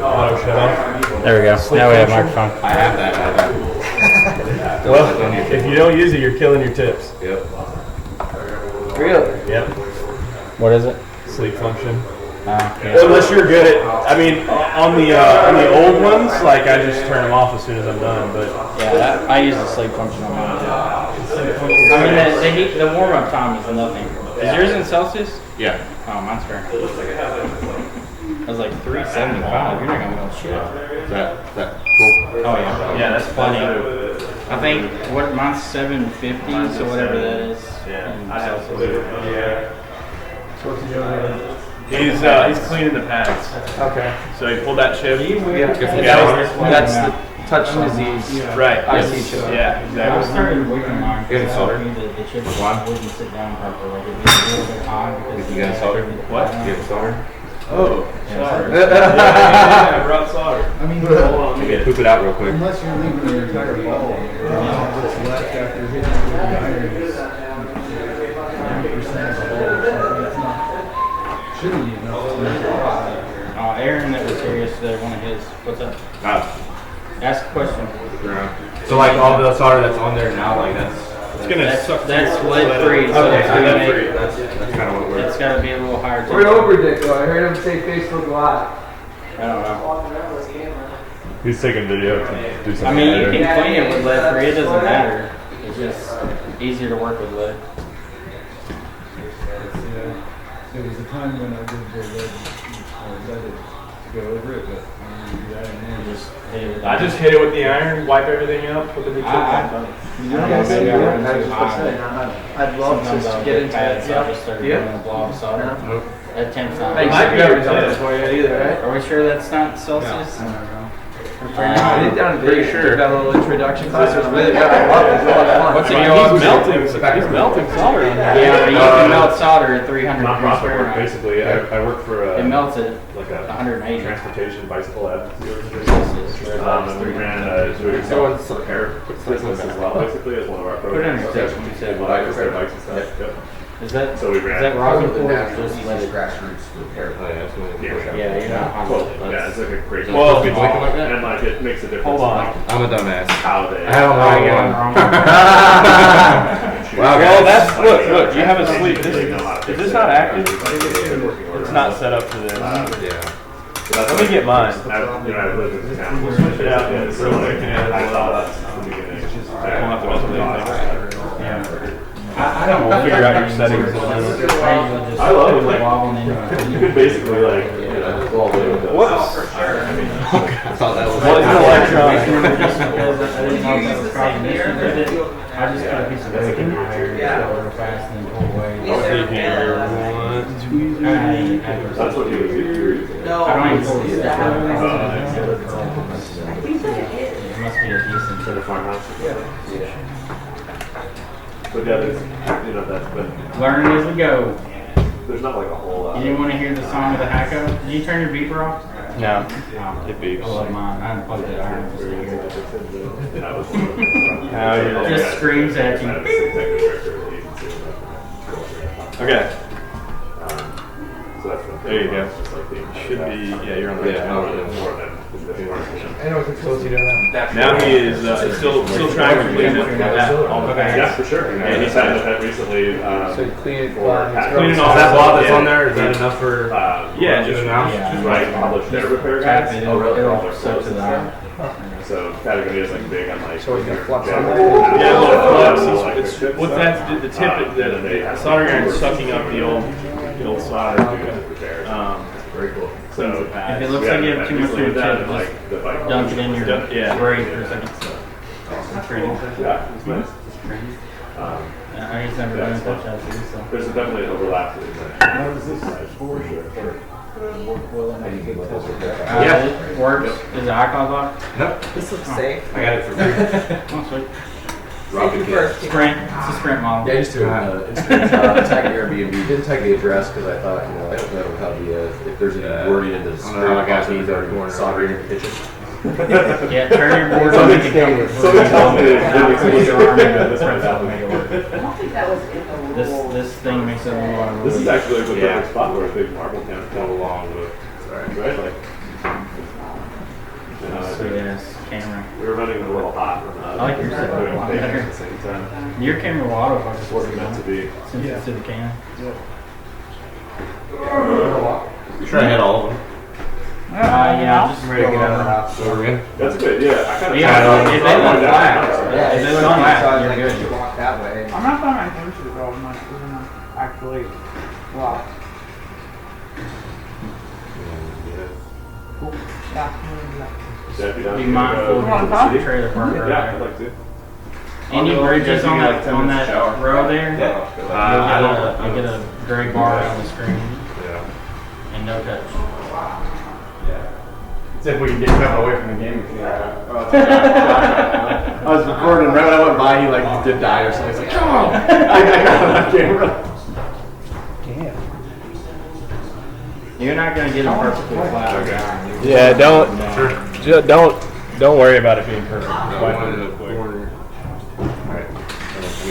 Auto shut off. There we go. Now we have microphone. I have that. Well, if you don't use it, you're killing your tips. Yep. Really? Yep. What is it? Sleep function. Yeah. Well, unless you're good at, I mean, on the old ones, like I just turn them off as soon as I'm done. But Yeah, I use the sleep function on mine. I mean, the warm-up time is nothing. Is yours in Celsius? Yeah. Oh, mine's Fahrenheit. I was like 375. You're not gonna know shit. Is that cool? Oh yeah. Yeah, that's plenty. I think mine's 750, so whatever that is. Yeah. He's cleaning the pads. Okay. So he pulled that chip. That's the touch disease. Right. I see chip. Yeah, I exactly. started working mine You got it soldered? the chip wouldn't sit down properly. Like it'd be a little bit high because You got it soldered? What? You have it soldered? Oh, solder. yeah, brought solder. I mean, Hold on, let me get it. Poop it out real quick. unless you're leaving your entire ball, what's left after hitting it with the iron is 90% of the ball. It's not, shouldn't be enough to make it hot. Aaron that was here yesterday, one of his. What's up? Ask a question. So like all the solder that's on there now, like that's suck. That's lead free. So okay. it's gonna Lead make, free. That's kind of what we're. it's gotta be a little higher. We're over Dick though. I heard him say Facebook Live. I don't know. He's taking video to do something. I mean, you later. can clean it with lead free. It doesn't matter. It's just easier to work with lead. There was a time when I did the lead, let it go over it, but I don't do that anymore. Just hit it with I just hit it with the iron, wipe everything up, put the new chip on. I'd love to get into that. Yeah. Blob solder. At 10 times. I might be able to tell this for you either, right? Are we sure that's not Celsius? I did down in Vegas, took that little introduction class. It was really good. I loved it. It was a lot of fun. What's it? He's melting solder on there. Yeah, but you can melt solder at 300 degrees Nonprofit work, Fahrenheit. basically. I work for It melts at like a 180. transportation bicycle advocacy organization. Celsius. And we ran a do-it-yourself repair business as well, basically, as one of our Put it in programs. your text when you said Well, I just repair bikes and stuff. Yep. Is that So we ran. rocket The or natural just easy lead? grassroots repair. Oh yeah, that's what Yeah, you're not on Well, it. yeah, it's like a crazy. Well, and like that? like it makes a difference. Hold on. I'm a dumbass. How they. I don't know. Wow, Well, guys. that's look. You have a sleep. Is this not active? It's not set up for this. Yeah. Let me get mine. I've lived in town. Switch it out. Yeah, so like, I saw that in the beginning. I don't We'll figure out your settings in a minute. I love it. Like, You could basically like, go all the way with it. Whoops. I thought that was. What is an electron? I didn't know that was probably an issue with it. I just put a piece of bacon in there and go real fast and then pull away. That's what you would do. I don't even pull the sticker. It must be a decent. For the farmhouse. Yeah. But yeah, there's, that's been, Learn as we go. there's not like a whole lot. You didn't want to hear the song of the Hakko? Did you turn your beeper off? No. Oh, It beeps. I love mine. I unplugged it iron just to hear it. Just screams at you. Okay. So that's There you go. Should be, yeah, you're on the Yeah, I know what it's supposed to do now. Now he is still trying to clean it. Yeah, for sure. And he signed that recently. So you clean it. Cleaning all Is that blob that's yeah. on there? Is that enough for? Yeah, just Right, publish their repair Tap guides. it. Oh, really? It'll soak to the iron. So Patagonia is like big on like. So we can flux on general- there? Yeah, a little flux. Like It's good what stuff. that's the tip. The soldering iron is sucking up the old solder. Very cool. So If it looks like you have too much of your tip, like the bike. dunk it in your Yeah. spray for a second. Yeah, it's nice. I just never done that job too, so. There's definitely an overlap in the side for sure. Yeah. It works. Is it iCloud lock? Nope. This looks safe. I got it for free. Oh, sweet. Rocket kit. Sprint. It's a Sprint model. Yeah, I just threw tag Airbnb. Didn't tag the address because I thought, I don't know how if there's any wording in the I don't know how I got these or soldering in the kitchen. Yeah, turn your board on. Somebody tells me Put your arm in it, this thing makes it a little This is is actually the Yeah. perfect spot where a big marble can Go along with. right? Like, Sweet ass camera. we were running a little hot. I like your setup a lot doing better. at the same time. Your camera will autofocus It's what it's meant to be. since it's to the can. Try to hit all of them. Yeah, just Ready to get out of the house. So we're good. That's good, yeah. I kind of Yeah, if they look flat, Yeah, if they it's look on that flat, side, you're like, good. you walk that way. I'm not finding my temperature though. I'm not actually locked. Yeah. Be mindful of the trailer park right Yeah, I'd there. like to. Any bridges on that row there? I You get a gray bar on the screen Yeah. and no touch. Except we can get Kevin away from the game. I was recording right when I went by. He like did die or something. He's like, "Come on!" I got him on camera. You're not gonna get them perfectly flat. Okay. Yeah, don't No. don't worry about it being perfect. One in the corner. Alright.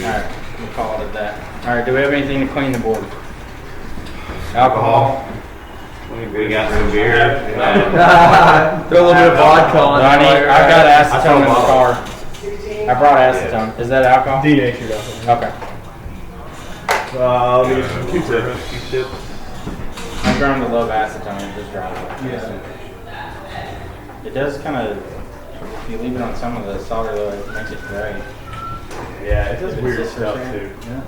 Alright, we'll call it at that. Alright, do we have anything to clean the board? Alcohol? We got some beer. Throw a little bit of vodka on I've got acetone in the bottle. car. I brought acetone. Is that alcohol? Denatured alcohol. Okay. I'll use some Q-tips. I'm grown to love acetone. It just dries it. It does kind of, if you leave it on some of the solder though, it makes it gray. Yeah, it does If it's weird this stuff right too. here.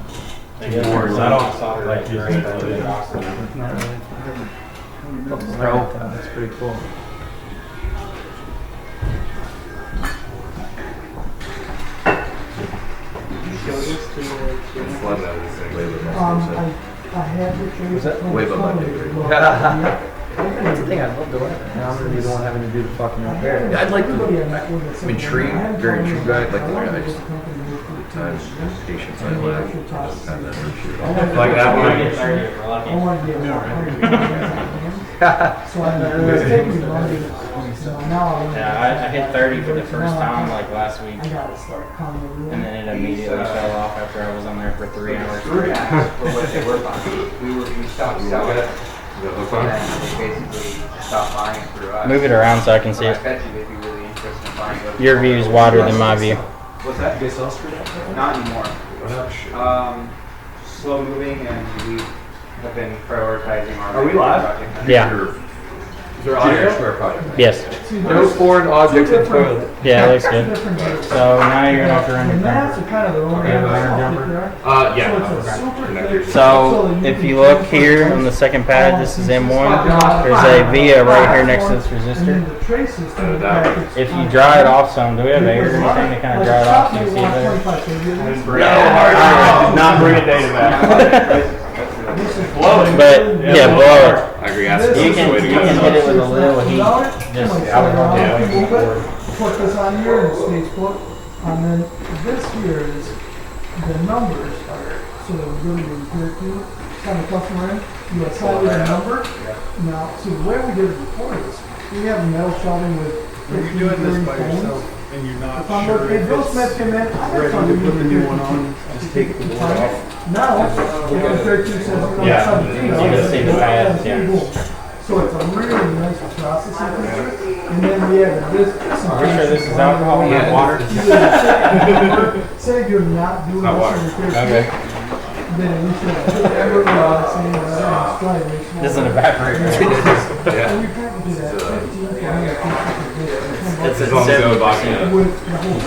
They get Worse. more I don't solder like like using gray it. than the oxygen. That's pretty cool. Flood out of this thing. I have the Was that way above my pay grade? That's the thing, I'd love to learn. And I'm gonna be the one having to do the fucking repair. Yeah, I'd like to. I'm intrigued, very intrigued by it, like the guys. Time, patience, I lack. Doesn't have that virtue. Like that We're gonna one. get 30 if we're lucky. I want to get so I'm taking me longer. So now I want to. Yeah, I hit 30 for the first time like last week. I gotta start calling everyone. And then it immediately fell off after I was on there for 3 hours. We stopped selling it, Does that look and fun? they basically stopped buying it through us. Move it around so I can see So I it. bet you they'd be really interested in buying it. Your view is wider than my view. What's that? Not anymore. Slow moving, and we have been prioritizing our. Are we live? project. Yeah. Is there audio square project? Yes. No foreign objects in toilet. Yeah, it looks good. So now you're gonna have to run your And that's jumper. kind of the only. Yeah. So if you look here on the second pad, this is M1. There's a via right here next to this resistor. If you dry it off some, do we have air or anything to kind of dry it off so you see it better? I did not bring a data back. But yeah, blow it. I agree. That's the You can way to hit go. it with a little heat. Just alcohol away from the board. Put this on here and it stays put. And then this here is the numbers are sort of really compared to kind of customer in. You assign it a number. Now, see the way we did it before is we have metal shelving with. When you're doing this by yourself and you're not If I'm sure looking, if Bill it's Smith came in, I got ready something to put the new one on, just take the board off. Now, if the 13 says you're on Yeah. 17, You can see the pads, yeah. boom. So it's a really nice processing feature. And then we have this. Are we sure this is alcohol, not water? Say you're not doing Not water. this in the Okay. then we should ever saying that This is an evaporator. And we can't do that 15 to 150 It's As at long as it's 70%. with the whole.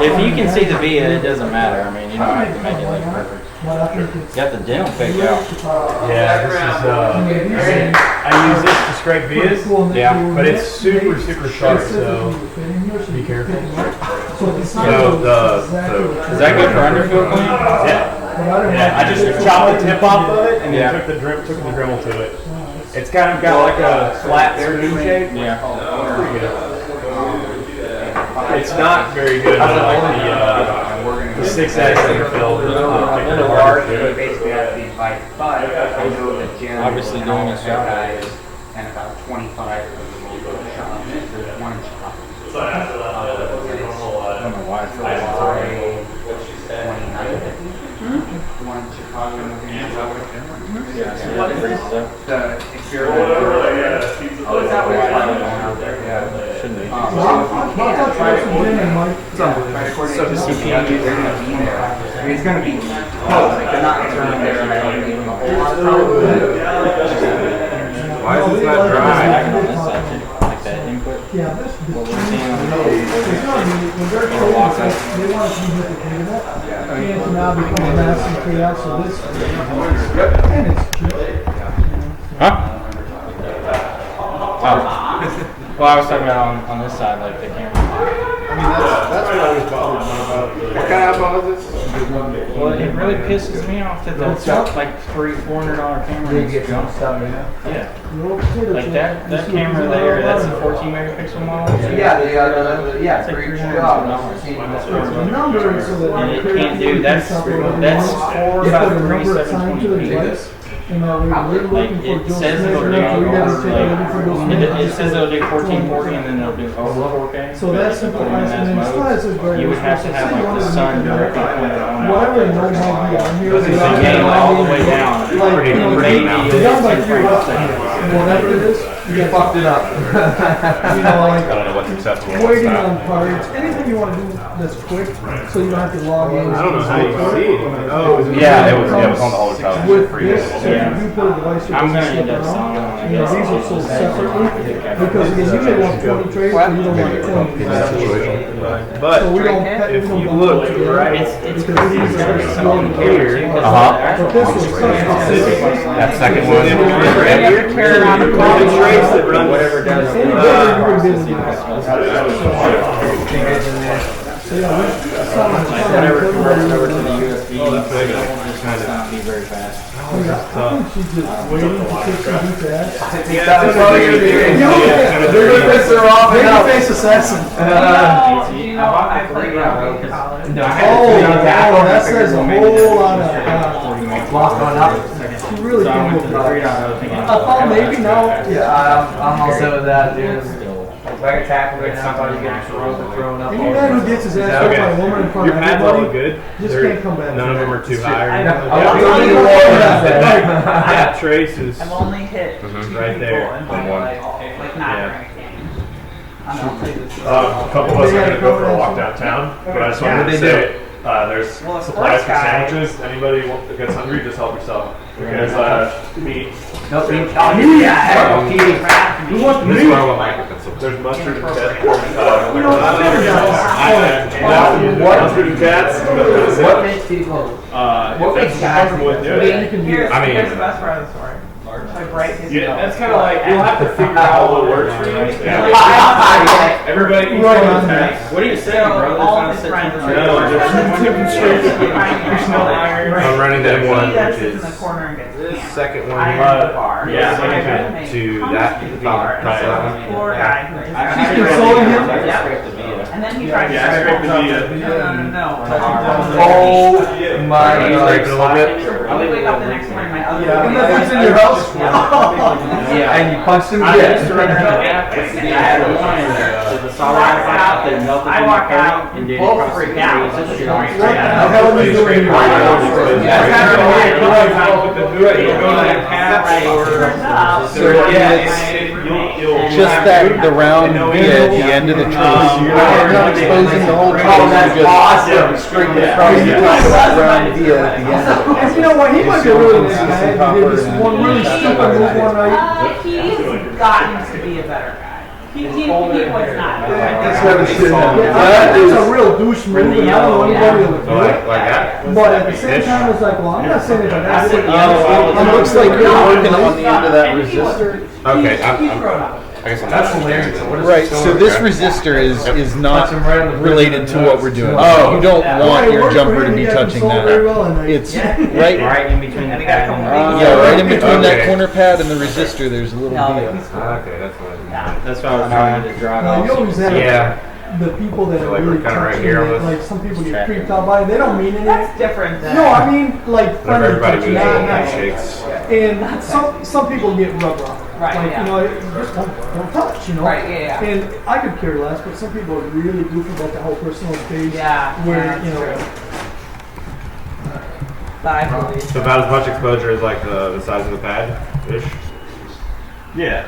If you can see the via, it doesn't matter. I mean, you don't have to make it look perfect. But I think it's. Got the dental picked out. Yeah, this is I use this to scrape vias, Yeah, but it's super sharp, so be careful. So it's not. Is that good for underfill clean? Yeah, I just chopped the tip off of it and Yeah. then took the Dremel to it. It's kind of got like a flat spoon shape. Yeah. Pretty good. It's not very good for like the 6X underfill. A little large, but basically have to be like 5. I know that Jeremy. Obviously doing his job. Guys, and about 25 of the shop. There's one shop. I don't know why it's really hard. 29. One in Chicago, moving in. stuff. The experiment. Oh, is that what you're talking about out there? Yeah, shouldn't be. I'll touch base with Jim and Mike. So the CPU, they're going to be there. I mean, it's going to be close. Like, they're not going to turn there and I don't give them a whole lot of trouble. Why is this not dry? Like that input. Yeah, this, What we're seeing on the it's not, when they're trading, they want it to be duplicatable. And to now become a massive chaos, so this, and it's cheap. Huh? Oh. Well, I was talking about on this side, like the camera. I mean, that's what I was bothered about. What kind of eyeball is this? Well, it really pisses me off that that's like $300-$400 camera. They get some stuff, yeah. Yeah. The old potato Like chip, that you see camera what there, they're that's a about. 14 megapixel model. Yeah, they got It's like $300. It's a number, so that And it can't do, that's for you about put a number assigned to the 3,720p. device. And we're looking for It Joe says Smith, it'll do, we gotta take a look for Joe Smith. it says it'll do 1440 and then it'll do over 4K. So that's But if you simple. put them in that mode, you would have to have like the sun directly pointed on. Whatever knows how to be on here. Because it's a game all the way down. Like, you know, Maybe done by it's three bucks. Whatever it is, you fucked it up. You know, like, I don't know what's acceptable. waiting on cards, anything you want to do that's quick, so you don't have to log in. I don't know how you see it. Oh, Yeah, it was on the old side. With this, if Yeah. you do put a device, I'm gonna slip end up around. selling them, I You know, guess. these are sold separately, because again, you may want 20 trays, but you don't want 20. But So we don't, if we don't you bundle look it together. right, It's Because these are something here. here. But this was That second one. You're carrying on a the trace that runs whatever does. Whatever converts over to the USB. Oh, that's big. It's not going to be very fast. I think she's just waiting to kick some deep ass. Babyface assassin. You know, I played around in college. That says a whole lot of, Lost on up. she really So I can went to move the that. 3.0 thinking. I thought maybe now, Yeah, I'm also with that, dude. Like a tackle right now, you get thrown up. any man who gets his ass whipped by a woman in front your of pads all look everybody, good. just They're- can't come back. None of them are too high. Yeah. That trace is I've only hit right there. in my life, like not Yeah. very game. I'm gonna play this. A couple of us are going to go for a walk downtown, but I just wanted to say there's Well, the supplies first for guy- sandwiches. Anybody that gets hungry, just help yourself. There's meat. Nope, yeah, Who wants the This meat? is where I want micropencil. There's mustard and What? mustard and cats. What makes people? If that's comfortable with doing. Here's I mean- here's the best part of the story. My bright is Yeah, that's kind of like you'll have to figure out what works for you. Everybody can Right try on the that. task. What are you saying, bro? There's all not a his set friends temperature. No, just I'm running that one, He that which sits is in the corner and gets this hammered. second I one am here. the bar. yeah, So second my one roommate to comes that to the bar, and top so side. this poor guy who just got She's consoling him? Yep. And then he tried to Yeah, I scrape scraped the up. Vita. No. Oh my You god. scraped it a little bit. I wake up the next morning, my other And roommate- that's in your house? Yeah. And you punched him I again. used to run around the app. I had one to the solid Walks rock out. that melted I in my walk coat out. and did Both across the freak out. trees. This is Going going What straight the out. hell are you doing here? Just that the round via at the end of the trace. You're not exposing the whole trace. You're just straight across the top of that round via at the end of it. And you know what, he might be a really nice guy, he did this one really stupid move one night. He's gotten to be a better guy. He was not. That's a real douche move, and I don't know anybody that would do it. Like that? But at the same time, it's like, well, I'm not saying it's a bad thing. It looks like you're working on the end of that resistor. Okay, He's grown up. I guess I'm not hilarious. Right, so this resistor is not related to what we're doing. Oh. You don't want your Well, jumper to he be got touching consoled very that. well, and I- It's Right right, in between the pad and yeah, right in between that Okay. corner pad and the resistor, there's a little No, via. he's cool. Okay, that's what That's why I was trying to draw it Now, you off. always have Yeah. the people that So, are like, really we're kinda right touching here on it, this. like some people get creeped out by it, they don't mean anything. That's different than. No, I mean, like, Whenever friendly everybody touching, moves, not it nice. shakes. And some people get rubbed off. Right, Like, yeah. you know, just don't touch, you know? Right, yeah, yeah. And I could care less, but some people are really goofy about the whole personal space. Yeah, Where, yeah, you know, that's So about as much exposure as like the size of the pad ish. Yeah.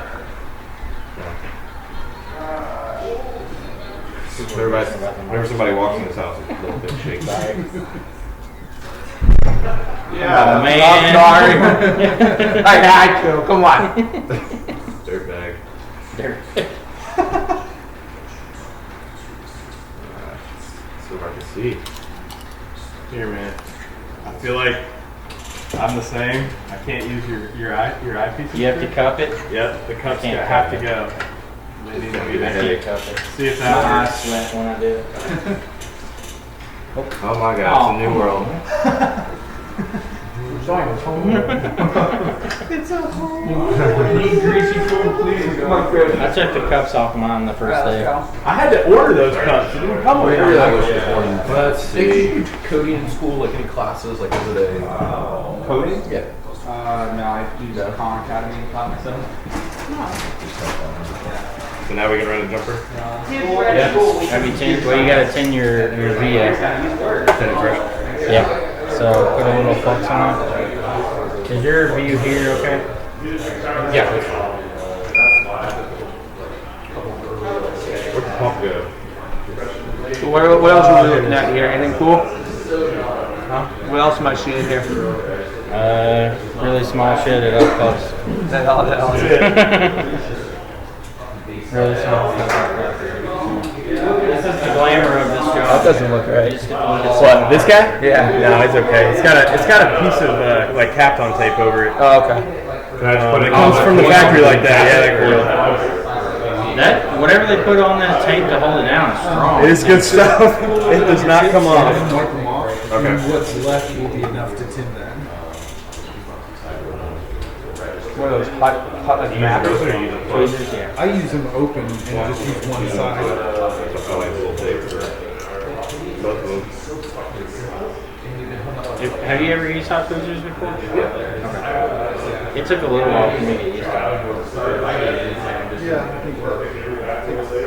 Whenever somebody walks in this house, it's a little bit shaky. Yeah, man. I had to. Come on. Dirt bag. Dirt. So hard to see. Here, man. I feel like I'm the same. I can't use your eyepiece. You have to cup it. Yep, the cups can't have to cup go. They need to be I there. can't cup it. See if My that eyes works. sweat when I do it. Oh my god, it's a new world. It's a whole. I took the cups off mine the first day. I had to order those cups. It didn't come with them. Let's see. Coding in school, like any classes, like is it a Coding? Yeah. No, I use Khan Academy and taught myself. So now we can run a jumper. Have you tinned? Well, you gotta tin your VA. Tin it first. Yeah. So put a little flux on it. Is your view here okay? Yeah. Where'd the pump go? What else are we looking at here? Anything cool? What else am I seeing here? Really small shit at up close. That all. Really small. This is the glamour of this job. That doesn't look right. You just get to look at What? This guy? Yeah. No, it's okay. It's got a piece of like Kapton tape over it. Oh, okay. Can I just put It comes from the factory like that. Yeah, that cool. that. Whatever they put on that tape to hold it down is strong. It is good stuff. It does not come off. Wipe them off. Okay. And what's left will be enough to tin that. What are those hot matters? Tweezers, yeah. I use them open and just use one side. Have you ever used hot tweezers before? Okay. It took a little while for me to get used to it. Yeah, I think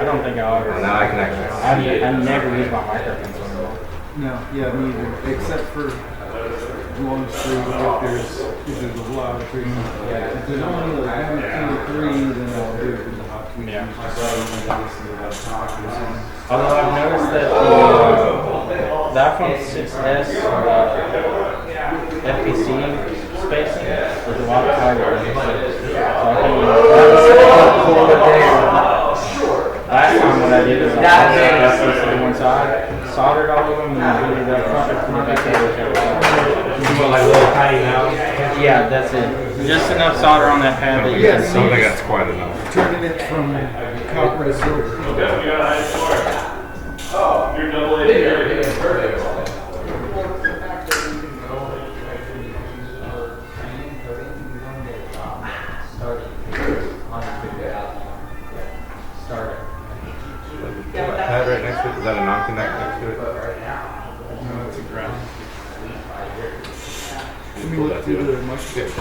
I don't think I'll ever. Now I can actually. I've never used my micro pencil anymore. no, yeah, me either. Except for going through if there's a lot of trees. If there's only like 1, 2, or 3, then I'll do it with the hot tweezers. Yeah. Yeah. Although I've noticed that the iPhone 6s FPC spacing is a lot tighter. Last time what I did is I put it one side, soldered all of them, and then did the front You want like little tiny now? Yeah, that's it. Just enough solder on that pad that you Yeah, can I don't think see. that's quite enough. Turning it from copper to silver. You're double A. Pad right next to it? Is that a non-connect next to it? No, it's a ground. Let me look through the microscope.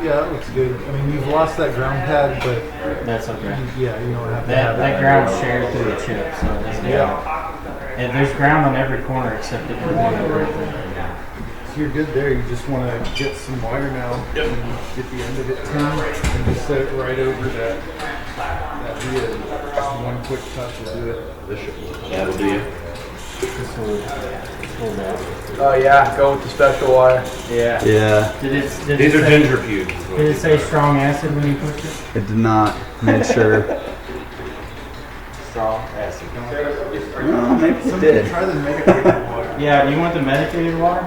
Yeah, that looks good. I mean, you've lost that ground pad, but That's okay. yeah, you don't have to That have that ground's shared through the chip, so it doesn't Yeah. And there's ground on every corner except the one over it. So you're good there. You just want to get some wire now and get the end of it turned and just set it right over that via. Just one quick touch will do it. That'll be it. Oh yeah, go with the special wire. Yeah. Yeah, Did it These are say, ginger pubes. Did it say strong acid when you pushed it? it did not. Made sure. Strong acid. Well, maybe it Somebody did. try the medicated water. Yeah, you want the medicated water?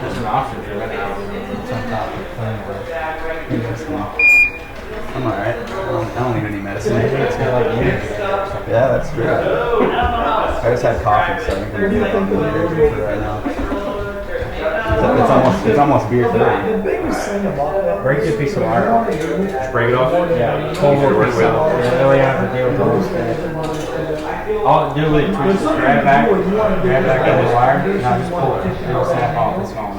There's an option for medicated water. It's on top of the plain water. I'm alright. I don't need any medicine. It's got like energy. Yeah, that's true. I just had coffee, so I think I'm gonna get something for right now. It's almost beer free. Break a piece of wire off. Just break it off? Yeah, pull it with yeah, then we have to deal with those. All do is just grab back on the wire, and I'll just pull it. It'll snap off, it's gone.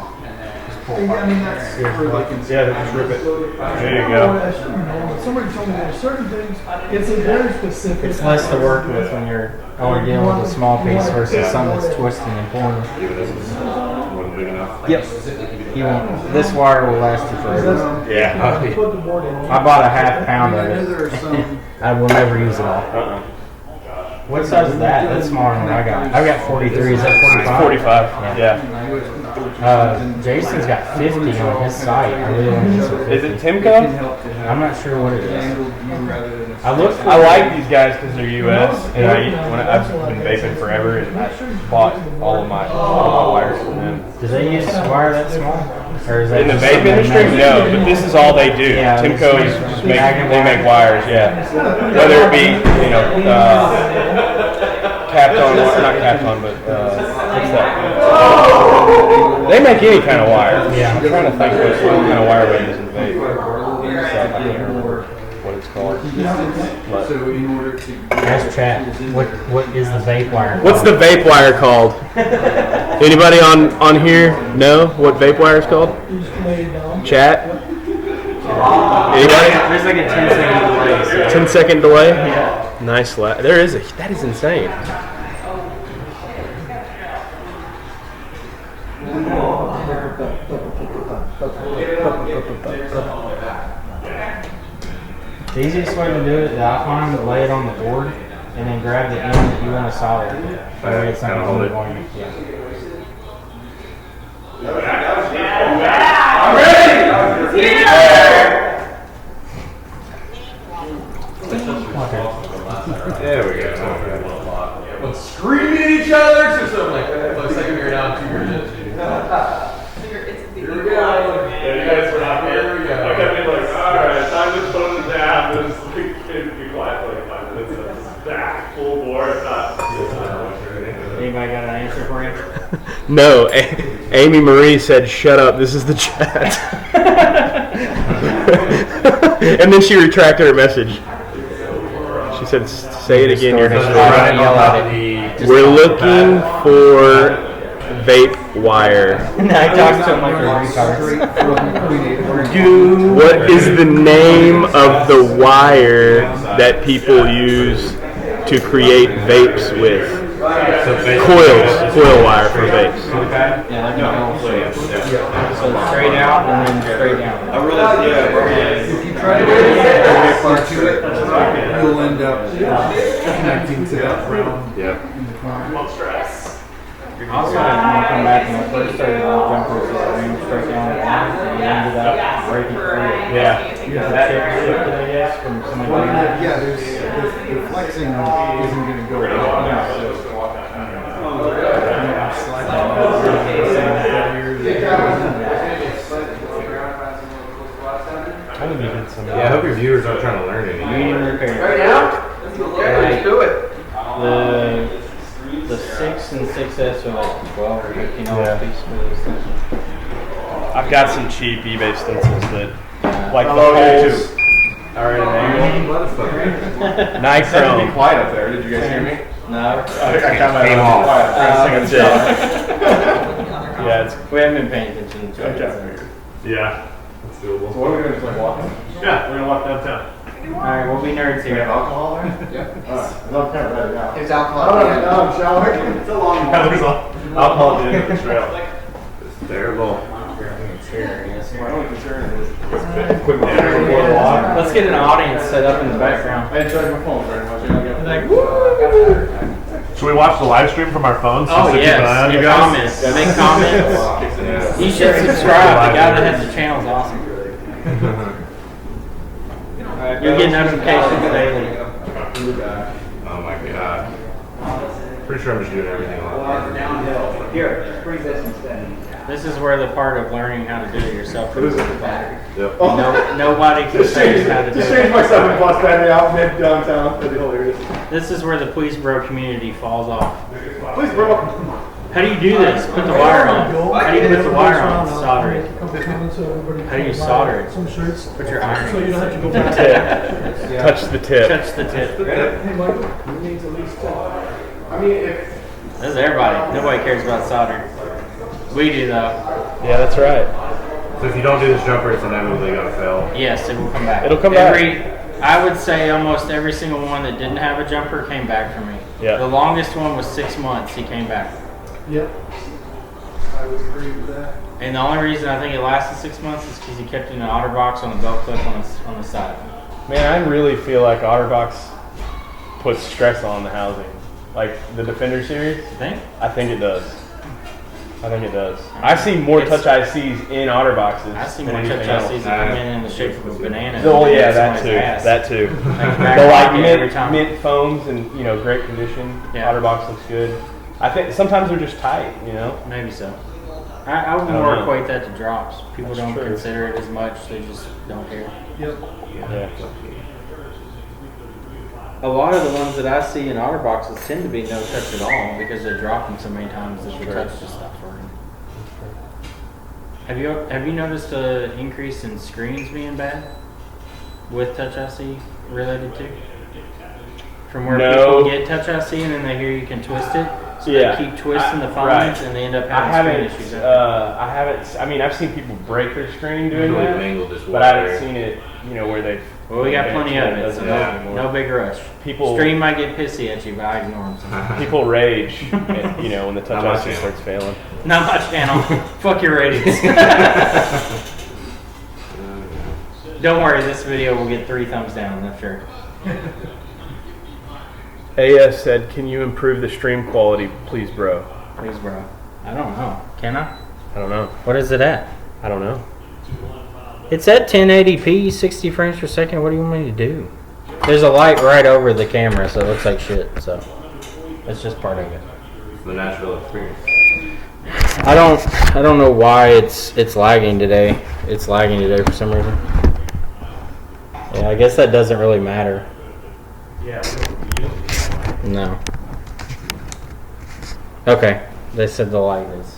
Just pull I mean, that's. Yeah, just rip it. There you go. go. Somebody told me there's certain things, it's a very specific. It's less to work with when you're only dealing with a small piece versus something that's twisting and pulling. Even this is wasn't big enough. Yep. You won't. This wire will last you forever. Yeah. Put the board in. I bought a half pound of it. I will never use it all. What size is that? That's smaller than I got. I've got 43. Is that 45? 45. Yeah. Jason's got 50 on his site. I really want to use some 50. Is it Timco? I'm not sure what it is. I like these guys because they're US, and I've been vaping forever, and I bought all of my wires from them. Do they use wire that small? Or is that In the just vape something industry, they no, but this is all they do. Yeah, Timco it's just make wires, yeah. Whether it be, Kapton, not Kapton, but what's that? They make any kind of wire. Yeah. I'm trying to think what kind of wire they use in vape. So I can't remember what it's called. But So in order to. Ask chat. What is the vape wire? what's the vape wire called? Anybody on here know what vape wire is called? Chat? Anybody? There's like a 10-second delay. 10-second delay? Yeah. Nice. There is that is insane. The easiest way to do it that I find to lay it on the board and then grab the end that you want to solder. That way it's not going to going. Yeah. I'm ready. There we go. Screaming at each other, so something like that. Looks like you're down 2 years into. Here we go. Yeah, you guys were not here. Here we go. I kept being like, alright, time to close it down. And just be quiet for like 5 minutes. And it's back, full bore. It's not. Anybody got an answer for you? No, Amy Marie said, "Shut up. This is the chat." And then she retracted her message. She said, "Say it again. You're just Yell at it. We're looking for vape wire. I talked to him like a retard. What is the name of the wire that people use to create vapes with? Coil wire for vapes." So straight out and then straight down. If you try to do it, you'll end up connecting to that brown. Also, when I come back and I first started jumpers that ran straight down the line, and ended up breaking free. Yeah. Because that shipped it, I guess, from somebody. Yeah, the flexing isn't going to go down. Yeah, I hope your viewers aren't trying to learn anything. Right now? Let's do it. The 6 and 6S are like 12 or 15 Yeah. piece for those things. I've got some cheap eBay stencils that, like the holes are at an angle. Nichrome. Quiet up there. Did you guys hear me? No. I got my Came off. That's it. Yeah, it's We haven't been paying attention to it. okay. Yeah. That's doable. So what are we doing? Just like walking? Yeah, we're gonna walk downtown. Alright, we'll be nerds here. Alcohol there? Yeah. Alright. Love kind of ready now. There's alcohol. It's a long That was all. I'll at the end of the trail. It's terrible. Let's get an audience set up in the background. I didn't charge my phone very much. Should we watch the live stream from our phones? Oh Just to keep an eye yes, on your you guys? comments. Make comments. You should subscribe. The guy that has the channel is awesome. You'll get notifications daily. Oh my god. Pretty sure I'm just doing everything on. Here, just bring this instead. This is where the part of learning how to do it yourself comes into play. Yep. Nobody can say how to do Just change my it. 7+ battery out mid downtown. That'd be hilarious. This is where the Please Bro community falls off. Please, bro. How do you do this? Put the wire on. How do you put the wire on? Solder it. How do you solder it? Some shirts. Put your iron. So you don't have to go back. Touch the tip. Touch the tip. Hey, Michael, you need at least I mean, if This is everybody. Nobody cares about soldering. We do though. Yeah, that's right. So if you don't do this jumper, it's inevitably gonna fail. Yes, it will come back. It'll come back. I would say almost every single one that didn't have a jumper came back for me. Yeah. The longest one was 6 months. He came back. Yep. I would agree with that. And the only reason I think it lasted 6 months is because he kept it in an OtterBox on a belt clip on the side. Man, I really feel like OtterBox puts stress on the housing. Like the Defender series. You think? I think it does. I think it does. I see more touch ICs in OtterBoxes. I see than more touch anything else. ICs that come in the shape of a banana. Oh yeah, and that somebody's too. ass. That too. The The like mint foams and great condition. Yeah. OtterBox looks good. I think sometimes they're just tight. Maybe so. I would I don't more know. equate that to drops. People That's don't true. consider it as much. They just don't care. Yep. Yeah. A lot of the ones that I see in OtterBoxes tend to be no touch at all because they drop them so many times that the touch just stops working. Have you noticed an increase in screens being bad with touch IC related to? From where No. people get touch IC and then they hear you can twist it, so Yeah. they keep twisting the phones Right. and they end up I having haven't. screen issues. I mean, I've seen people break their screen doing Really that, mangled this but I haven't wire. seen it. Where they. Well, we got plenty of it, so doesn't happen anymore. no big rush. People- Stream might get pissy at you, but I ignore them. People rage, when the touch Not my IC channel. starts failing. Not my channel. Fuck your ratings. Don't worry, this video will get 3 thumbs down, I'm sure. AS said, "Can you improve the stream quality, please, bro?" Please, bro. I don't know. Can I? I don't know. What is it at? I don't know. It's at 1080p, 60 frames per second. What do you want me to do? There's a light right over the camera, so it looks like shit. So it's just part of it. The Nashville experience. I don't know why it's lagging today. It's lagging today for some reason. Yeah, I guess that doesn't really matter. Yeah. No. Okay. They said the light is.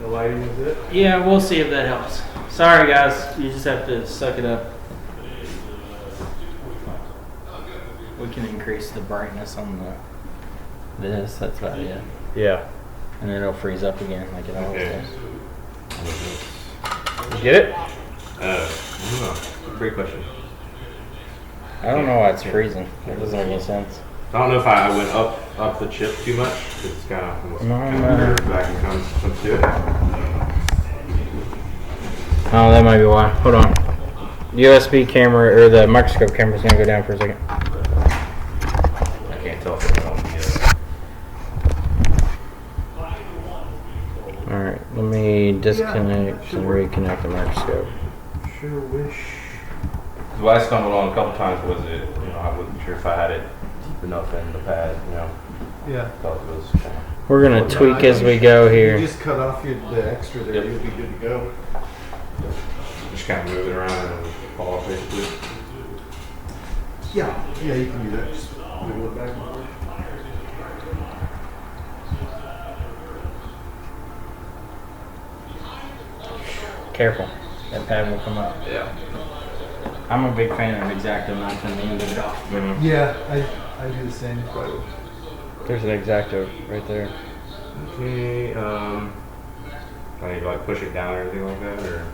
The lighting is it? Yeah, we'll see if that helps. Sorry guys, you just have to suck it up. We can increase the brightness on this, that's about it. Yeah. And then it'll freeze up again like it always Okay. does. You get it? I don't know. Great question. I don't know why it's freezing. That doesn't make any sense. I don't know if I went up the chip too much. It's kind of almost No, kind no. of curved back and comes to it. Oh, that might be why. Hold on. USB camera, or the microscope camera's gonna go down for a second. I can't tell if it's on yet. Alright, let me disconnect and reconnect the microscope. Sure wish. What I stumbled on a couple times was it, I wasn't sure if I had it deep enough in the pad, Yeah. Thought it was kind We're gonna tweak as we go You here. just cut off the extra there, you'll be good to go. of, just kind of move it around and fall off basically. Yeah, you can do that. Just wiggle it back and forth. Careful, that pad will come up. Yeah. I'm a big fan of X-Acto knife and the end of it off. Yeah, I do the same. There's an X-Acto right there. Okay, I need to like push it down or anything like that, or?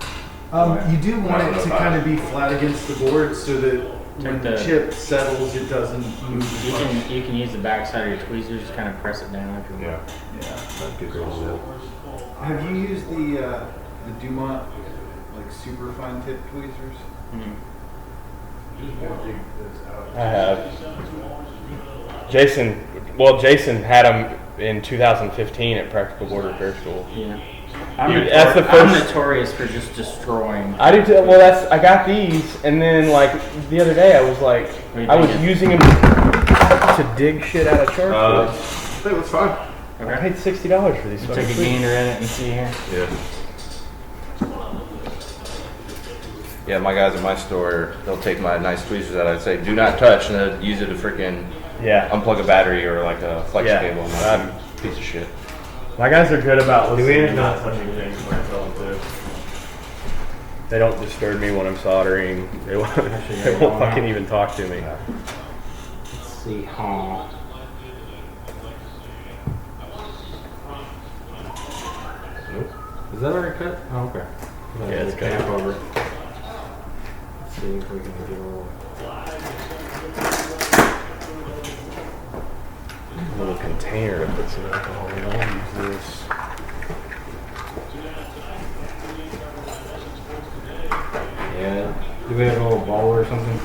You do want it to kind of be flat against the board so that when the chip settles, it doesn't move as much. You can use the back side of your tweezers to kind of press it down if you want. Yeah. That's good to Have you used the Dumont like super fine tip tweezers? I have. Jason had them in 2015 at Practical Board Repair School. Yeah. That's the I'm first. notorious for just destroying. I do too. Well, I got these, and then like the other day, I was like, I was using them to dig shit out of charcoal. I think it's fine. I paid $60 for these. Take a gainer in it and see here. Yeah. Yeah, my guys at my store, they'll take my nice tweezers that I'd say do not touch, and they'll use it to freaking unplug a battery or like a flex cable. And that's a piece of shit. My guys are good about listening and not touching things when I tell them to. They don't disturb me when I'm soldering. They won't fucking even talk to me. Let's see. Nope. Is that already cut? Oh, okay. Yeah, it's good. Cap over. Let's see if we can get a little container to put some alcohol in. I'll use this. Yeah. Do we have a little bowl or something?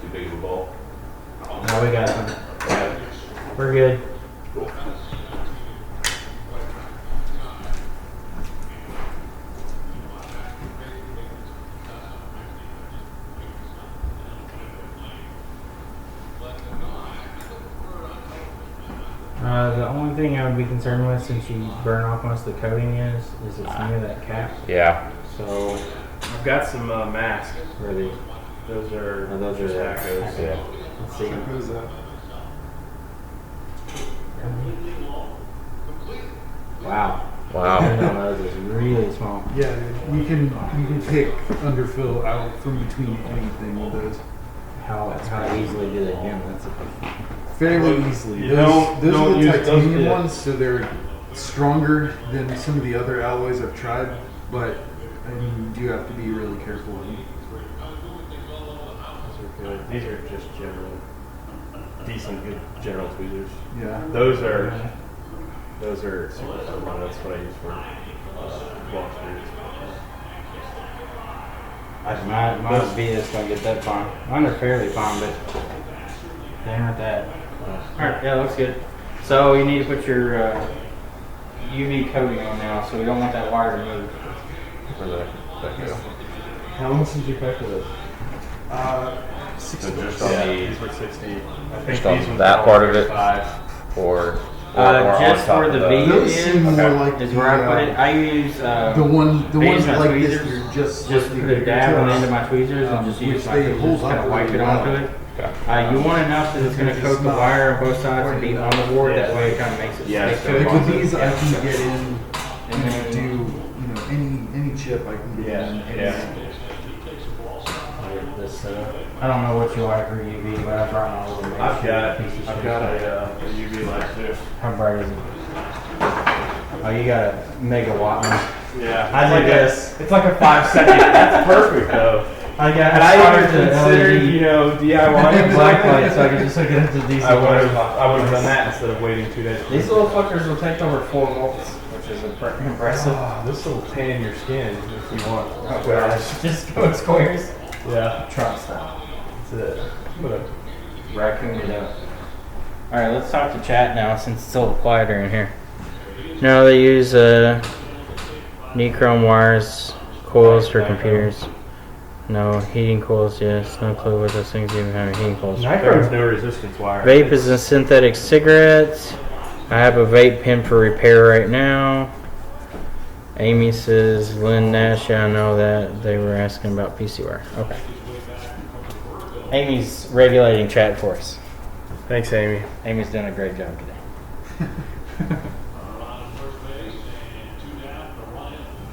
Too big of a bowl. No, we got some. We're good. Cool. The only thing I would be concerned with, since you burn off most of the coating is it's near that cap. Yeah. So I've got some masks. where the Those are those are Hakkos. yeah. Let's see. Who's that? Wow. Wow. Those is really small. Yeah, you can pick underfill out from between anything with those. How easily do they jam? That's a Fairly easily. You Those don't are the use titanium those, yeah. ones, so they're stronger than some of the other alloys I've tried, but I mean, you do have to be really careful with them. Those are good. These are just general, decent, good general tweezers. Yeah. Those are super fun. That's what I use for wall screws. Mine would be just gonna get that fine. Mine are fairly fine, but they aren't that. Alright, yeah, looks good. So you need to put your UV coating on now, so we don't want that wire to move. Where the heck go? How much did you pay for this? 60 So just bucks. on These were 60. I think Just on these ones that were part of it? 5. Or Just on top where of the V Those is, seem more like is where I put it. I use the ones Vetus like tweezers. this. You're just put a dab on the end of my tweezers and just which use my they tweezers, hold kind up of wipe really it onto well. it. You want enough that it's going to coat the wire on both sides and be on the board. That way, it kind of makes it Yeah, stick to Like it. with these, I can get in And and then do any chip I can get in. I don't know what you like for UV, but I brought my little I've got piece of a UV light too. How bright is it? Oh, you got a megawatt one. Yeah. I did this. It's like a 5-second. That's perfect though. I got. And I even considered, DIY black light, so I could just hook it up to DC. I would have done that instead of waiting 2 days. These little fuckers will take over 4 volts, which is impressive. This will tan your skin if you want. Oh gosh, just go squares. Yeah. Trump style. That's it. Put a Raccoon it up. Alright, let's talk to chat now since it's a little quieter in here. No, they use Nichrome wires, coils for computers. No, heating coils, yes. No clue what those things even have heating coils. Nichrome's no resistance wire. Vape is a synthetic cigarette. I have a vape pen for repair right now. Amy says, Lynn Nash, yeah, I know that. They were asking about PC wire. Okay. Amy's regulating chat for us. Thanks, Amy. Amy's done a great job today.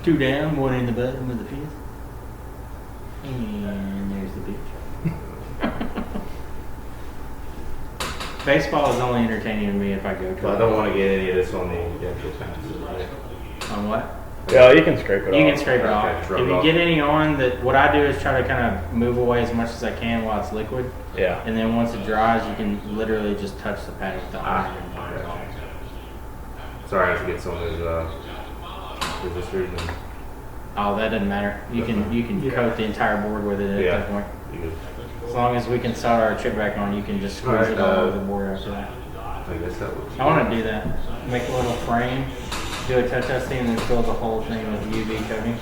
Two down, one in the bottom of the fifth. And there's the picture. Baseball is only entertaining to me if I go to But I it. don't want to get any of this on the actual passes. On what? Yeah, you can scrape it off. You can scrape it off. Okay, If rub it you off. get any on, that what I do is try to kind of move away as much as I can while it's liquid. Yeah. And then once it dries, you can literally just touch the pad with the iron. Sorry, I have to get some of those resistors and Oh, that doesn't matter. You can coat the entire board with it at Yeah. that point. you could, As long as we can solder our chip back on, you can just squeeze Alright, it all over the board after that. I guess that looks I want to do that. Make a little frame, do a touch testing, and then fill the whole thing with UV coating,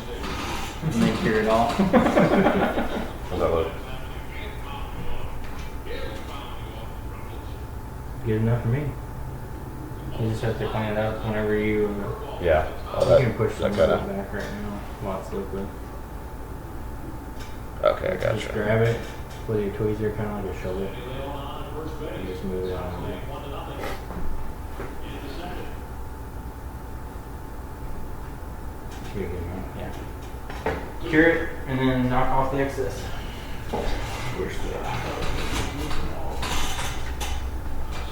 and then cure it all. How's that look? Good enough for me. You just have to clean it up whenever you. Yeah. You can push the that board kinda, back right now while it's liquid. okay, I Just gotcha. grab it with your tweezer, kind of like a shoulder. And just move it on there. You're good, man. Yeah. Cure it and then knock off the excess.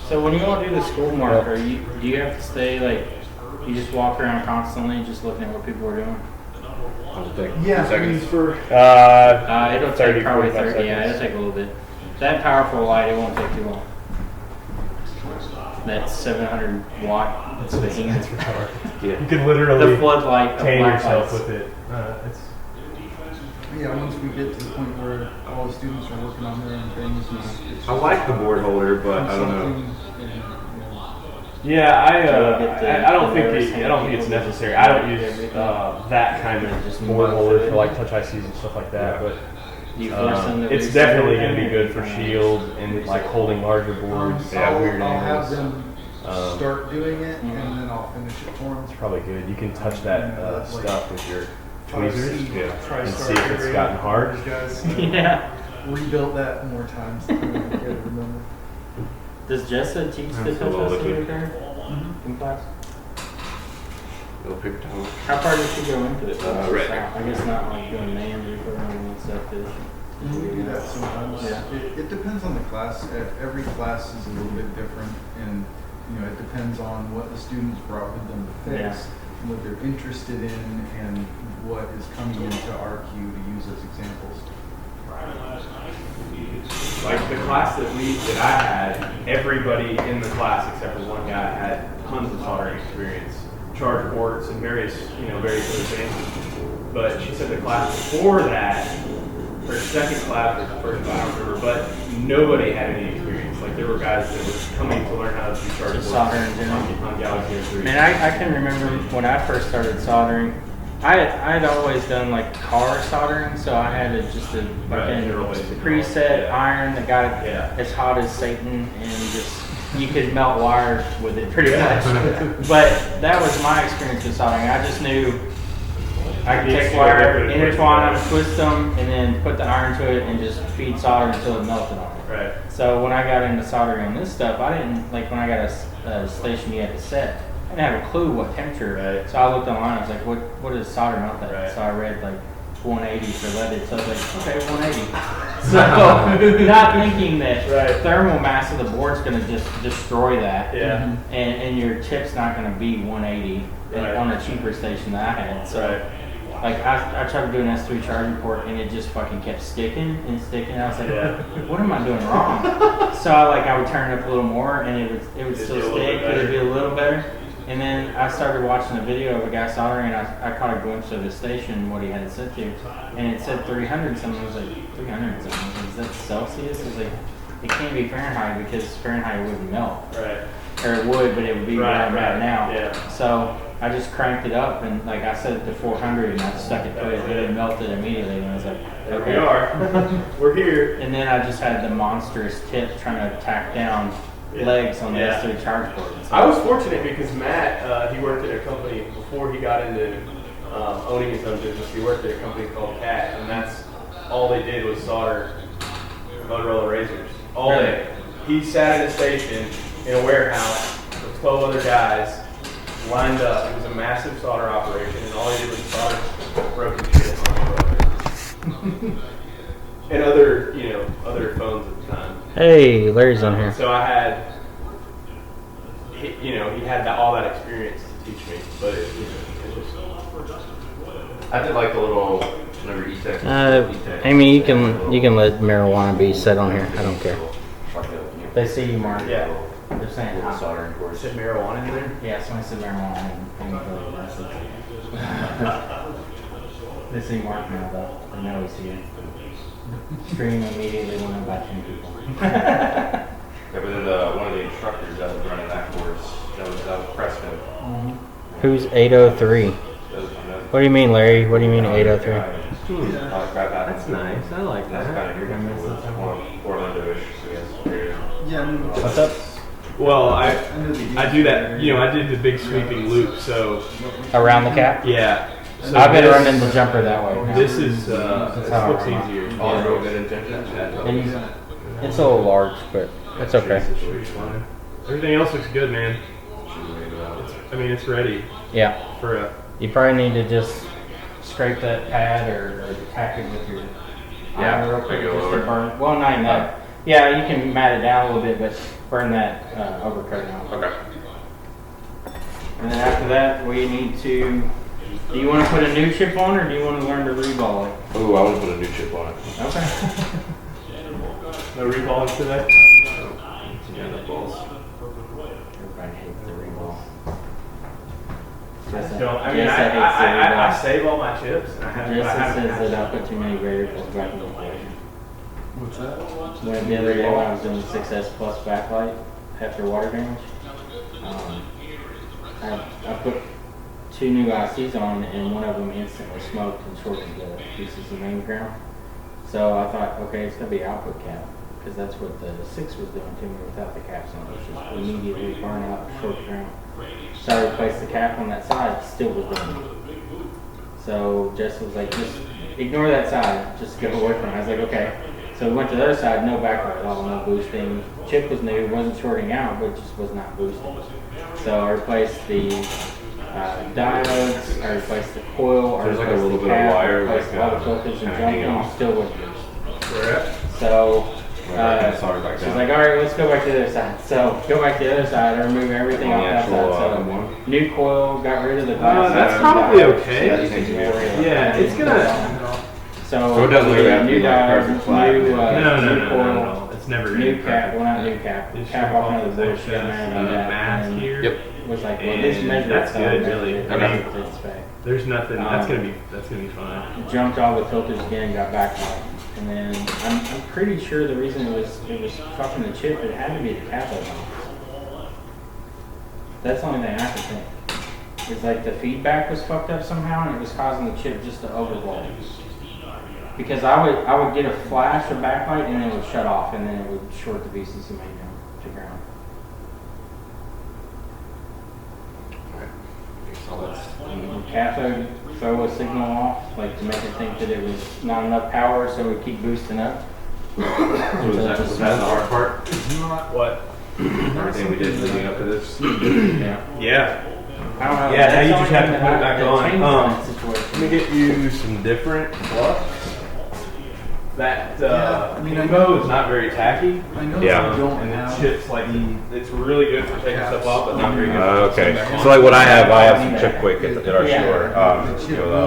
So when you want to do the school marker, do you have to stay like, you just walk around constantly just looking at what people are doing? Yeah, seconds. for It'll 30, take probably 45 30, yeah, it'll take a little bit. That powerful light, it won't take too long. That 700 watt, it's the hand. You can literally The floodlight of tan black yourself lights. with it. It's Yeah, once we get to the point where all the students are working on their own things, it's I like the board holder, but I don't know. something, Yeah, I don't think the I don't think it's necessary. I don't use that kind of just board holder for like touch ICs and stuff like that. But Do you force them to it's reset definitely going to be everything? good for shield and like holding larger boards. I'll Weird have angles. them start doing it, and then I'll finish it for them. It's probably good. You can touch that stuff with your tweezers Try and see if it's gotten hard. Guys, Yeah. rebuilt that more times than I could remember. Does Jessa teach the That's a touch little IC liquid. repair in class? Little paper towel. How far does she go into it? Right. I guess not like doing NAND or programming and stuff. We do that sometimes. Yeah. It depends on the class. Every class is a little bit different, and it depends on what the students brought with them to fix, what they're interested in, and what is coming into our queue to use as examples. Like the class that I had, everybody in the class except for one guy had tons of soldering experience, charge ports and various other things. But she said the class before that, her second class or the first class, I don't remember, but nobody had any experience. Like there were guys that were coming to learn how to do charge ports soldering in general. on Galaxy S3. Man, I can remember when I first started soldering, I had always done like car soldering, so I had just a preset iron that got as hot as Satan, and just you could melt wires with it pretty much. But that was my experience with soldering. I just knew I could take wire, intertwine them, twist them, and then put the iron to it and just feed solder until it melted on it. Right. So when I got into soldering on this stuff, I didn't, like when I got a station you had to set, I didn't have a clue what temperature. Right. So I looked online, I was like, what is solder melt at? Right. So I read like 180 for leaded, so I was like, okay, 180. So not thinking that thermal mass of the board's gonna just destroy that. Yeah. And your tip's not gonna be 180 on a cheaper station that I had. So like I tried to do an S3 charging port and it just fucking kept sticking and sticking. I was like, what am I doing wrong? So I would turn it up a little more and it would still stick, but it'd be a little better. And then I started watching a video of a guy soldering, and I caught a glimpse of his station, what he had it set to, and it said 300 something. I was like, 300 something? I was like, is that Celsius? I was like, it can't be Fahrenheit because Fahrenheit wouldn't melt. Right. Or it would, but it would be where I'm at now. Yeah. So I just cranked it up, and like I set it to 400, and I stuck it to it, and it melted immediately, and I was like, There we are. We're here. And then I just had the monstrous tip trying to tack down legs on the S3 charge port. So I was fortunate because Matt, he worked at a company before he got into owning his own business. He worked at a company called Cat, and that's all they did was solder Motorola razors all day. He sat at a station in a warehouse with 12 other guys lined up. It was a massive solder operation, and all he did was solder broken shit on Motorola. And other phones at the time. Hey, Larry's on here. So I had, he had all that experience to teach me, but it just. I did like the little whenever E-Tech. Amy, you can let marijuana be set on here. I don't care. They see you, Mark. Yeah. They're saying hot. Soldering course. Said marijuana in there? Yeah, someone said marijuana and they see Mark now though. They know he's here. Stream immediately when I'm about 10 people. Yeah, but then one of the instructors that was running that course, that was Preston. Who's 803? What do you mean, Larry? What do you mean 803? That's nice. I like That's that. kind of your more Orlando-ish, I guess. Yeah, I mean, What's up? Well, I do that. I did the big sweeping loop. So Around the cap? yeah. So I've been running the jumper that way. This is this how I looks run. easier. All real good intentions. And it's a little large, but it's okay. Everything else looks good, man. It's ready Yeah. for a. You probably need to just scrape that pad or tack it with your Yeah, real quick, go just over. to burn. Well, not even that. Yeah, you can mat it down a little bit, but burn that overcoat down. Okay. And then after that, we need to. Do you want to put a new chip on, or do you want to learn to reball it? Ooh, I want to put a new chip on it. Okay. No reballing today? Yeah, the balls. Everybody hates the reball. I save all my chips. And I have, Jessica says that I put too many variables back in the equation. What's that? The other day when I was doing the 6S Plus backlight after water damage, I put 2 new ICs on, and one of them instantly smoked and shorted the pieces of main ground. So I thought, okay, it's going to be output cap, because that's what the 6 was doing to me without the caps on. It was just immediately burn out, short the ground. So I replaced the cap on that side, still was doing it. So Jess was like, just ignore that side, just go away from it. I was like, okay. So we went to the other side, no backlight at all, no boosting. Chip was new, wasn't shorting out, but it just was not boosting. So I replaced the diodes, I replaced the coil, I There's like a replaced little the bit of cap, I wire, replaced like, all the filters and kinda hanging jumping, off. still wouldn't boost. Where at? So Sorry, back she's down. like, all right, let's go back to the other side. So go back to the other side and remove everything On off the that actual, side. So one? new coil, got rid of the glass. That's probably okay. Yeah, these things are good. Yeah, it's gonna. So it doesn't look like new like diodes, perfect flat. new No. coil, It's never gonna new be cap, perfect. well not new cap, It's cap just off off another the bullshit, chest man, and the that, mask and here. Yep. was like, well, this And measure that's itself, good, man, really. it I mean, measures its spec. There's nothing. That's gonna be fine. Jumped all the filters again, got back on. And then I'm pretty sure the reason it was fucking the chip, it had to be the cathode box. That's the only thing I can think. It's like the feedback was fucked up somehow, and it was causing the chip just to overload. Because I would get a flash of backlight and then it would shut off, and then it would short the VCC main down to ground. Cathode throw a signal off, like to make it think that it was not enough power, so it would keep boosting up. Was that the hard part? What? Everything we did leading up to this? Yeah. I don't know. Yeah, now that's you the just only have to thing put it that back that on. changed in that situation. Let me get you some different flux. That Yeah, I mean, I Rainbow know- is not very tacky. I know Yeah. that you don't And have. the chips like it's really good for taking stuff off, but not very good. for Okay, putting back so on. like what I have some chip quick at our Yeah. store.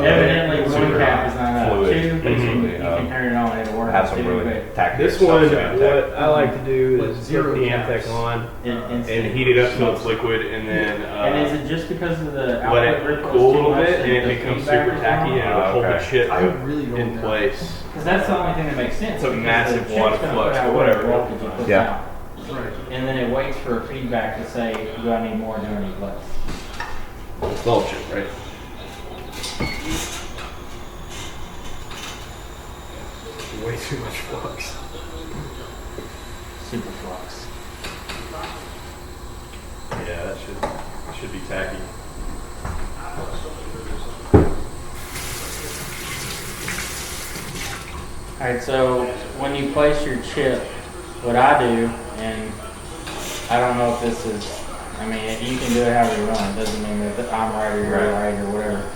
Evidently, one super cap is not enough. fluid, Two, you basically. can turn it on, it'll work. Have some too, really but tacky This stuff, one, so AMTECH. what I like to do But is zero put the caps. AMTECH on and and heat it up till it's liquid, and then and is it just because of the let output it ripples cool a too little much bit, that and it the becomes feedback super is tacky, and wrong? it'll hold the Okay. chip I really don't in know. place. Because that's the only thing that makes sense. It's a because massive the chip's wad of gonna flux, put out or whatever. voltage it puts Yeah. out. Right. And then it waits for feedback to say, do I need more, do I need less? It's little chip, right? Way too much flux. Super flux. Yeah, that should be tacky. Alright, so when you place your chip, what I do, and I don't know if this is, I mean, you can do it however you want, it doesn't mean that I'm right or you're right or whatever.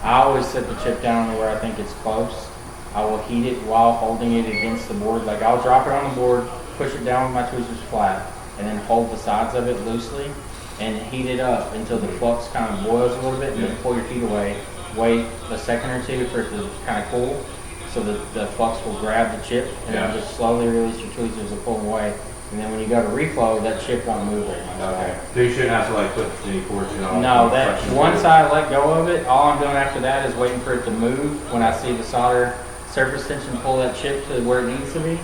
I always set the chip down to where I think it's close. I will heat it while holding it against the board. Like I'll drop it on the board, push it down with my tweezers flat, and then hold the sides of it loosely and heat it up until the flux kind of boils a little bit, and then pull your heat away. Wait a second or two for it to kind of cool, so that the flux will grab the chip, and then just slowly release your tweezers and pull them away. And then when you go to reflow, that chip won't move very much. Okay. So you shouldn't have to like put any fortune on. No, that once I let go of it, all I'm doing after that is waiting for it to move. When I see the solder surface tension pull that chip to where it needs to be.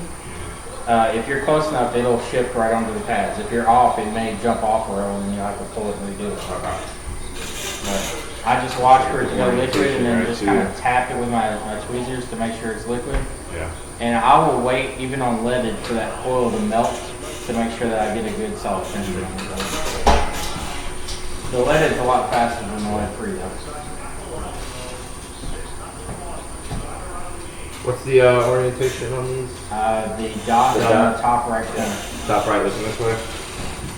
If you're close enough, it'll shift right onto the pads. If you're off, it may jump off a row and you'll have to pull it and redo it. But I just watch for it to go liquid and then just kind of tap it with my tweezers to make sure it's liquid. Yeah. And I will wait, even on leaded, for that coil to melt to make sure that I get a good solid finish on it. The leaded's a lot faster than the lead free though. What's the orientation on these? The dot on the top right corner. Top right, looking this way.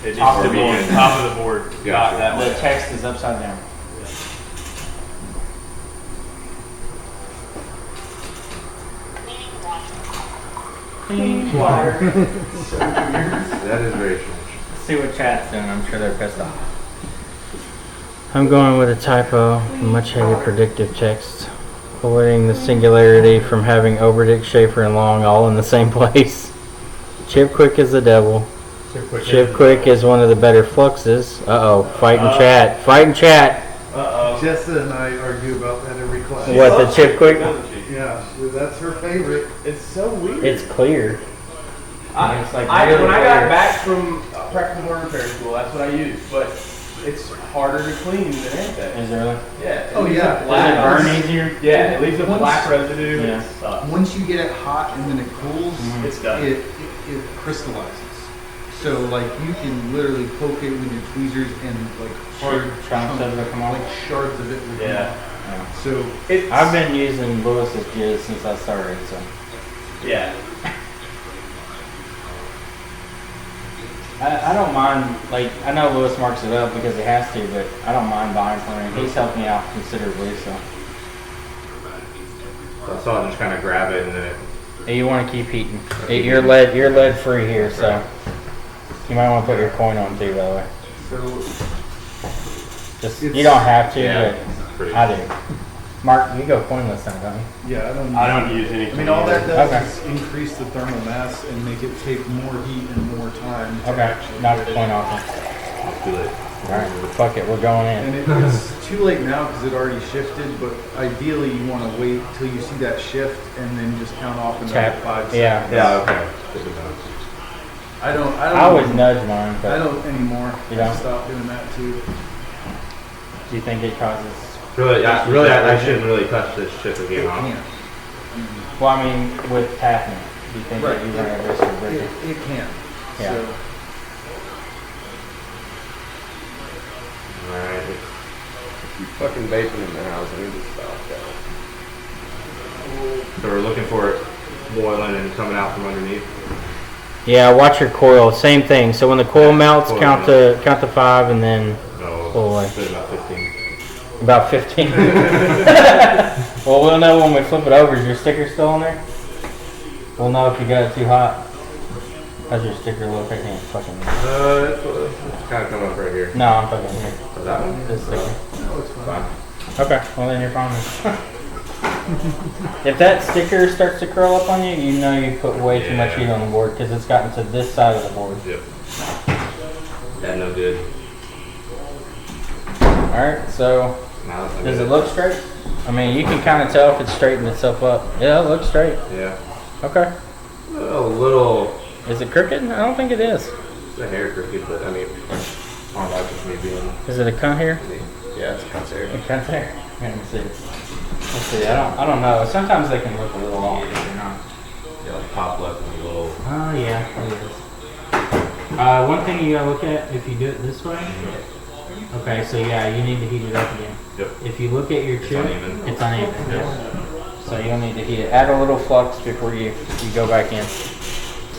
It needs Top to of be the on board. top of the board. Gotcha. Not that The way. text is upside down. clean water. That is very strange. See what chat's doing. I'm sure they're pissed off. I'm going with a typo. Much heavier predictive text. Avoiding the singularity from having Oberdick, Schaefer, and Long all in the same place. Chip Quick is the devil. Chip Quick is one of the better fluxes. Uh-oh. Fight in chat. Fight in chat. Uh-oh. Jessa and I argue about that every class. What, the Chip Quick? Yeah, that's her favorite. It's so weird. It's clear. When I got back from practical board repair school, that's what I used. But it's harder to clean than AMTECH. Is it really? Yeah. Oh, yeah. Does it burn easier? Yeah, it leaves a black residue. Yeah. It sucks. Once you get it hot and then it cools, It's done. it crystallizes. So like you can literally poke it with your tweezers and like hard Chunks of it come off? like shards of it will come Yeah. off. So I've been using Lewis's jizz since I started, so. Yeah. I don't mind, like, I know Lewis marks it up because he has to, but I don't mind buying from him. He's helped me out considerably, so. So I saw it just kind of grab it and then it. Hey, you want to keep heating. You're lead free here, so. You might want to put your coin on too, by the way. Just, you don't have to, but I do. Mark, you go coinless now, don't you? yeah, I don't use anything. I mean, all that does Okay. is increase the thermal mass and make it take more heat and more time. to Okay, actually knock get the it. coin off. Too late. Alright, fuck it, we're going And in. it's too late now because it already shifted, but ideally you want to wait till you see that shift and then just count off another Tap. 5 Yeah. seconds. Yeah, okay. Good to know. I don't I always nudge mine, I but don't anymore. You don't? I stopped doing that too. do you think it causes... Really, I shouldn't really touch this chip again, It huh? can't. Well, I mean, with tapping, do you think that you run a risk of breaking? It can't. Yeah. So, Alright. You fucking vaping in the house. I need to stop that. So we're looking for it boiling and coming out from underneath. Yeah, watch your coil. Same thing. So when the coil melts, coil count to 5, and then No, Pull away. it's been about 15. about 15. Well, we'll know when we flip it over. Is your sticker still on there? We'll know if you got it too hot. How's your sticker look? I can't fucking. It's kind of coming up right here. No, I'm fucking here. Is that one? This sticker. no, it's fine. Fine. Okay, well then you're fine. If that sticker starts to curl up on you, you know you put way too much heat on the board because it's gotten to this side of the board. Yep. That no good. Alright, so Now it's does it look straight? I mean, you can kind of tell if it's straightened itself up. Yeah, it looks straight. Yeah. Okay. A little. Is it crooked? I don't think it is. It's a hair crooked, but I mean, I don't like just me being. Is it a cunt here? Yeah, it's kind of A cunt there? Let me see. Let's see. I don't know. Sometimes they can look a little off, but they're not. Yeah, like top left and a little. Oh yeah, it is. One thing you gotta look at if you do it this way. Okay, so yeah, you need to heat it up again. Yep. If you look at your chip, uneven. it's uneven. So you'll need to heat it. Add a little flux before you go back in.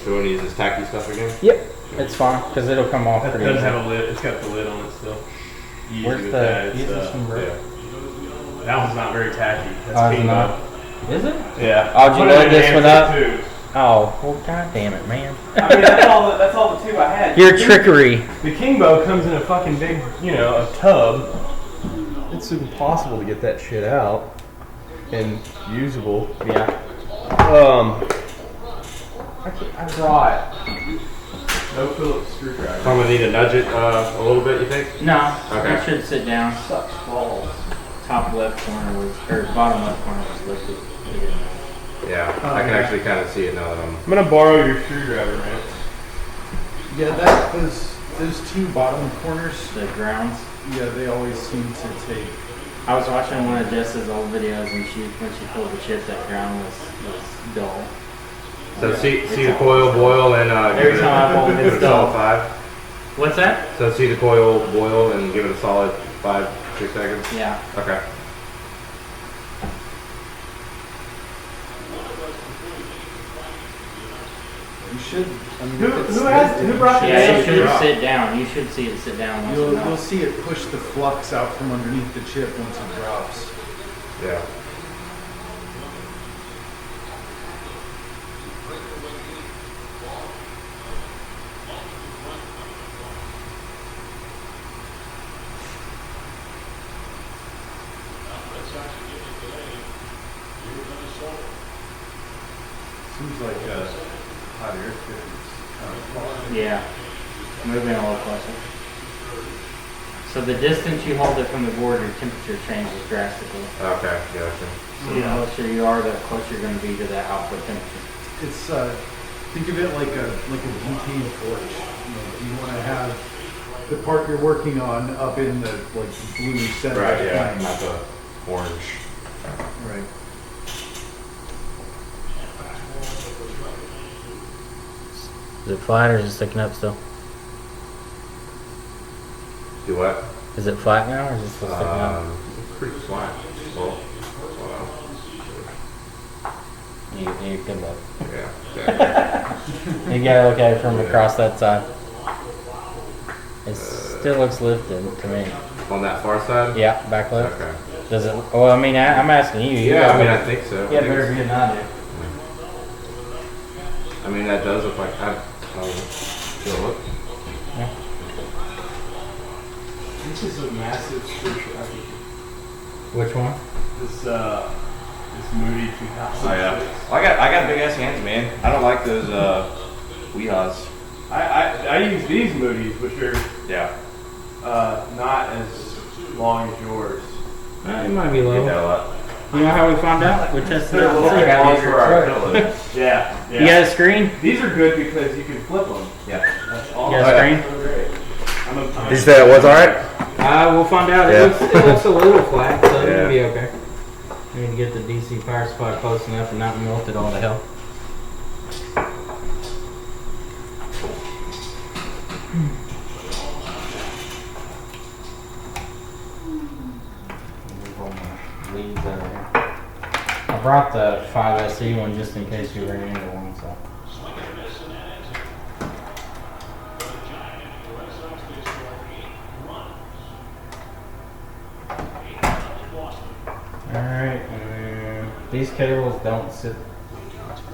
Do we want to use this tacky stuff again? Yep, it's fine because it'll come off That pretty does easy. have a lid. It's got the lid on it still. Easy Where's with the? that. It's, Use this one, bro. Yeah. That one's not very tacky. That's Oh, it's Kingbo. not? Is it? Yeah. Oh, did you Put it load in this an one AMTECH up? tube. Oh, well, god damn it, man. I mean, that's all the tube I had. Your trickery. The Kingbo comes in a fucking big, a tub. It's impossible to get that shit out and usable. Yeah. I brought no Phillips screwdriver. So I'm gonna need to nudge it a little bit. You think? No, Okay. it should sit down. Sucks balls. Top left corner was, or bottom left corner was lifted. It didn't. Yeah. I can actually kind of see it now that I'm. I'm gonna borrow your screwdriver, man. Yeah, those two bottom corners, The grounds. yeah, they always seem to take. I was watching one of Jess's old videos and when she pulled the chip, that ground was dull. So see the coil boil and Every give time I pull it, give it's it a solid dull. 5. What's that? So see the coil boil and give it a solid 5-6 seconds. Yeah. Okay. You should. I mean, Who if it's has- lifted, who brought you the Yeah, Yeah, you should drop. sit down. You should see it sit down once You'll it melts. see it push the flux out from underneath the chip once it drops. Yeah. Seems like hot air tip is kind of far. Yeah. Moving a little closer. So the distance you hold it from the board, your temperature changes drastically. Okay, gotcha. So the closer you are, the closer you're going to be to that output temperature. It's think of it like a butane torch. You want to have the part you're working on up in the like blue center. Right, of the yeah, flame. not the orange. Right. Is it flat or is it sticking up still? Do what? Is it flat now or is it still sticking up? Pretty flat. Well, You good luck. yeah. You gotta look at it from across that side. It still looks lifted to me. On that far side? Yeah, back left. Okay. Does it? Well, I mean, I'm asking you. Yeah, I mean, I think so. Yeah, better be than I do. I mean, that does look like should I look? Yeah. This is a massive screwdriver. Which one? This Moody 2006. Oh yeah. Well, I got big ass hands, man. I don't like those Weehas. I use these Moody's, which are Yeah. not as long as yours. It might be Get low. that a lot. You know how we found out? We tested it. They're a little bit long for our pillows. Yeah. You got a screen? These are good because you can flip them. Yeah. That's all. You got a screen? So great. Did you say that was alright? We'll find out. Yeah. It looks a little flat, so Yeah. it'll be okay. We need to get the DC power supply close enough and not melt it all to hell. Leads out of here. I brought the 5SE one just in case you ran into one. So. Alright, these cables don't sit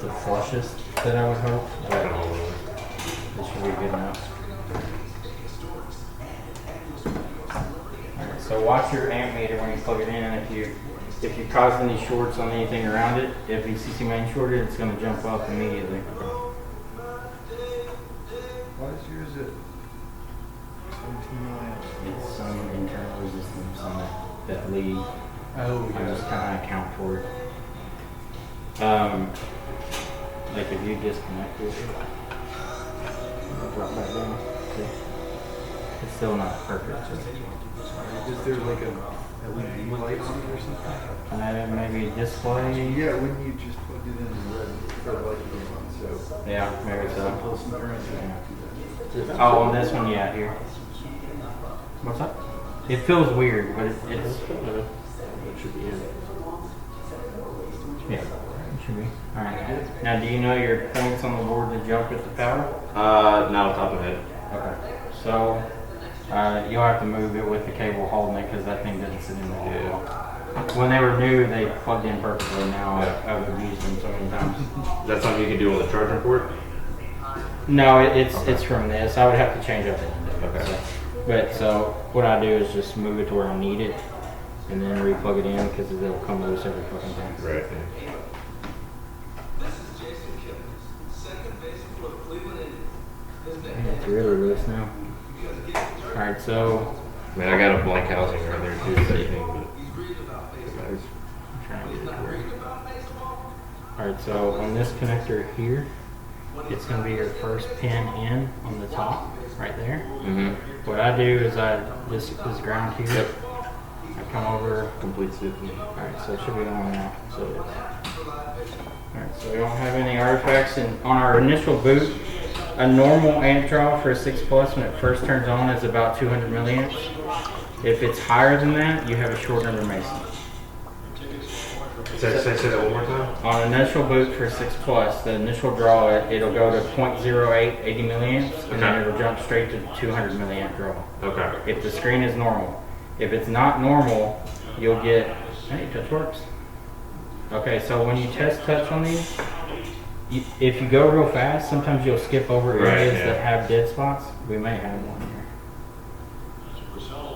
the flushest that I would hope, but this should be good enough. Alright, so watch your amp meter when you plug it in. If you cause any shorts on anything around it, if VCC main shorted, it's going to jump up immediately. Why is yours at 17 milliamps? It's some internal resistance on that lead. Oh, I just kind of account for it. Like if you disconnect it, it'll drop back down. See? It's still not perfect. Is there like a LED light on it or something? Maybe display. Yeah, wouldn't you just plug it in the red light came on? So Yeah, maybe so. pull some current. Yeah. Oh, on this one, yeah, here. What's up? It feels weird, but it's. It should be in. Yeah, it should be. Alright. Now, do you know your points on the board to jump with the power? Not off the top of my head. Okay. So, you'll have to move it with the cable holding it because that thing doesn't sit in there. Yeah. When they were new, they plugged in perfectly. Now I've abused them so many times. Is that something you can do on the charging port? No, it's from this. I would have to change up the end of it. Okay. So what I do is just move it to where I need it, and then re-plug it in because it'll come loose every fucking time. Right. Yeah, it's really loose now. All right, so. I mean, I got a blank housing right there too. Same thing, but Alright, so on this connector here, it's going to be your first pin in on the top, right there. Mm-hmm. What I do is this ground here, Yep. I come over, Completes it. alright, so it should be on now. So alright, so we don't have any artifacts. And on our initial boot, a normal amp draw for a 6 Plus when it first turns on is about 200 milliamps. If it's higher than that, you have a short under Mason. Say that one more time. On an initial boot for 6 Plus, the initial draw, it'll go to 0.08, 80 milliamps, and then it'll jump straight to 200 milliamp draw. Okay. If the screen is normal. If it's not normal, you'll get, hey, touch works. Okay, so when you test touch on these, if you go real fast, sometimes you'll skip over areas that have dead spots. We may have one here.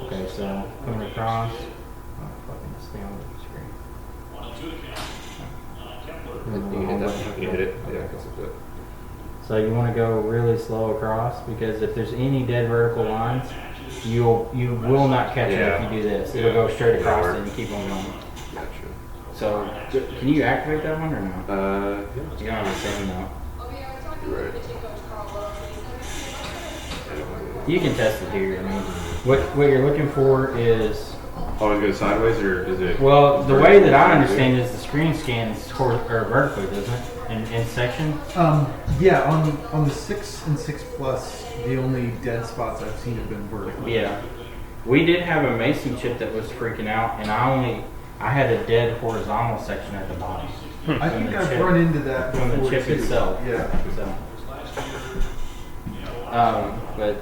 Okay, so coming across. Oh, fucking stay on the screen. You hit that? You hit it? Yeah, I guess it's good. So you want to go really slow across, because if there's any dead vertical lines, you will not catch it if you do this. It'll go straight across it and keep on going. Gotcha. So can you activate that one or no? Yeah. You don't have the same though. You're right. You can test it here. I mean, what you're looking for is. Always go sideways, or is it? Well, the way that I understand is the screen scans vertically, doesn't it? In section. Yeah, on the 6 and 6 Plus, the only dead spots I've seen have been vertical. Yeah. We did have a mason chip that was freaking out, and I had a dead horizontal section at the bottom. I think I've run into that before from the chip too. itself. Yeah. So,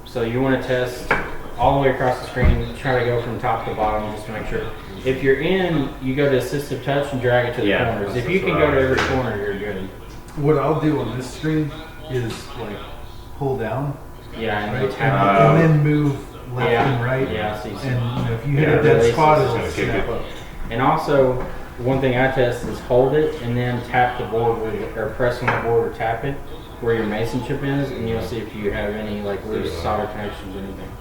so you want to test all the way across the screen. Try to go from top to bottom just to make sure. If you're in, you go to assistive touch and drag it to the corners. If you can go to every corner, you're good. What I'll do on this screen is like pull down. Yeah, and Right, tap and then move left and right. Yeah, so you see. And if you hit a dead spot, it'll snap up. And also, one thing I test is hold it and then tap the board or press on the board or tap it where your mason chip is, and you'll see if you have any like loose solder connections or anything.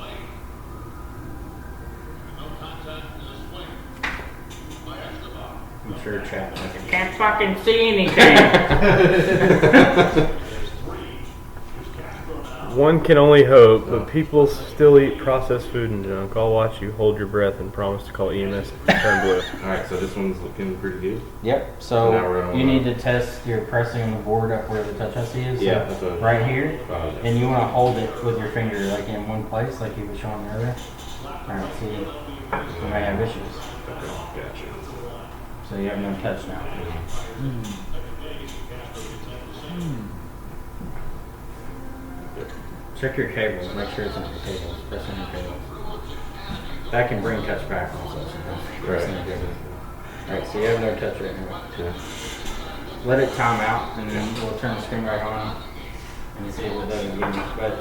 I'm sure chat like, I can't fucking see anything. One can only hope, but people still eat processed food and junk. I'll watch you hold your breath and promise to call EMS if you turn blue. Alright, so this one's looking pretty good. Yep, Now so we're gonna you need to test your pressing on the board up where the touch IC is. Yeah, so that's what- right here. And you want to hold it with your finger like in one place like you were showing earlier. Alright, see, you may have issues. Okay, gotcha. So you have no touch now. Check your cables, make sure it's on your cables. Press on your cables. That can bring touch back also. Alright, so you have no touch right now. Yeah. Let it time out and then we'll turn the screen back on and see if it doesn't give me. But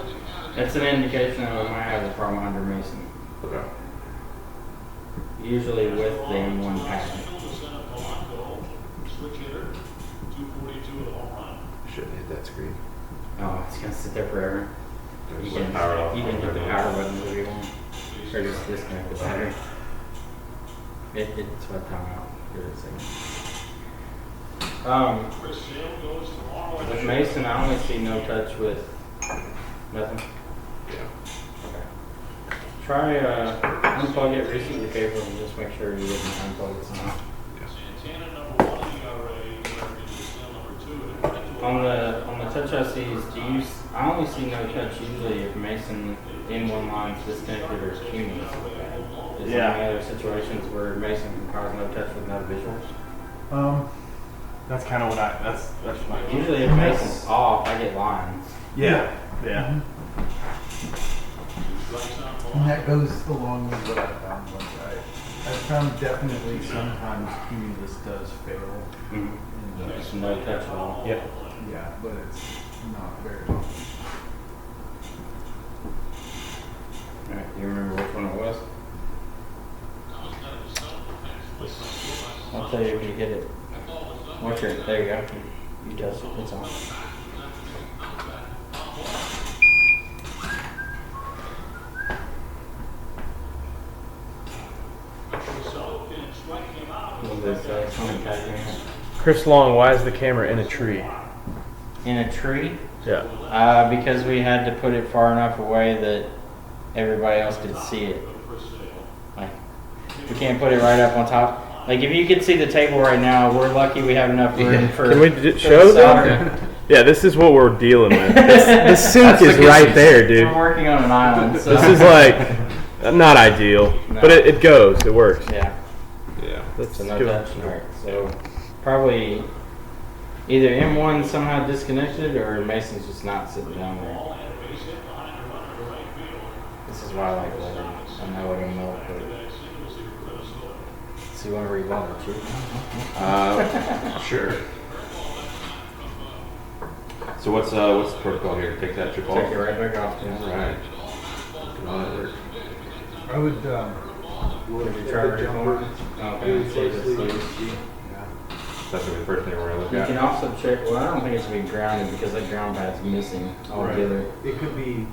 it's an indication that we might have a problem under Mason. Okay. Usually with the M1 pattern. Shouldn't hit that screen. Oh, it's gonna sit there forever. You Just can, power it off. you can hit the power button if you want. Or just disconnect the battery. It's what time out. Give it a second. With Mason, I only see no touch with nothing. Yeah. Okay. Try unplug it, reset the cable, and just make sure you didn't unplug it somehow. On the touch ICs, I only see no touch usually if Mason in one line's disconnected or cumulus. Is there any other situations where Mason can cause no touch with no visuals? That's kind of what that's my. Usually if Mason's off, I get lines. Yeah. And that goes along with what I found once. I found definitely sometimes cumulus does fail. Just no touch at all. Yep. Yeah, but it's not very often. Alright, do you remember which one it was? I'll tell you if you hit it. Watch it. There you go. You touched it. It's on. Chris Long, why is the camera in a tree? In a tree? Yeah. Because we had to put it far enough away that everybody else could see it. Like, we can't put it right up on top. Like, if you could see the table right now, we're lucky we have enough room for. Can we show them? Yeah, this is what we're dealing with. The sink is right there, dude. We're working on an island. So. This is like not ideal, but it goes. It works. Yeah. Yeah. So no touch. Alright. So probably either M1 somehow disconnected or Mason's just not sitting down there. This is why I like welding. I know what I'm melt, but so you want to re-weld it, too? Sure. So what's the protocol here? Take that chip off? Take it right back off. Yeah. Alright. That work. I would Would you try to reform? Okay, see this. That's the first thing we're gonna look You at. can also check, well, I don't think it's gonna be grounded because that ground pad's missing altogether. It could be.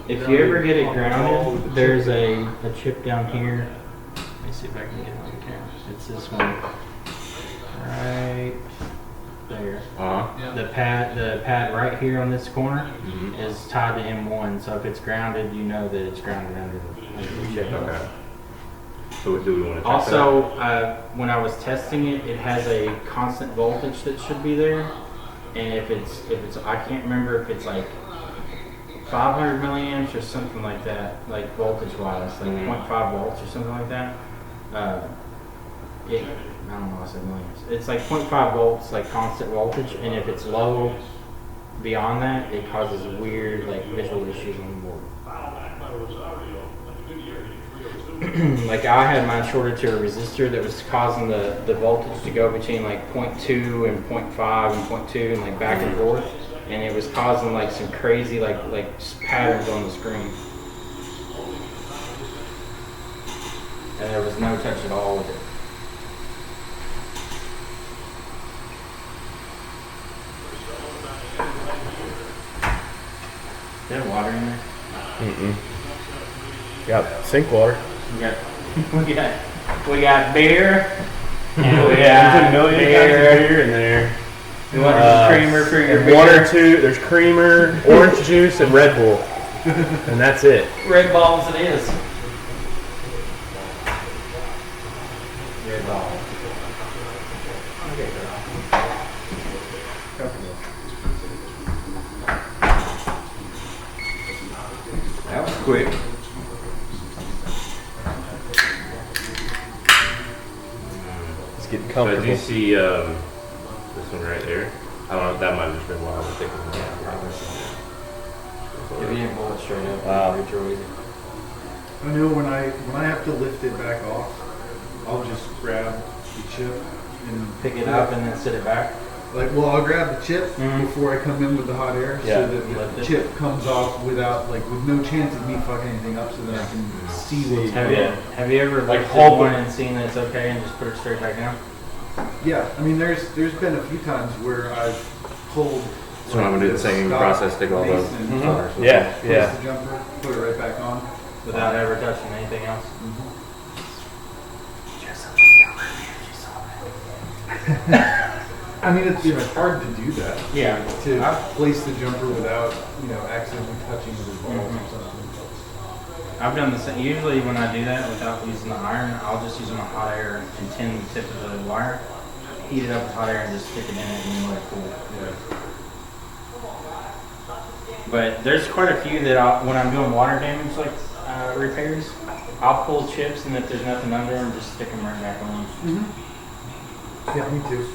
If you ever get it grounded, there's a chip down here. Let me see if I can get it on camera. It's this one. Right there. The pad right here on this corner is tied to M1. So if it's grounded, you know that it's grounded under the chip. Okay. So do we want to check Also, when I was testing it, it has a constant voltage that should be there, and if it's I can't remember if it's like 500 milliamps or something like that, like voltage wise, like 0.5 volts or something like that. I don't know, I said milliamps. It's like 0.5 volts, like constant voltage, and if it's low beyond that, it causes weird like visual issues on the board. Like I had mine shorted to a resistor that was causing the voltage to go between like 0.2 and 0.5 and 0.2 and like back and forth, and it was causing like some crazy like patterns on the screen. And there was no touch at all with it. Do you have water in there? Got sink water. We got beer. And we There's a got million kinds of beer in there. You want some creamer for your and beer? one or two. There's creamer, orange juice, and Red Bull, and that's it. Red balls it is. Red ball. That was quick. It's getting So comfortable. do you see this one right there? I don't know if that might have just been wild. If you didn't pull it straight up, Wow. it'd be real easy. I know when I have to lift it back off, I'll just grab the chip and Pick it up and then sit it back. I'll grab the chip before I come in with the hot air, Yeah. so that Lift the it. chip comes off with no chance of me fucking anything up, so that I can see what's Have going you on. have you ever Like lifted hold one it. and seen that it's okay and just put it straight back down? Yeah, I mean, there's been a few times where I've pulled. So I'm gonna do the same Scotch process, take all those. Mason, Yeah, place yeah. the jumper, put it right back on. Without ever touching anything else? I mean, it's hard to do that. Yeah. To place the jumper without, accidentally touching the balls or something. I've done the same. Usually when I do that without using the iron, I'll just use my hot air and tin the tip of the wire, heat it up with hot air and just stick it in it and then let it cool. Yeah. But there's quite a few that when I'm doing water damage repairs, I'll pull chips and if there's nothing under them, just stick them right back on. Yeah, me too.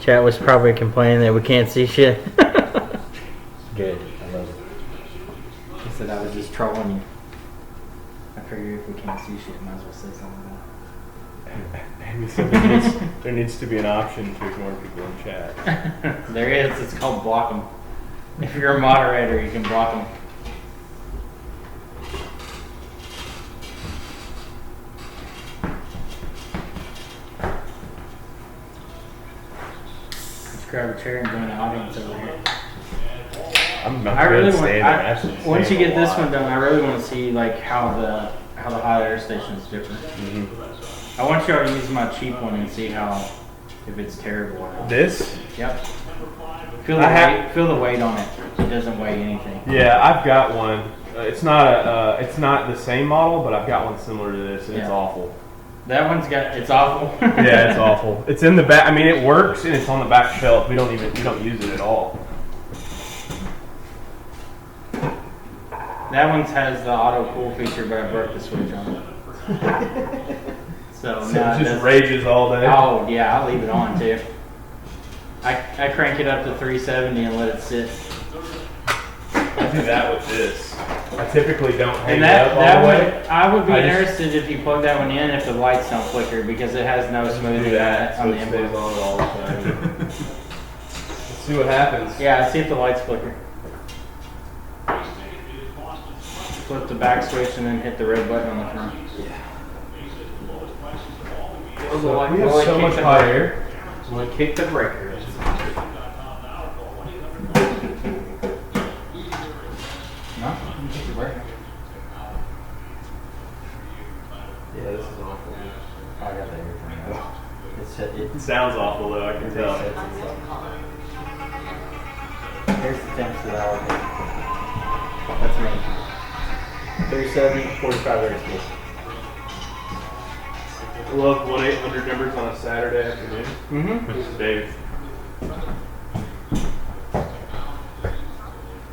Chat was probably complaining that we can't see shit. Good. I love it. He said I was just trolling you. I figure if we can't see shit, might as well say something about Amy said there needs to be an option to ignore people in chat. it. There is. It's called block them. If you're a moderator, you can block them. Let's grab a chair and join the audience over here. I'm not I good really at want. standing. I actually Once you stand get a this lot. one done, I really want to see how the hot air station is different. I want y'all to use my cheap one and see if it's terrible or not. This? Yep. Feel the weight on it. It doesn't weigh anything. Yeah, I've got one. It's not the same model, but I've got one similar to this, and it's Yeah. awful. That one's it's awful. Yeah, it's awful. It's in the back. I mean, it works, and it's on the back shelf. We don't use it at all. That one has the auto cool feature, but I broke the switch on it. So So now it it just doesn't- rages all day. Oh yeah, I'll leave it on too. I crank it up to 370 and let it sit. I do that with this. I typically don't hang And it that up all the way. would I would be I just- interested if you plug that one in if the lights don't flicker because it has no Do smoothing that on so the it input. stays on all the time. Let's see what happens. Yeah, see if the lights flicker. flip the back switch and then hit the red button on the front. So we have so much higher. We'll kick the breaker. No? You kick the breaker. Yeah, this is awful. I got that here. It sounds awful though, I can tell. Here's the temps that I would hit. That's me. 37, 45 airspeed. I love 1-800 numbers on a Saturday afternoon. Mm-hmm. This is Dave.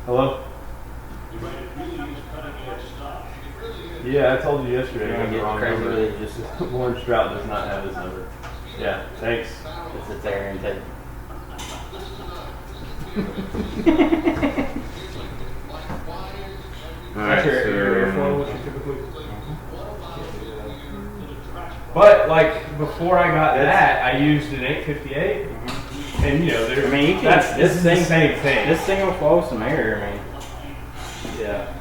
Hello? Yeah, I told you yesterday. I got the wrong number. Warren Strout does not have his number. Yeah, thanks. It's air intake. Alright, That's your airflow, what you typically. But like before I got that, I used an 858, and you know, there. I mean, you can. This is the same thing. This thing will flow some air. I mean, yeah.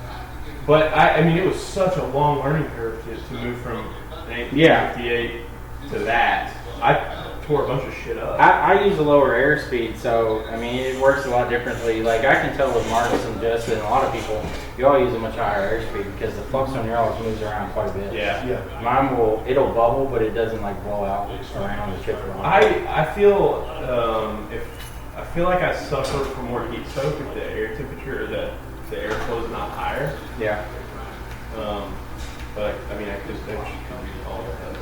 But I mean, it was such a long learning curve to move from an 858 to that. I tore a bunch of shit up. I use a lower airspeed, so I mean, it works a lot differently. Like I can tell with Marcus and Justin and a lot of people, you all use a much higher airspeed because the flux on your always moves around quite a bit. Yeah. Mine it'll bubble, but it doesn't like blow out around the chip. I feel I feel like I suffer from more heat soak if the air temperature or the airflow is not higher. Yeah. But I mean, I could do all of that.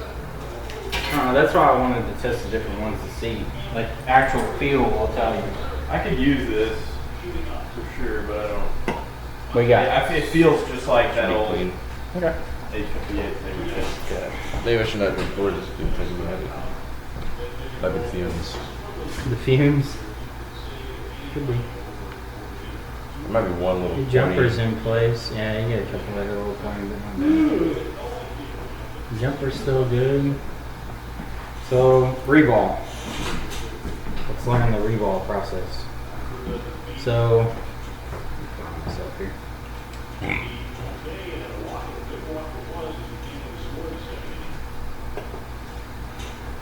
That's why I wanted to test the different ones to see. Like actual feel will tell you. I could use this for sure, but I don't. What you got? It feels just like that old clean. Okay. 858 thing. Yeah. Maybe I should not record this because we have it. Heavy fumes. The fumes. Could be. There might be one little The jumper's in place. Yeah, you get a couple of little pointy, but not bad. The jumper's still good. So, reball. Let's learn the reball process. So, let me find myself here.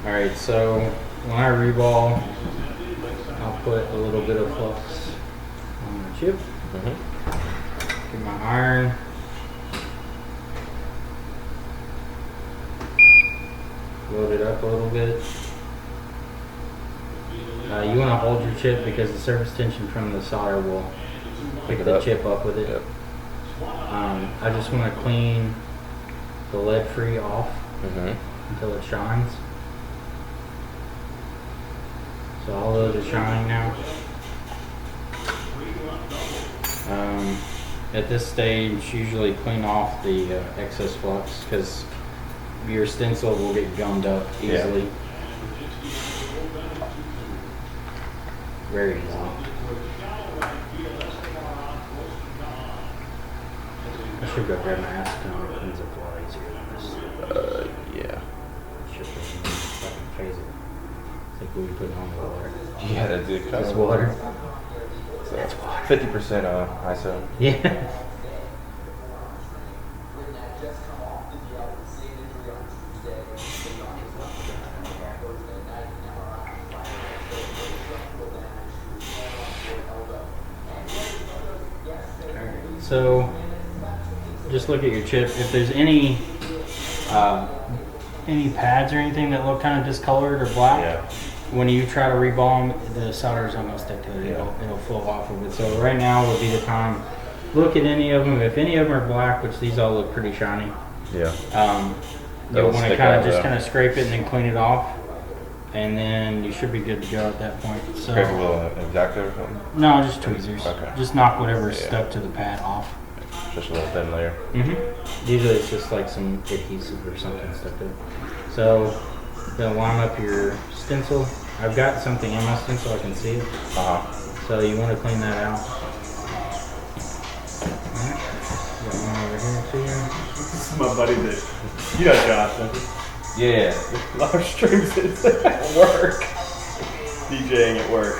Alright, so when I reball, I'll put a little bit of flux on the chip. Get my iron. Load it up a little bit. You want to hold your chip because the surface tension from the solder will pick the chip up with it. Yep. I just want to clean the lead free off until it shines. So all those are shining now. At this stage, usually clean off the excess flux because your stencil will get gummed up easily. Yeah. Very easy. I should go grab my acetone. It cleans up a lot easier than this. Yeah. Should fucking phase it. It's like we put on the water. Yeah, that's it. It's water. So that's 50% ISO. Yeah. So, just look at your chip. If there's any pads or anything that look kind of discolored or black, when you try to reball them, the solder is almost stick to it. It'll flow off of it. So right now would be the time. Look at any of them. If any of them are black, which these all look pretty shiny, you'll want to kind of scrape it and then clean it off, and then you should be good to go at that point. So, scrape it with an X-Acto or something? No, just tweezers. Okay. Just knock whatever's stuck to the pad off. Just a little thin layer. Usually it's just like some adhesive or something stuck to it. So, then line up your stencil. I've got something in my stencil, I can see it. So you want to clean that out. Alright. Got one over here too. This is my buddy that, you know Josh, don't you? Yeah. Large strings at work. DJing at work.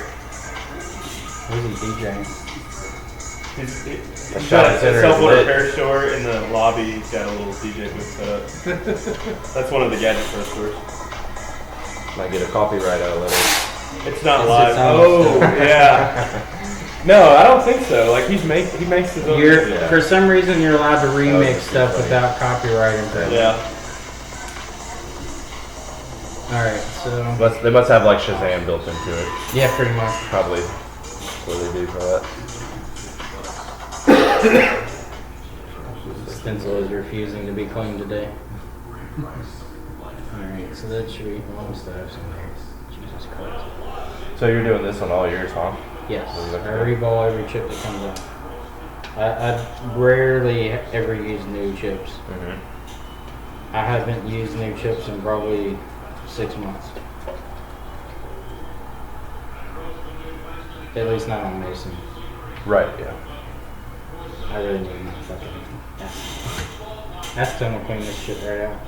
Who's he DJing? He's shot got a center cell phone is lit. repair store in the lobby. He's got a little DJ booth set up. That's one of the Gadget Pro stores. Might get a copyright out of it. It's not It's live. its own Oh, store. yeah. No, I don't think so. Like he makes his own. You're for some reason you're allowed to remix stuff without copyright infringement. Yeah. All right, so They must have like Shazam built into it. yeah, pretty much. Probably what they do for that. Stencil is refusing to be claimed today. Alright, so that should be almost have some there. Jesus Christ. So you're doing this on all yours, huh? Yes, What are you looking I at? reball every chip that comes out. I rarely ever use new chips. Mm-hmm. I haven't used new chips in probably 6 months. At least not on Mason. Right. Yeah. I really need my fucking Ask them to clean this shit right out.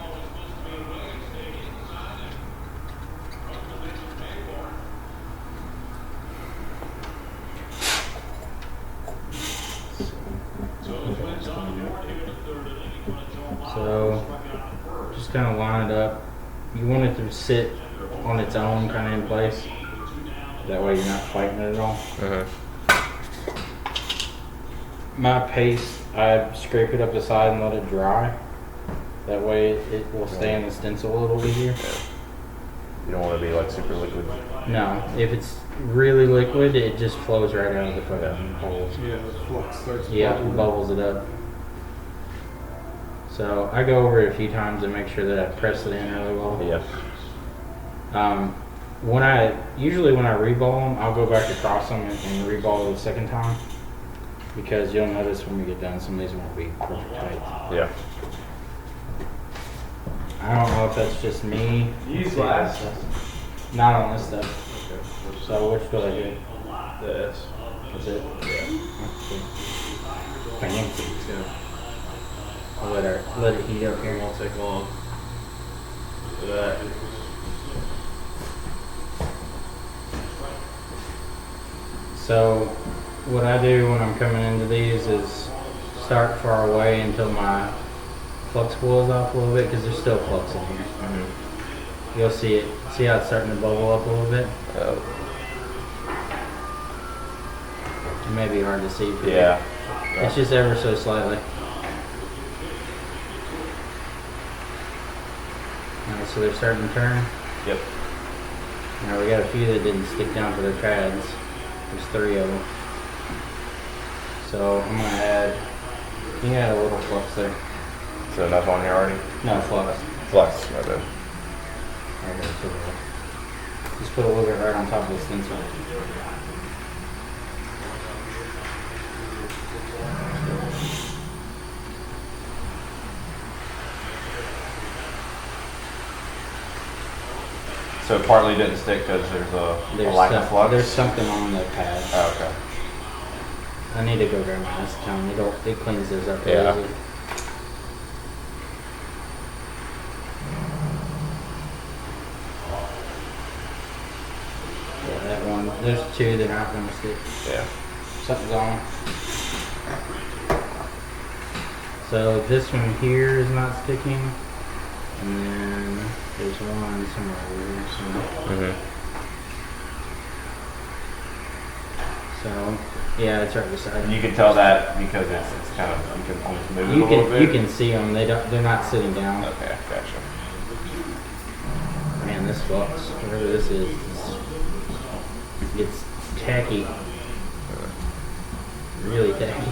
So, just kind of line it up. You want it to sit on its own, kind of in place. That way you're not fighting it at all. My paste, I scrape it up the side and let it dry. That way it will stay in the stencil a little easier. You don't want to be like super liquid. No, if it's really liquid, it just flows right out of the fucking holes. Yeah, the flux starts. Yeah, bubbling. bubbles it up. So I go over it a few times and make sure that I press it in really well. Yeah. Usually when I reball them, I'll go back across them and reball it a second time. Because you'll notice when we get done, some of these won't be perfect tight. Yeah. I don't know if that's just me. You use glass? Not on this stuff. So which do I do? This. That's it? Yeah. Fancy. Yeah. I'll let it heat up here. It won't take long. Look at that. So what I do when I'm coming into these is start far away until my flux boils off a little bit because there's still flux in here. Mm-hmm. You'll see it. See how it's starting to bubble up a little bit? It may be hard to see. For Yeah. you. It's just ever so slightly. Alright, so they're starting to turn. Yep. Now we got a few that didn't stick down to their pads. There's 3 of them. So I'm gonna add. You can add a little flux there. So enough on here already? No flux. Flux, my bad. Okay, so just put a little bit right on top of the stencil. So it partly didn't stick because there's a lack of flux? There's something on the pad. Oh, okay. I need to go grab my acetone. It cleans those up. Yeah. Easy. Yeah, that one. There's 2 that aren't going to stick. Yeah. Something's on. So this one here is not sticking. And then there's one somewhere over here. Mm-hmm. So yeah, it's right beside And me. you can tell that because it's kind of, you can almost move it a You little can bit? you can see them. They're not sitting down. Okay, gotcha. Man, this flux, whatever this is, it's tacky. Really tacky.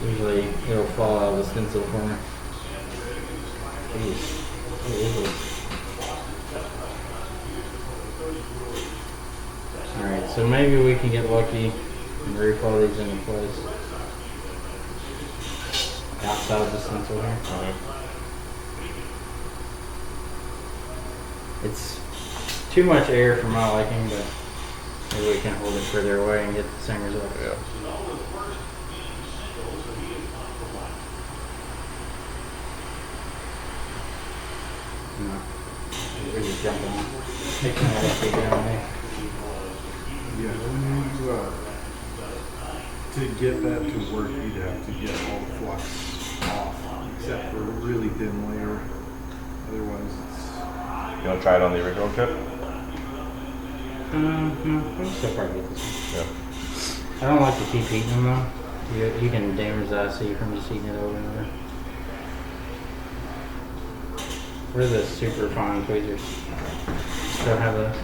Usually it'll fall out of the stencil for me. Jeez. What is this? Alright, so maybe we can get lucky and refollow these into place. Outside the stencil here. It's too much air for my liking, but maybe we can hold it further away and get the same result. Yeah. No. We're just jumping. Taking all that way down there. Yeah, when you To get that to work, you'd have to get all the flux off, except for a really thin layer. Otherwise, it's... You want to try it on the original chip? No, still probably get this one. Yeah. I don't like to keep heating them though. You can damage the IC from just heating it over and over. What are the super fine tweezers? Still have those?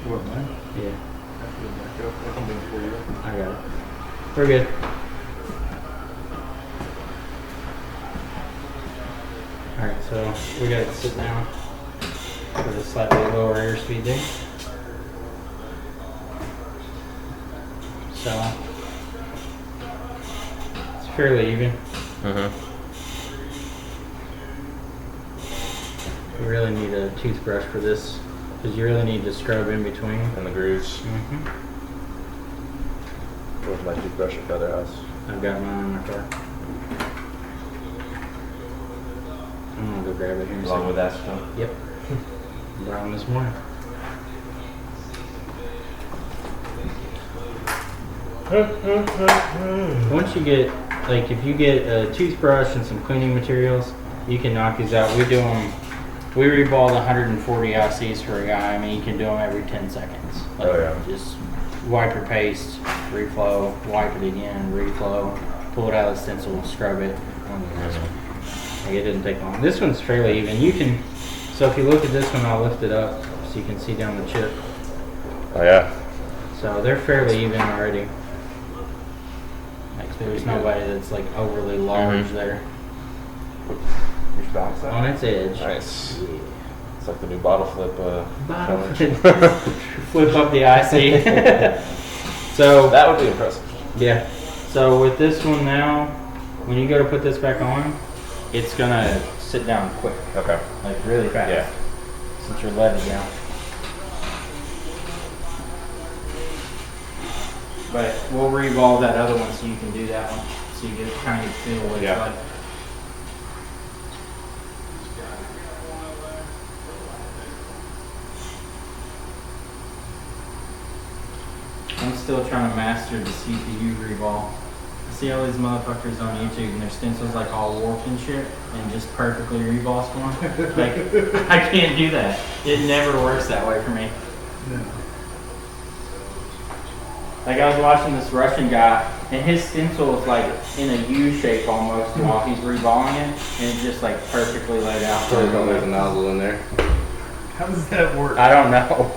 What, man? Yeah. I feel back up. I can do it for you. I got it. We're good. Alright, so we gotta sit down with a slightly lower airspeed there. So it's fairly even. We really need a toothbrush for this because you really need to scrub in between. And the grooves. Where's my toothbrush at the other house? I've got mine in my car. I'm gonna go grab it here in a Along second. with acetone? Yep. Brought them this morning. Once you get, like, if you get a toothbrush and some cleaning materials, you can knock these out. We do them. We reballed 140 ICs for a guy. I mean, you can do them every 10 seconds. Like, Oh, yeah. Just wipe your paste, reflow, wipe it again, reflow, pull it out of the stencil, scrub it. Like, it didn't take long. This one's fairly even. You can, so if you look at this one, I'll lift it up so you can see down the chip. Oh yeah. So they're fairly even already. Like, there's nobody that's like overly large there. Here's box that. On its edge. Nice. It's like the new bottle flip Bottle challenge. Flip up the IC. So That would be impressive. yeah. So with this one now, when you go to put this back on, it's gonna sit down quick, Okay. like really fast. Yeah. Since you're letting it down. But we'll revolve that other one so you can do that one, so you get kind of feel what Yeah. it's like. I'm still trying to master the CPU revolve. I see all these motherfuckers on YouTube and their stencils like all warped and shit and just perfectly revolves for them. Like, I can't do that. It never works that way for me. No. Like, I was watching this Russian guy and his stencil is like in a U shape almost while he's reballing it, and it just like perfectly laid out. So there's a nozzle in there. How does that work? I don't know.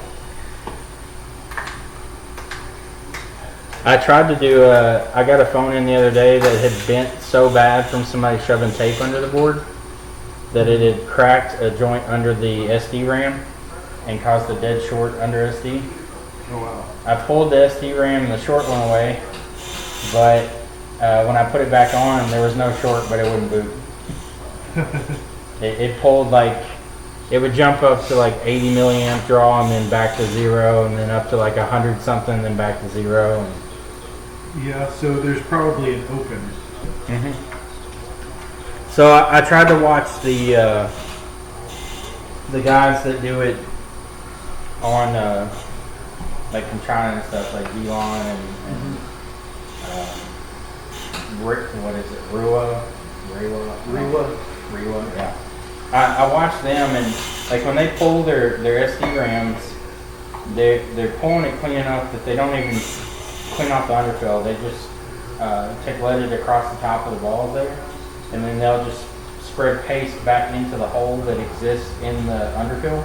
I tried to do I got a phone in the other day that had bent so bad from somebody shoving tape under the board that it had cracked a joint under the SD RAM and caused a dead short under SD. Oh wow. I pulled the SD RAM and the short went away, but when I put it back on, there was no short, but it wouldn't boot. It pulled like, it would jump up to like 80 milliamp draw and then back to 0 and then up to like 100 something, then back to 0. And Yeah, so there's probably an open. so I tried to watch the guys that do it on like from China and stuff, like Elon and Rick, what is it, Rewa, yeah. I watched them, and like when they pull their SD RAMs, they're pulling it clean enough that they don't even clean off the underfill. They just take leaded across the top of the balls there, and then they'll just spread paste back into the hole that exists in the underfill,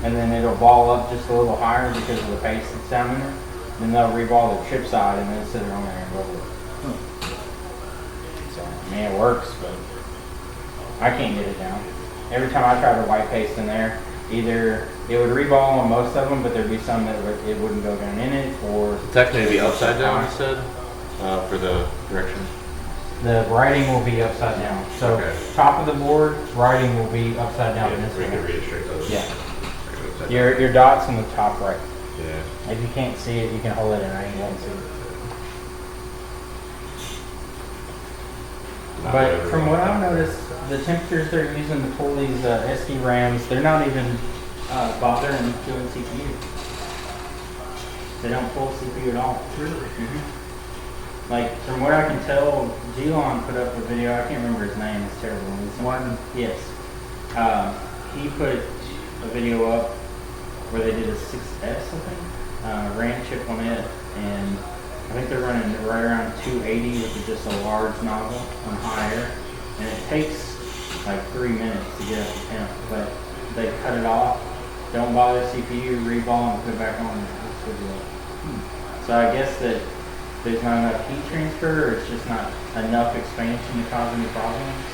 and then it'll ball up just a little higher because of the paste that's down in there. Then they'll reball the chip side and then sit it on there and roll it. So, I mean, it works, but I can't get it down. Every time I try to white paste in there, either it would reball on most of them, but there'd be some that it wouldn't go down in it, or Technically, be upside down instead for the direction. the writing will be upside down. So Okay. top of the board, writing will be upside down in this we can one. read it straight to Yeah. Your dots on the top right. Yeah. If you can't see it, you can hold it in right. You won't see it. But from what I've noticed, the temperatures they're using to pull these SD RAMs, they're not even bothering doing CPU. They don't pull CPU at all. Really? like from what I can tell, Gelon put up a video. I can't remember his name. It's terrible. One. Yes. He put a video up where they did a 6S, I think, RAM chip on it, and I think they're running right around 280 with just a large nozzle on high air, and it takes like 3 minutes to get up to temp, but they cut it off, don't bother CPU, reball, and put it back on. It's good to go. So I guess that there's not enough heat transfer, or it's just not enough expansion to cause any problems.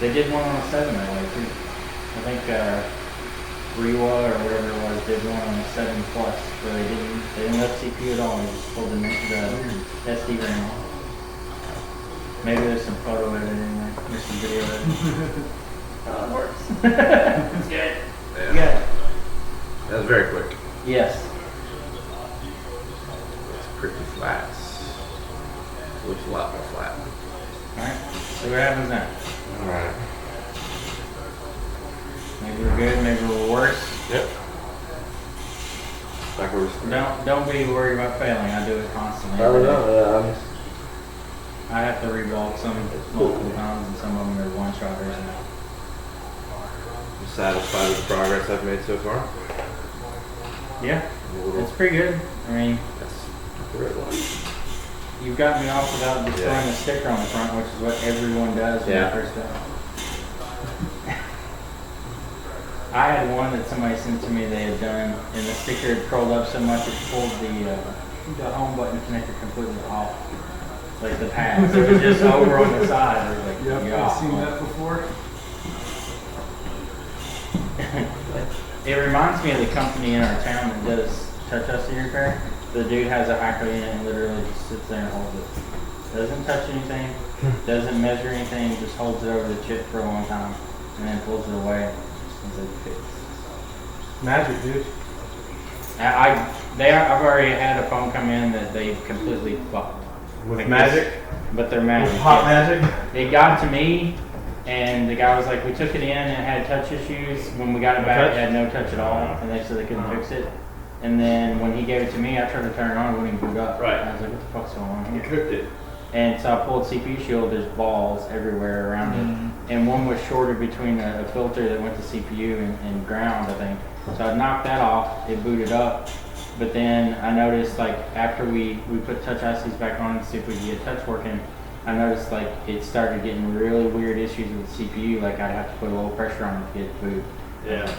They did one on a 7 that way too. I think Rewa or whatever it was did one on a 7 Plus where they didn't lift CPU at all. They just pulled the SD RAM off. Maybe there's some photo editing in there. There's some video editing. Oh, it works. It's good. Yeah. Good. That was very quick. Yes. It's pretty flat. Looks a lot more flat. Alright. See what happens now. Alright. Maybe we're good, maybe we're worse. Yep. Back where we started. Don't be worried about failing. I do it constantly. I don't know. I have to rebuild some multiple times, and some of them are one-shotters. I'm satisfied with the progress I've made so far. Yeah, it's pretty good. I mean, That's the red one. you've got me off without destroying the sticker on the front, which is what everyone does when Yeah. they first go. I had one that somebody sent to me they had done, and the sticker had curled up so much it pulled the home button connector completely off. Like the pads. It was just over on the side. It was like, Yep, yeah. I've seen that before. It reminds me of the company in our town that does touch IC repair. The dude has a Hakko unit and literally just sits there and holds it. Doesn't touch anything, doesn't measure anything, just holds it over the chip for a long time and then pulls it away. It's like fixed. Magic, dude. I've already had a phone come in that they completely fucked. With Like magic? this, but they're magic. With hot yeah. magic? It got to me, and the guy was like, we took it in and it had touch issues. When we got it back, it had no touch at all, and they said they couldn't fix it. And then when he gave it to me, I tried to turn it on, it wouldn't even boot up. Right. And I was like, what the fuck's going on You here? cooked it. And so I pulled CPU shield, there's balls everywhere around it. And one was shorted between a filter that went to CPU and ground, I think. So I knocked that off, it booted up. But then I noticed, like, after we put touch ICs back on to see if we could get touch working, I noticed, like, it started getting really weird issues with the CPU. Like, I'd have to put a little pressure on it to get it to boot. Yeah.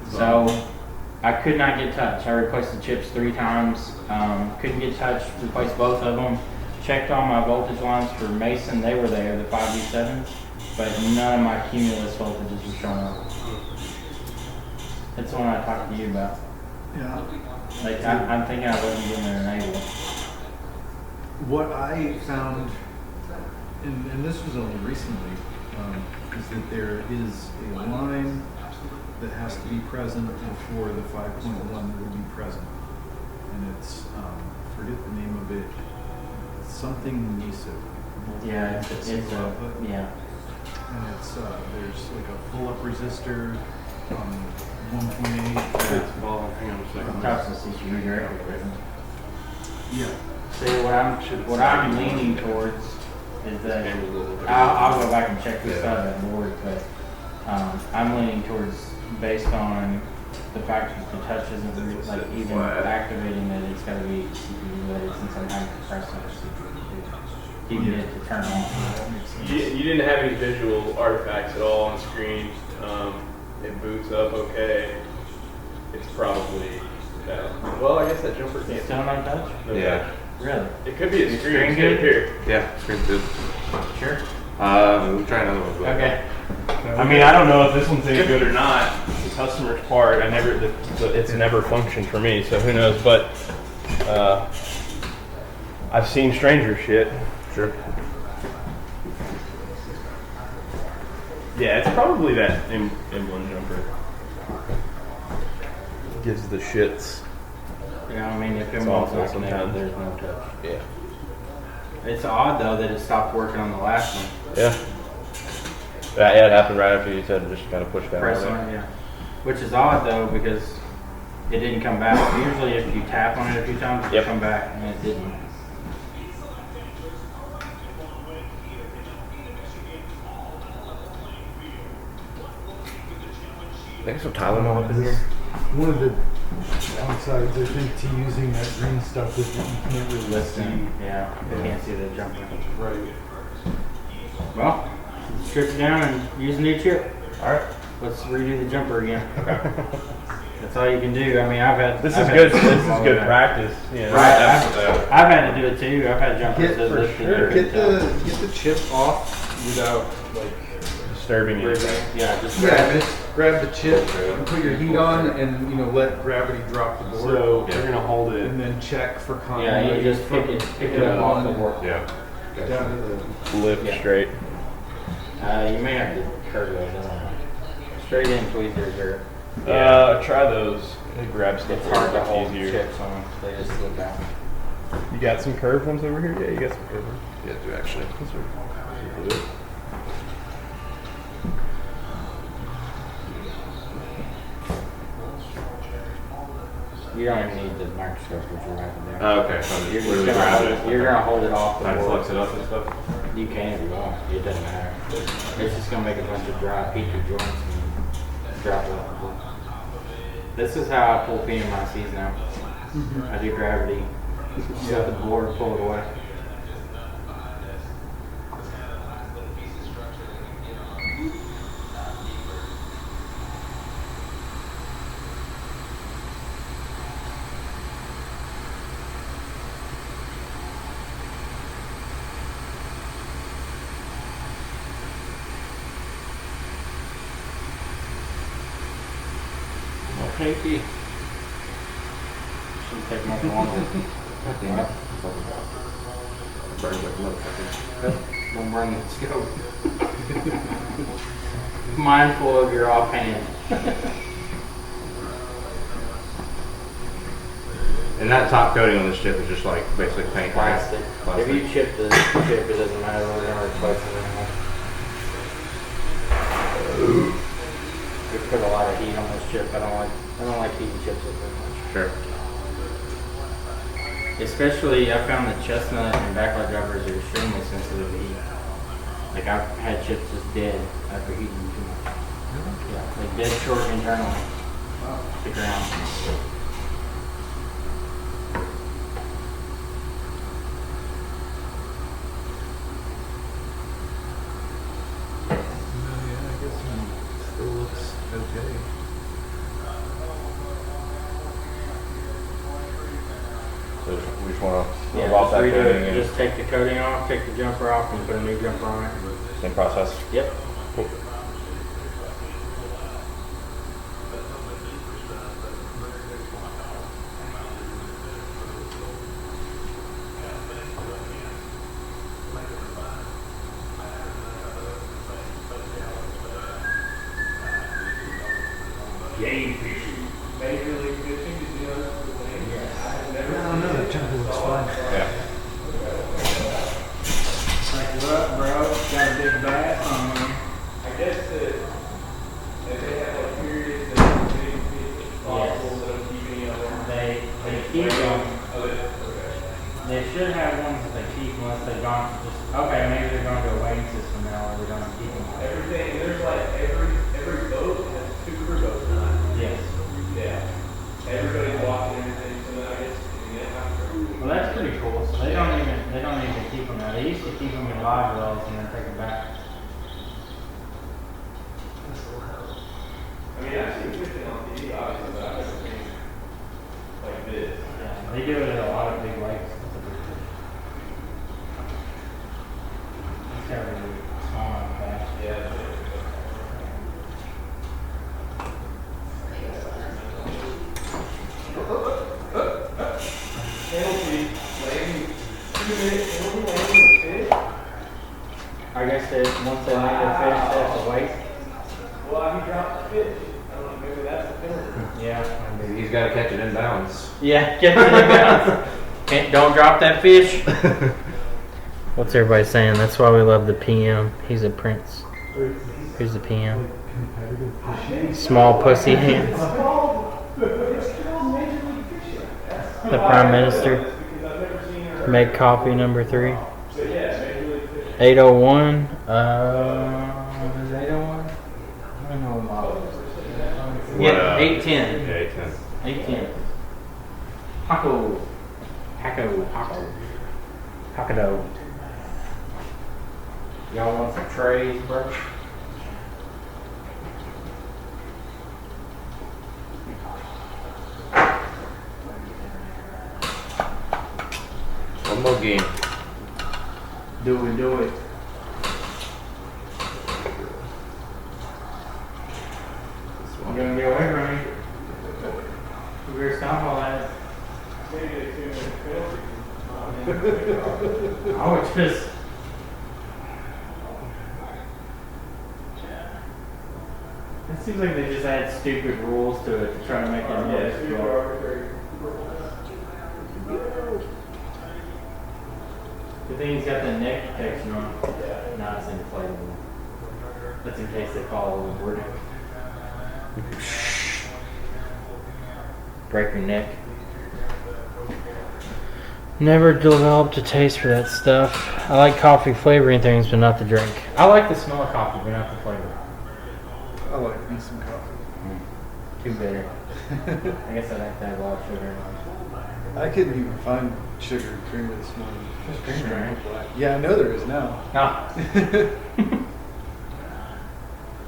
So I could not get touch. I replaced the chips 3 times. Couldn't get touch, replaced both of them. Checked all my voltage lines for Mason. They were there, the 5V7s. But none of my cumulus voltages were showing up. That's the one I talked to you about. Yeah. Like, I'm thinking I wasn't getting an enable. What I found, and this was only recently, is that there is a line that has to be present before the 5.1 would be present. And it's, forget the name of it, something NISO. Yeah, it's yeah. And it's, there's like a pull-up resistor, 1.8. Hang on a second. Talks to CPU directly, isn't it? Yeah. See, what I'm leaning towards is that I'll go back and check this out at board, but I'm leaning towards, based on the fact that the touch isn't like even activating, that it's got to be CPU related, since I'm having to press on the CPU to get it to turn on. You didn't have any visual artifacts at all on the screen. It boots up okay. It's probably well, I guess that jumper can't. Still not touch? Yeah. Really? It could be a Is screen. screen good? Here. Yeah, screen's good. Sure. We'll try another one. Okay. I mean, I don't know if this one's any good or not. It's the customer's part. It's never functioned for me, so who knows? But I've seen stranger shit. Sure. Yeah, it's probably that emblem jumper. Gives the shits. Yeah, I mean, if it It's won't awful work, sometimes. there's no touch. Yeah. It's odd though that it stopped working on the last one. Yeah. Yeah, it happened right after you said just kind of push down. Press on it, yeah. Which is odd though, because it didn't come back. Usually if you tap on it a few times, it'll come back, and it didn't. Maybe some Tylenol up in here. One of the downsides, I think, to using that green stuff is that you can't really Listen, yeah, you can't see the jumper. Right. Well, strip it down and use a new chip. Alright. Let's redo the jumper again. Okay. That's all you can do. I mean, This is good practice. Yeah. Right. I've had to do it too. I've had jumpers that lift Get the chip off without like Disturbing it. Yeah, just grab the chip and put your heat on, and let gravity drop the board. So we're gonna hold it. And then check for Yeah, continuity. you just pick it up off the board. Yeah. Down to the Lift straight. You may have to curve those. I don't know. Straight in tweezers are. Try those. They grab stuff It's hard to hold easier. chips on them. They just slip out. You got some curved ones over here? Yeah, you got some curved ones. Yeah, do actually. You don't even need the microscope if you're right there. Oh, okay. So I'm You're just just literally grab it. you're gonna hold it off the Try to board. flex it up and stuff. You can if you want. It doesn't matter. It's just gonna make a bunch of dry petri joints and drop it off the board. This is how I pull PMICs now. I do gravity. Set the board, pull it away. Pinky. Shouldn't take much longer. Don't burn the scope. Mindful of your offhand. And that top coating on this chip is just like basically paint. Plastic. Plastic. If you chip the chip, it doesn't matter. We're gonna replace it anymore. We put a lot of heat on this chip. I don't like heating chips up very much. Sure. Especially, I found that chestnut and backlight drivers are extremely sensitive to heat. Like I've had chips just dead after heating them too much. Yeah, like dead short internally. The ground. Okay. So we just want to Yeah, rub off that just redo coating it. and Just take the coating off, take the jumper off, and put a new jumper on it. same process. Yep. Cool. Game fishing. Major league fishing, did you know that's the name? Yes. I don't know, that jumper looks fun. Yeah. Like, what, bro? Got a big bat? I guess that they have like periods that big fish fossils that don't keep any of them. They keep them. Oh, okay. They should have ones that they keep unless they've gone just, okay, maybe they're going to a weighing system now or they're going to keep them. Everything, there's like every boat has 2 crew boats on it. Yes. Yeah. Everybody's watching everything, so then I guess, Well, that's pretty cool. So they don't even keep them now. They used to keep them in live wells and then take them back. I mean, I've seen fishing on TV, obviously, but I've never seen like this. Yeah, they do it at a lot of big lakes. That's a big fish. It's got a really small and fast. Yeah. Penalty, landing, 2-minute penalty landing a fish? I guess they, once they make their fish, they have to wait. Well, he dropped the fish. I don't know, maybe that's the penalty. Yeah. Maybe he's got to catch it in bounds. Yeah, get it in bounds. Don't drop that fish. What's everybody saying? That's why we love the PM. He's a prince. Who's the PM? Small pussy hands. The Prime Minister. Make coffee number 3. 801. Is it 801? I don't know what model. Yeah, 810. Yeah, 810. 810. Hakko. Hakko. Y'all want some trays, bro? One more game. Do it. You gonna get away from me? You better stop all that. I would just. It seems like they just add stupid rules to it to try to make it look Good thing he's got the neck protection on. No, it's inflatable. That's in case they fall overboard. Break your neck. Never developed a taste for that stuff. I like coffee flavoring things, but not the drink. I like the smell of coffee, but not the flavor. I like me some coffee. Too bitter. I guess I'd have to have a lot of sugar. I couldn't even find sugar and creamer this morning. There's creamer, right? Black. Yeah, I know there is now. Ah.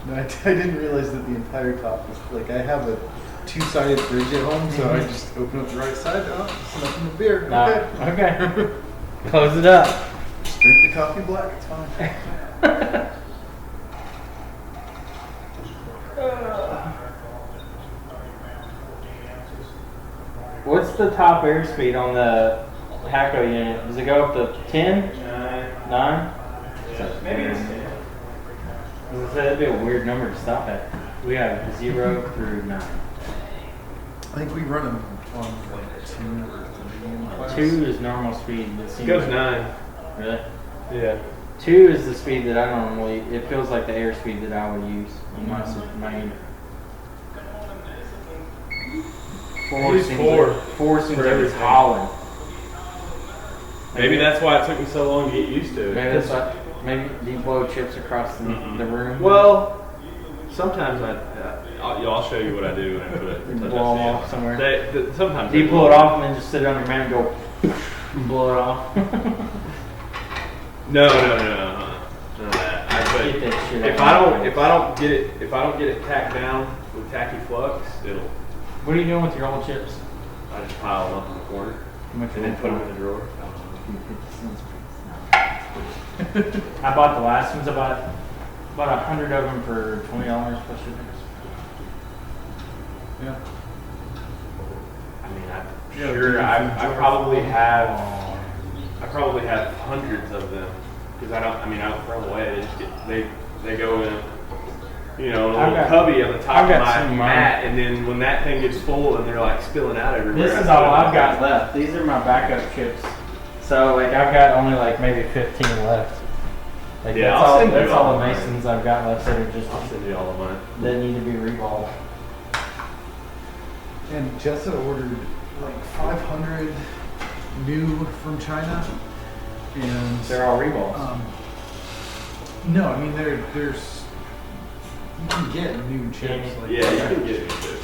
No, I didn't realize that the entire top was like I have a two-sided fridge at home, so I just open up the right side. Oh, it's nothing but beer. Okay. Okay. Close it up. Just drink the coffee black. It's fine. What's the top airspeed on the Hakko unit? Does it go up to 10? 9? Maybe it's 10. That'd be a weird number to stop at. We have 0 through 9. I think we run them on like 2 or 3 in class. 2 is normal speed. It goes 9. Really? Yeah. 2 is the speed that I normally. It feels like the airspeed that I would use in my unit. 4 Use seems 4 like, 4 seems for like it's everything. hauling. Maybe that's why it took me so long to get used to it. Maybe that's why. Maybe do you blow chips across the room? Well, sometimes I'll show you what I do when I put it. You blow them off somewhere. Sometimes Do you pull it off and then just sit it on your man and go and blow it off? No. None of that. Get that shit If out. I don't get it tacked down with tacky flux, it'll. What are you doing with your old chips? I just pile them up in the corner and then put them in the drawer. I bought the last ones. I bought about 100 of them for $20 plus shipping. Yeah. I mean, I probably have hundreds of them because I don't throw them away. They just they go in, a little cubby on the top of my mat, and then when that thing gets full, and they're like spilling out everywhere. This is all I've got left. These are my backup chips. So like I've got only like maybe 15 left. Like Yeah, that's all the Masons I've got left that are just I'll send you all of mine. that need to be reballed. And Jessa ordered like 500 new from China, and They're all reballs. no, I mean there's you can get new chips. Like Yeah, you can get it too.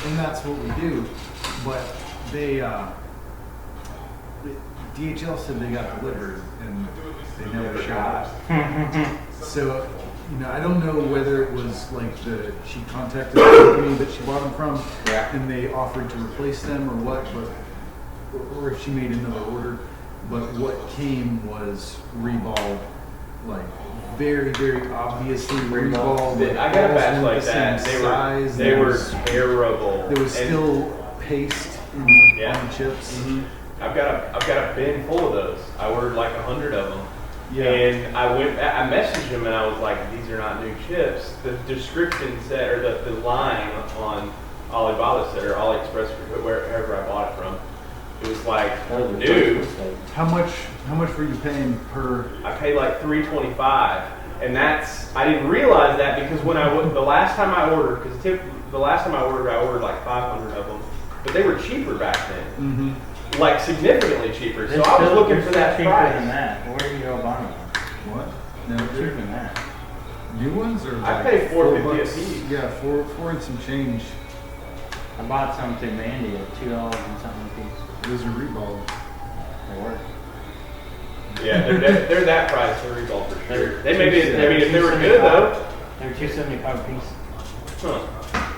and that's what we do. But they DHL said they got delivered and they never shot. So, I don't know whether it was like she contacted the company that she bought them from, and they offered to replace them or what, or if she made another order. But what came was reballed, like very, very obviously reballed. I got a batch like that. They were terrible. There was still paste on the chips. Mm-hmm. I've got a bin full of those. I ordered like 100 of them. Yeah. And I messaged them and I was like, these are not new chips. The description said, or the line on Alibaba said, or AliExpress, or wherever I bought it from, it was like new. How much were you paying per? I paid like $3.25, and I didn't realize that because the last time I ordered, I ordered like 500 of them, but they were cheaper back then. Mm-hmm. Like significantly cheaper. So I was looking for that cheaper price. than that. Where do you go buy them? What? No, cheaper than that. New ones or? I like pay $4.50 a $4 piece. Yeah, four and some change. I bought some through Mandy at $2 and something a piece. Those are reballed. They work. Yeah, they're that price for reball for sure. They may be, I mean, if they were good though. They're $2.75 a piece. Huh.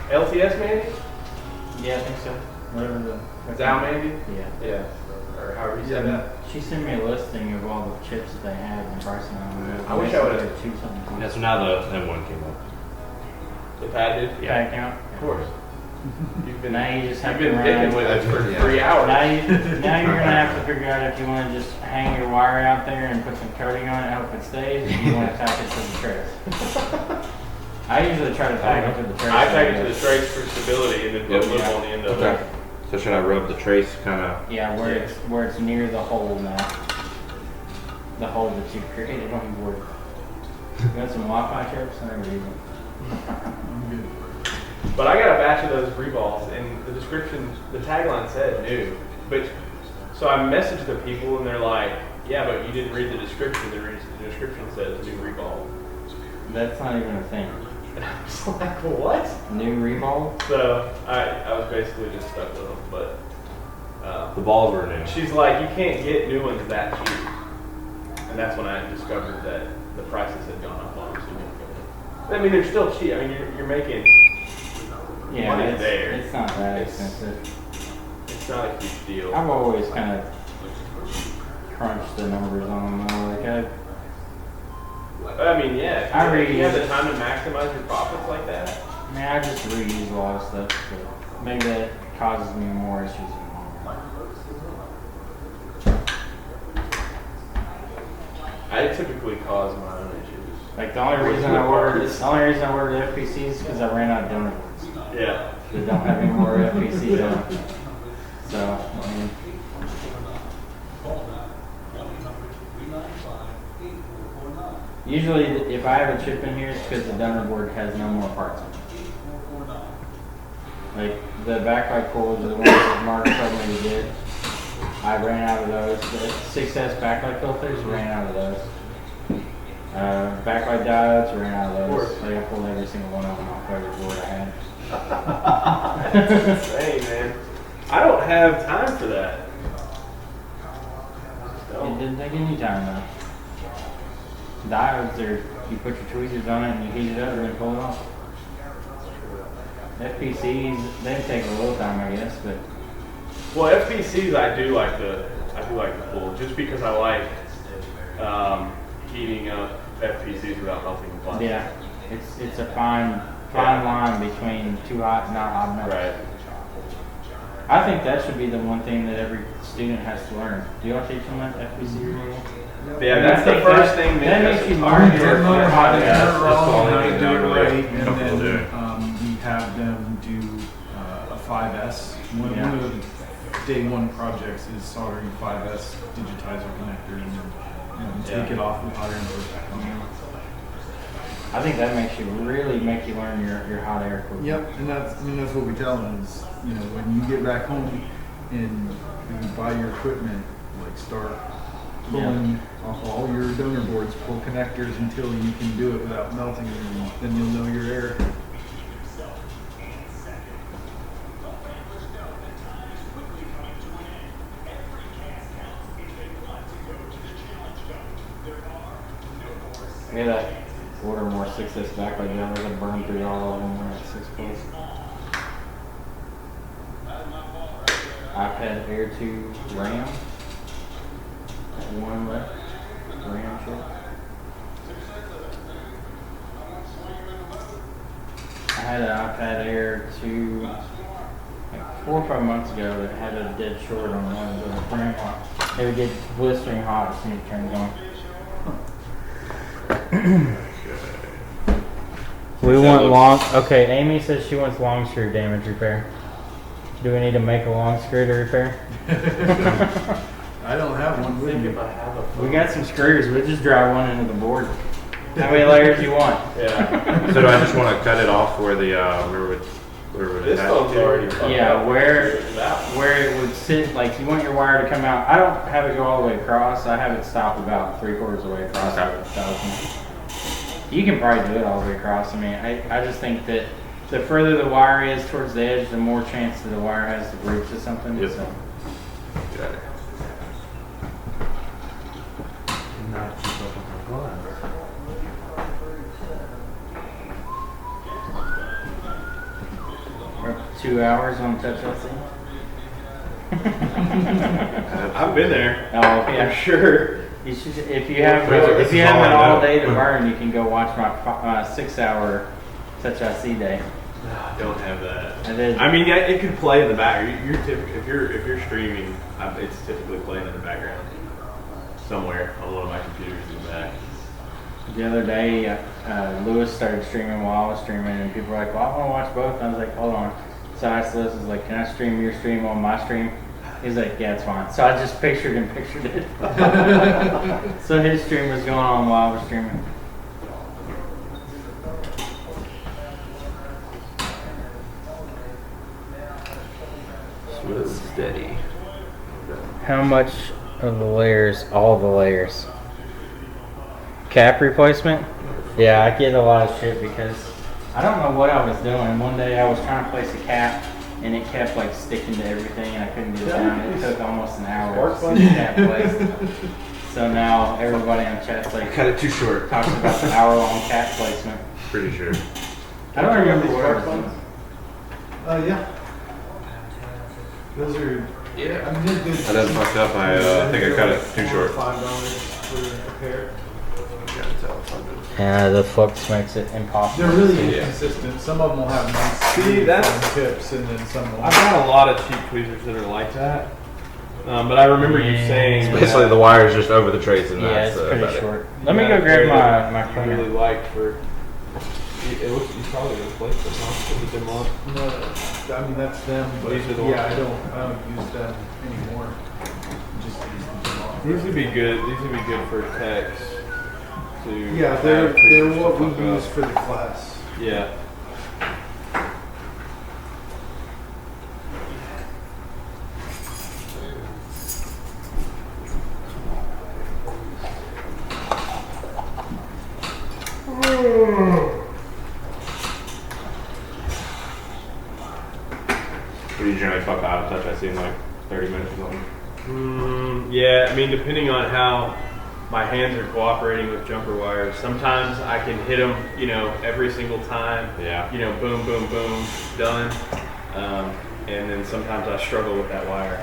LTS Mandy? Yeah, I think so. Whatever the. Dow Mandy? Yeah. Yeah. Or however you said that. She sent me a listing of all the chips that they had and pricing on them. I wish I would've- $2 something. Yeah, so now the M1 came up. The pad did? Pad count. Of course. You've been, Now you just have you've to been run. picking with it for Yeah. 3 hours. Now you're gonna have to figure out if you want to just hang your wire out there and put some coating on it and hope it stays, or you want to tack it to the trace. I usually try to tack it to the trace. I tack it to the trace for stability and then put a Yep. little on the end of Okay. it. So should I rub the trace kind of? Yeah, where it's near the hole now. The hole that you created on the board. You got some Wi-Fi chips? I never use them. But I got a batch of those reballs, and the description, the tagline said new. But so I messaged the people, and they're like, "Yeah, but you didn't read the description. The description says new reball." That's not even a thing. And I was like, "What?" New reball? So I was basically just stuck with them. But The balls were new. she's like, "You can't get new ones that cheap," and that's when I discovered that the prices had gone up on them. So I mean, they're still cheap. I mean, you're making. Yeah, Money there. it's not that It's- expensive. It's not a huge deal. I've always kind of crunched the numbers on them though. Like I mean, yeah. If I you have reuse- the time to maximize your profits like that. I just reuse a lot of stuff, so maybe that causes me more issues than more. I typically cause my own issues. Like the only reason I ordered FPCs is because I ran out of donor boards. Yeah. They don't have any more FPCs on. So, I mean, usually if I have a chip in here, it's because the donor board has no more parts in it. Like the backlight coils are the ones that Mark told me he did. I ran out of those. The 6S backlight filters ran out of those. Backlight diodes ran out of those. Like I pulled every single one of them off every board I had. That's insane, man. I don't have time for that. It didn't take any time though. Diodes are, you put your tweezers on it and you heat it up and then pull it off. FPCs, they take a little time I guess, but Well, FPCs I do like to pull just because I like heating up FPCs without melting the plastic. yeah, it's a fine line between too hot and not hot enough. Right. I think that should be the one thing that every student has to learn. Do y'all teach them that FPC removal? Yeah, that's the first thing that makes you Our learn your demo hot had gas. to how to thing do I it really right, and comfortable doing. then we have them do a 5S. One Yeah. of the day one projects is soldering 5S digitizer connector and then take Yeah. it off with hot air and put it back on. I think that makes you really make you learn your hot air quickly. Yep, and that's what we tell them is, when you get back home and you buy your equipment, like start pulling off all your donor boards, pull connectors until you can do it without melting them, and then you'll know your air. We had to order more 6S backlight drivers and burn through all of them when at 6 plus. iPad Air 2 RAM. One left. RAM chip. I had an iPad Air 2 like 4 or 5 months ago that had a dead short on one of the RAM. It would get blistering hot as soon as it turned on. We want long. Okay, Amy says she wants long screw damage repair. Do we need to make a long screw to repair? I don't have one with me. We got some screws. We'll just drive one into the board. How many layers you want? Yeah. So do I just want to cut it off where the where would This attach phone's to? already fucked Yeah, up. where it would sit. Like you want your wire to come out. I don't have it go all the way across. I have it stop about 3/4 of the way across. Okay. the 1000. You can probably do it all the way across. I mean, I just think that the further the wire is towards the edge, the more chance that the wire has to breach to something. Yep. So. Got it. We're up to 2 hours on touch LC. I've been there. Oh yeah, Sure. you should, if you have an all day to burn, you can go watch my 6 hour touch IC day. No, I don't have that. I did. I mean, yeah, it could play in the back. If you're streaming, it's typically playing in the background somewhere on one of my computers in the back. The other day, Lewis started streaming while I was streaming, and people were like, "Well, I want to watch both." And I was like, "Hold on." So I asked Lewis, "I was like, can I stream your stream on my stream?" He's like, "Yeah, it's fine." So I just pictured it. So his stream was going on while I was streaming. Smooth, steady. How much of the layers? All the layers. Cap replacement? Yeah, I get a lot of shit because I don't know what I was doing. One day I was trying to place a cap and it kept like sticking to everything and I couldn't get it down. It took almost an hour to get the cap placed. So now everybody on chat's like Cut it too short. talks about the hour-long cap placement. Pretty sure. I don't remember what I was doing. Yeah. Those are. Yeah. I mean, they're good. I done fucked up. I think I cut it too short. $5 for a pair. Yeah, the flux makes it impossible. They're really Yeah. inconsistent. Some of them will have nice See, that's- tips, and then some will. I've got a lot of cheap tweezers that are like that. But I remember you saying Basically, the wire is just over the trace, and Yeah, that's it's pretty about it. short. Let me go grab my I cleaner. really liked for. It looks you probably replaced it, huh? With them on. No, I mean that's them, but These are the yeah, ones. I don't use them anymore. Just use them off. These would be good. These would be good for techs. To Yeah, have they're tweezers what to we fuck use up. for the class. Yeah. What do you generally fuck out of touch? I see in like 30 minutes or something. Yeah, I mean, depending on how my hands are cooperating with jumper wires, sometimes I can hit them, you know, every single time. Yeah. You know, boom, boom, boom, done. And then sometimes I struggle with that wire.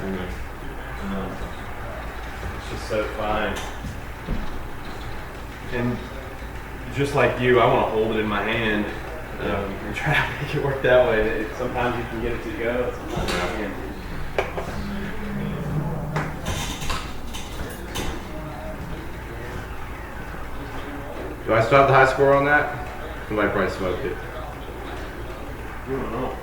It's just so fine. And just like you, I want to hold it in my hand and try to make it work that way. Sometimes you can get it to go, sometimes you can't. Do I still have the high score on that? Somebody probably smoked it. I don't know.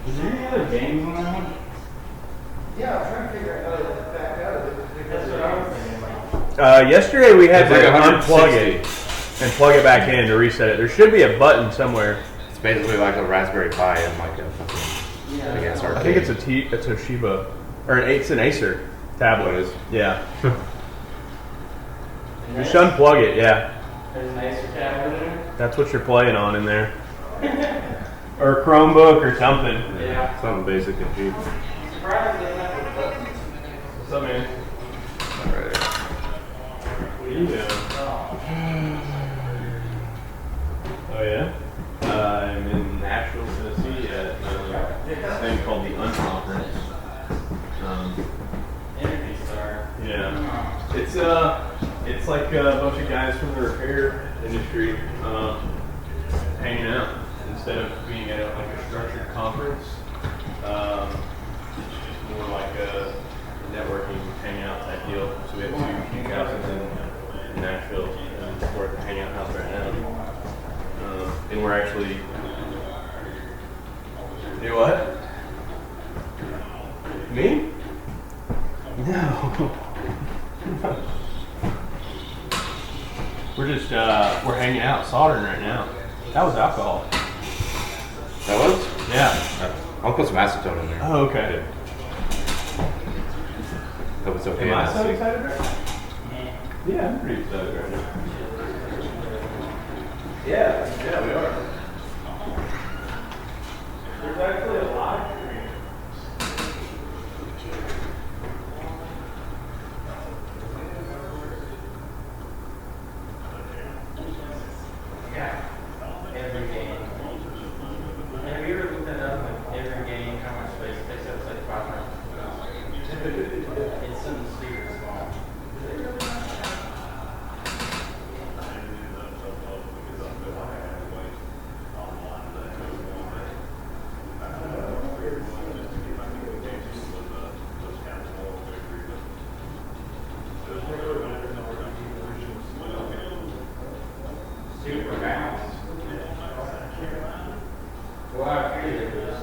Is there any other games on that one? Yeah, I'm trying to figure out how to get back out of it. That's what I was thinking about. Yesterday we had It's like to 160. unplug it and plug it back in to reset it. There should be a button somewhere. It's basically like a Raspberry Pi and like a fucking, I guess, arcade. I think it's a Toshiba, or it's an Acer tablet. It is? Yeah. Just unplug it, yeah. There's an Acer tablet in there? That's what you're playing on in there. Or a Chromebook or something. Yeah. Something basic and cheap. Surprised they have a button. What's up, man? Right there. What are you you doing? Oh yeah? I'm in Nashville, Tennessee at a thing called the Unconference. Energy Star. Yeah. It's like a bunch of guys from the repair industry hanging out instead of being at like a structured conference. It's just more like a networking hangout type deal. So we have two huge houses in Nashville, and we're at the hangout house right now. And we're actually do what? Me? No. We're just we're hanging out soldering right now. That was alcohol. That was? Yeah. I'll put some acetone in there. Oh, okay. Hope it's okay. Am I so excited right now? Yeah, I'm pretty excited right now. Yeah, we are. There's actually a lot. Yeah. Every game. Have you ever looked that up? Like every game, how much space it takes up? It's like 500. It's something super small. Super fast. Well, I figured it was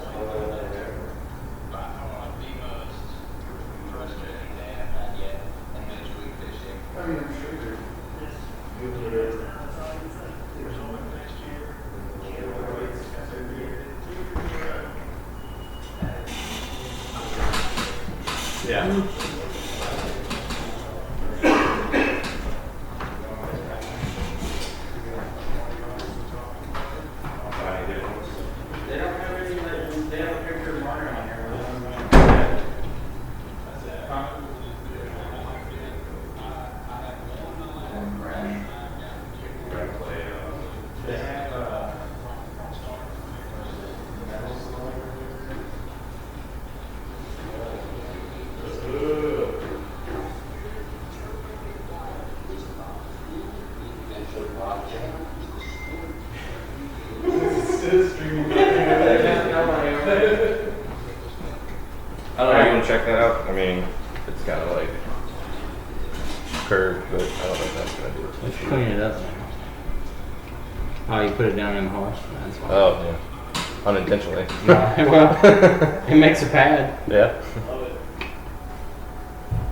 Yeah. They don't have any, like, they have a picture of Mario on here. Huh? They have, I don't know, you want to check that out? I mean, it's kind of like curved, but I don't know if that's going to do it. let's clean it up now. Oh, you put it down in the hole? That's fine. Oh, yeah. Unintentionally. Well, it makes a pad. Yeah.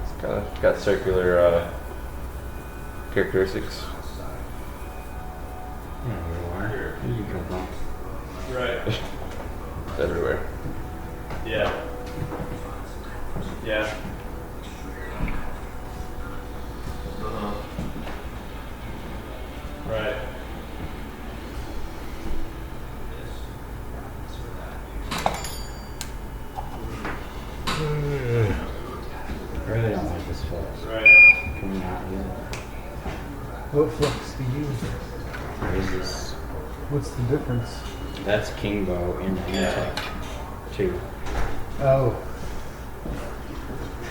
It's kind of got circular characteristics. Where did you come from? Right. It's everywhere. Yeah. Yeah. Right. I really don't like this flux. Right. Can we not use it? What flux do you use? Or is this? What's the difference? That's Kingbo in AMTECH too. Oh.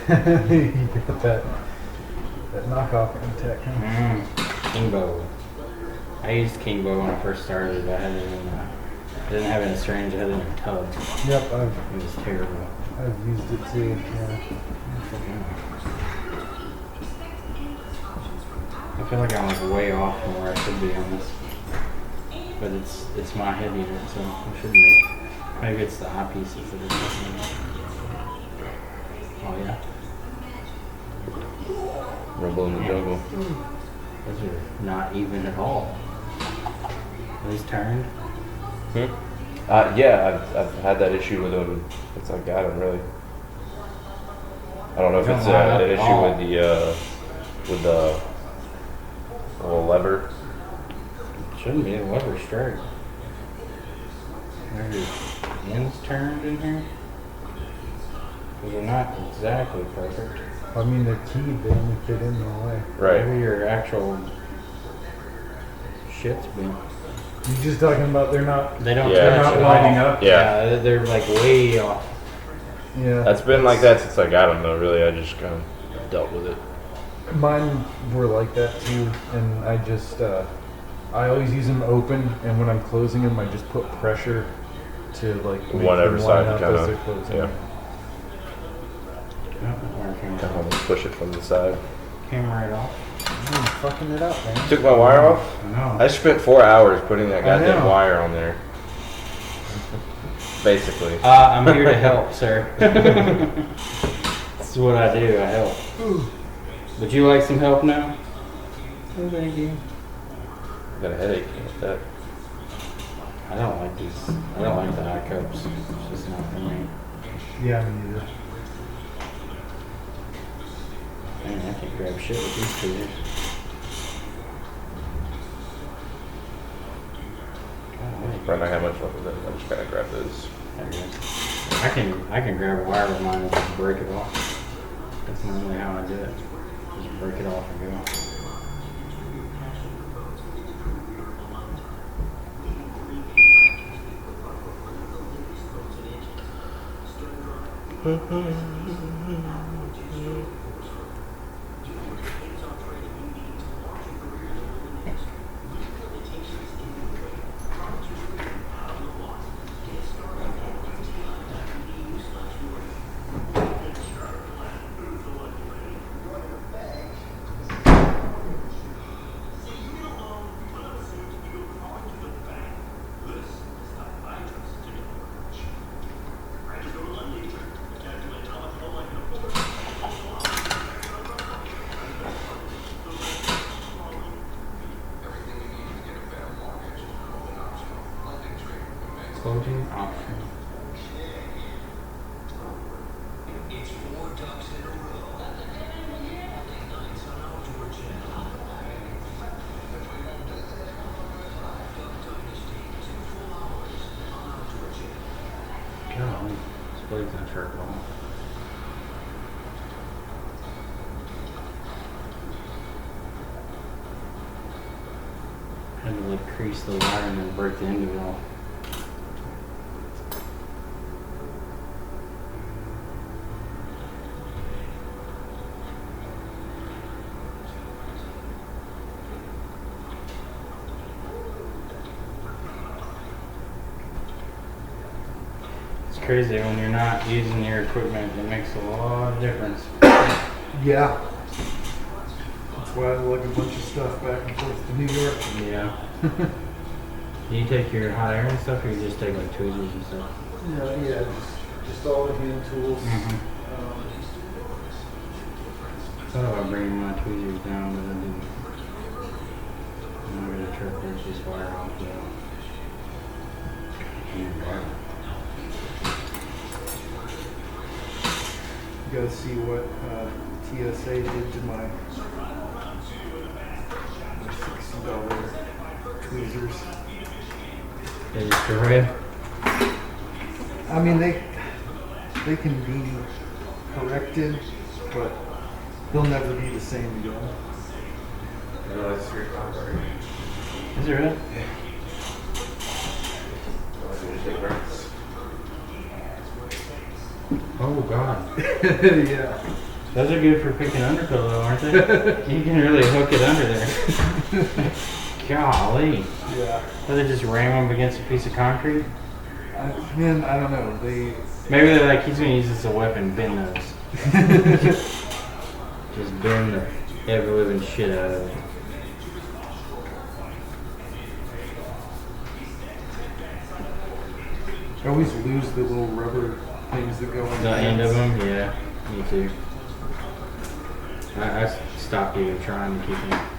You got that knockoff AMTECH, huh? Kingbo. I used Kingbo when I first started. I had it in I didn't have it in syringe, I had it in a tub. Yep, It was terrible. I've used it too, yeah. I feel like I'm like way off from where I should be on this. But it's my head unit, so it shouldn't be. Maybe it's the eyepieces that are messing up. Oh yeah. Rumble in the jungle. Those are not even at all. Are these turned? Yeah, I've had that issue with them since I got them, really. I don't know if They it's don't line up an at issue all. with the little lever. Shouldn't be. The lever's straight. Are your ends turned in here? Because they're not exactly perfect. I mean, they're keyed, they only fit in the way. Right. Maybe your actual shit's been. You're just talking about they're not They don't Yeah. they're touch not at lining all. up. Yeah. They're like way off. Yeah. That's been like that since like, I don't know, really. I just kind of dealt with it. Mine were like that too, and I just I always use them open, and when I'm closing them, I just put pressure to like make Whatever them side line up kinda- as they're closing. yeah. Kind of push it from the side. Came right off. I'm fucking it up, man. Took my wire off. No. I spent 4 hours putting that I goddamn know. wire on there. Basically. I'm here to help, sir. This is what I do. I help. Would you like some help now? Oh, thank you. I got a headache with that. I don't like these. I don't like the high cups. It's just not for me. Yeah, me neither. Man, I can grab shit with these tweezers. I don't know how much left of it. I just gotta grab those. There it is. I can grab a wire with mine and just break it off. That's normally how I do it. Just break it off and go. Closing option. Golly, this blade's not sharp at all. Had to like crease the wire and then break the end of it off. It's crazy when you're not using your equipment, it makes a lot of difference. Yeah. That's why I lug a bunch of stuff back and forth to New York. Yeah. Do you take your hot air and stuff, or you just take like tweezers and stuff? Yeah, just all the hand tools. I thought about bringing my tweezers down, but I didn't. I'm not gonna try to break this wire off though. You gotta see what TSA did to my $60 tweezers. They destroy it. I mean, they can be corrected, but they'll never be the same again. That's 3 o'clock already. Is it really? Oh god. Yeah. Those are good for picking underpillow, aren't they? You can really hook it under there. Golly. Yeah. Or they just ram them against a piece of concrete? Man, I don't know. Maybe they're like, he's gonna use this as a weapon, bend those. Just bend the ever living shit out of it. I always lose the little rubber things that go in The end of them? Yeah, me too. I stopped even trying to keep them.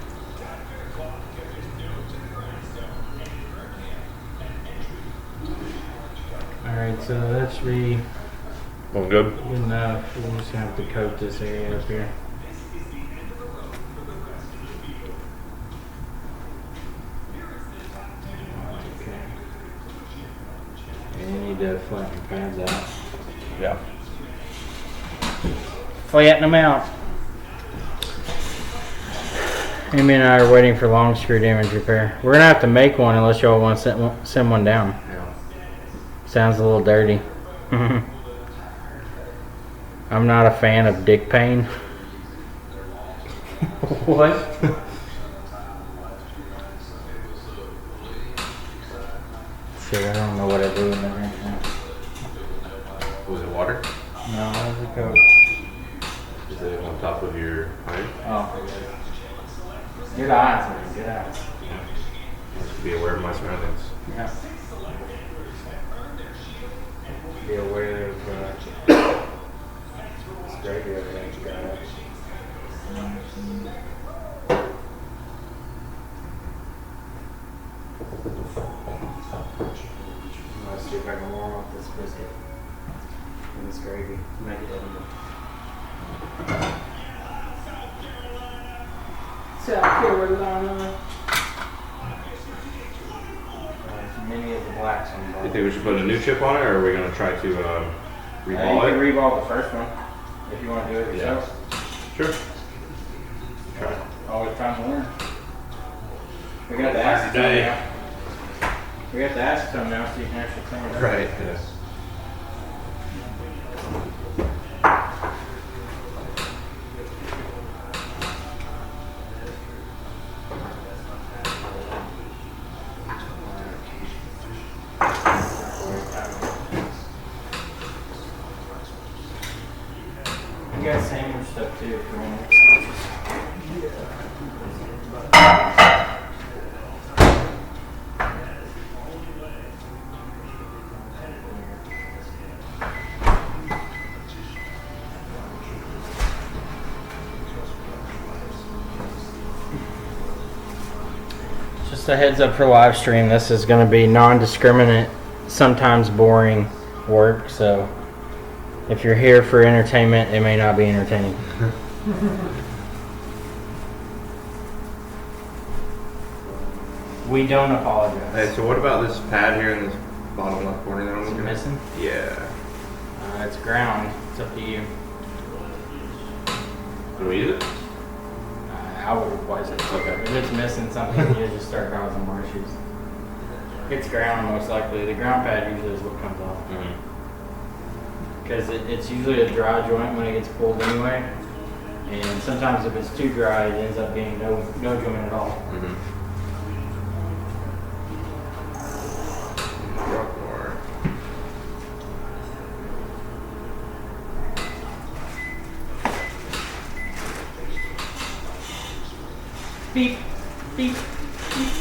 Alright, so that should be Well, good. good enough. We're just gonna have to coat this area up here. Okay. And you need to flatten the pads out. Yeah. Flatten them out. Amy and I are waiting for long screw damage repair. We're gonna have to make one unless y'all want to send one down. Yeah. Sounds a little dirty. I'm not a fan of dick pain. What? Shit, I don't know what I do in that right now. Was it water? No, it was a Coke. Is it on top of your pipe? Oh, good eyes, man. Good eyes. Just be aware of my surroundings. Yeah. Be aware of it's great here, everything's got. Let's see if I can warm up this biscuit and this gravy. Make it edible. So I care what it's on. Many of the blacks on the You bottom. think we should put a new chip on it, or are we going to try to You reball can it? reball the first one if you want to do it yourself. Sure. Try it. Always trying to learn. We got the acetone now. We got the acetone now, so you can actually clean it up. Right, yes. You got sandwich stuff too if you want. Just a heads up for live stream, this is going to be non-discriminate, sometimes boring work, so if you're here for entertainment, it may not be entertaining. We don't apologize. Hey, so what about this pad here in this bottom left corner that I'm Is it looking at? missing? Yeah. It's ground. It's up to you. Can we use it? I would replace it. Okay. If it's missing something, you just start causing more issues. It's ground most likely. The ground pad usually is what comes off. Because it's usually a dry joint when it gets pulled anyway. And sometimes if it's too dry, it ends up being no joint at all. Beep, beep, beep.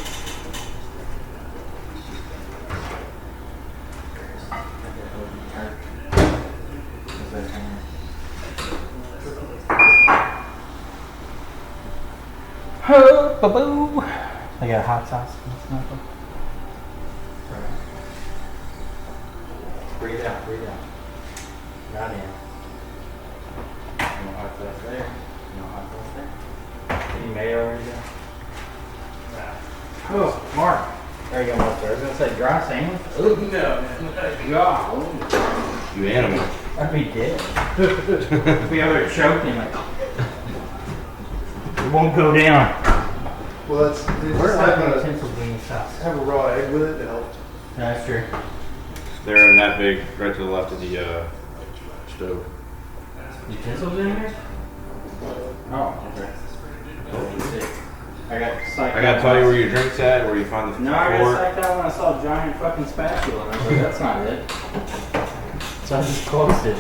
Oh, boo! I got hot sauce. Breathe out, breathe out. Not in. No hot sauce there. No hot sauce there. Any mayo or anything? Oh, Mark. There you go, mustard. I was gonna say dry sandwich. Oh, no. God. You animal. I'd be dead. If we ever choked him, like, it won't go down. Well, that's Where's that utensil being sauce? have a raw egg with it to help. That's true. They're in that big, right to the left of the stove. Utensils in here? Oh, okay. I got psyched. I gotta tell you where your drink's at, where you find the No, I got fork. psyched out when I saw a giant fucking spatula, and I was like, that's not it. So I just closed it.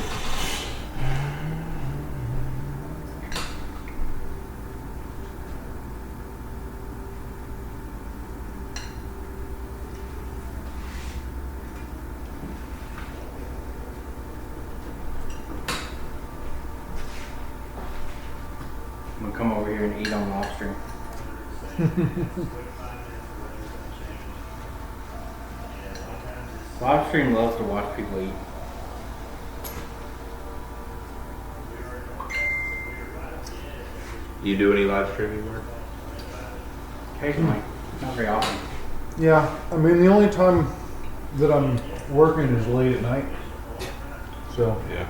I'm gonna come over here and eat on live stream. Live stream loves to watch people eat. You do any live streaming work? Occasionally, not very often. Yeah, I mean the only time that I'm working is late at night. So Yeah.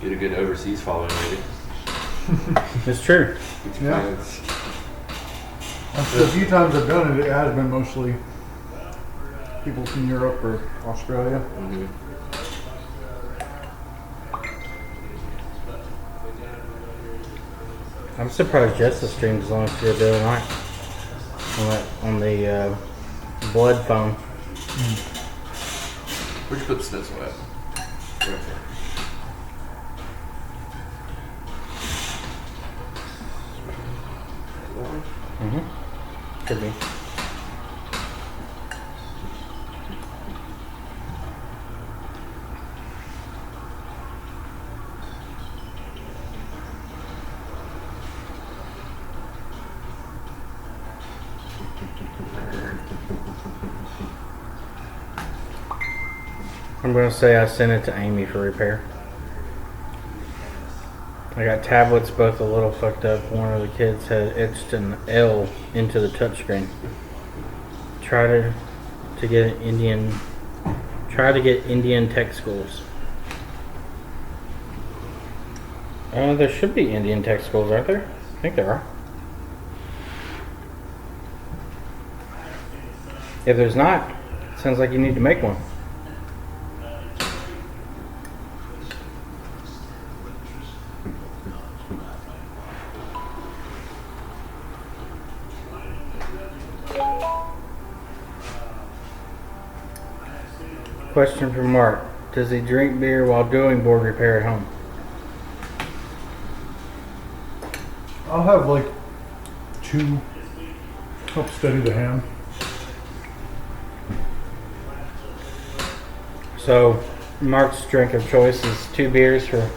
Get a good overseas following, maybe. It's true. Yeah. The few times I've done it, it has been mostly people from Europe or Australia. I'm surprised Jessica streamed as long as she did the other night on the blood phone. Where'd you put the stencil at? Could be. I'm going to say I sent it to Amy for repair. I got tablets both a little fucked up. One of the kids had etched an L into the touchscreen. Try to get Indian tech schools. There should be Indian tech schools, aren't there? I think there are. If there's not, it sounds like you need to make one. Question from Mark. Does he drink beer while doing board repair at home? I'll have like 2 help steady the hand. So Mark's drink of choice is 2 beers for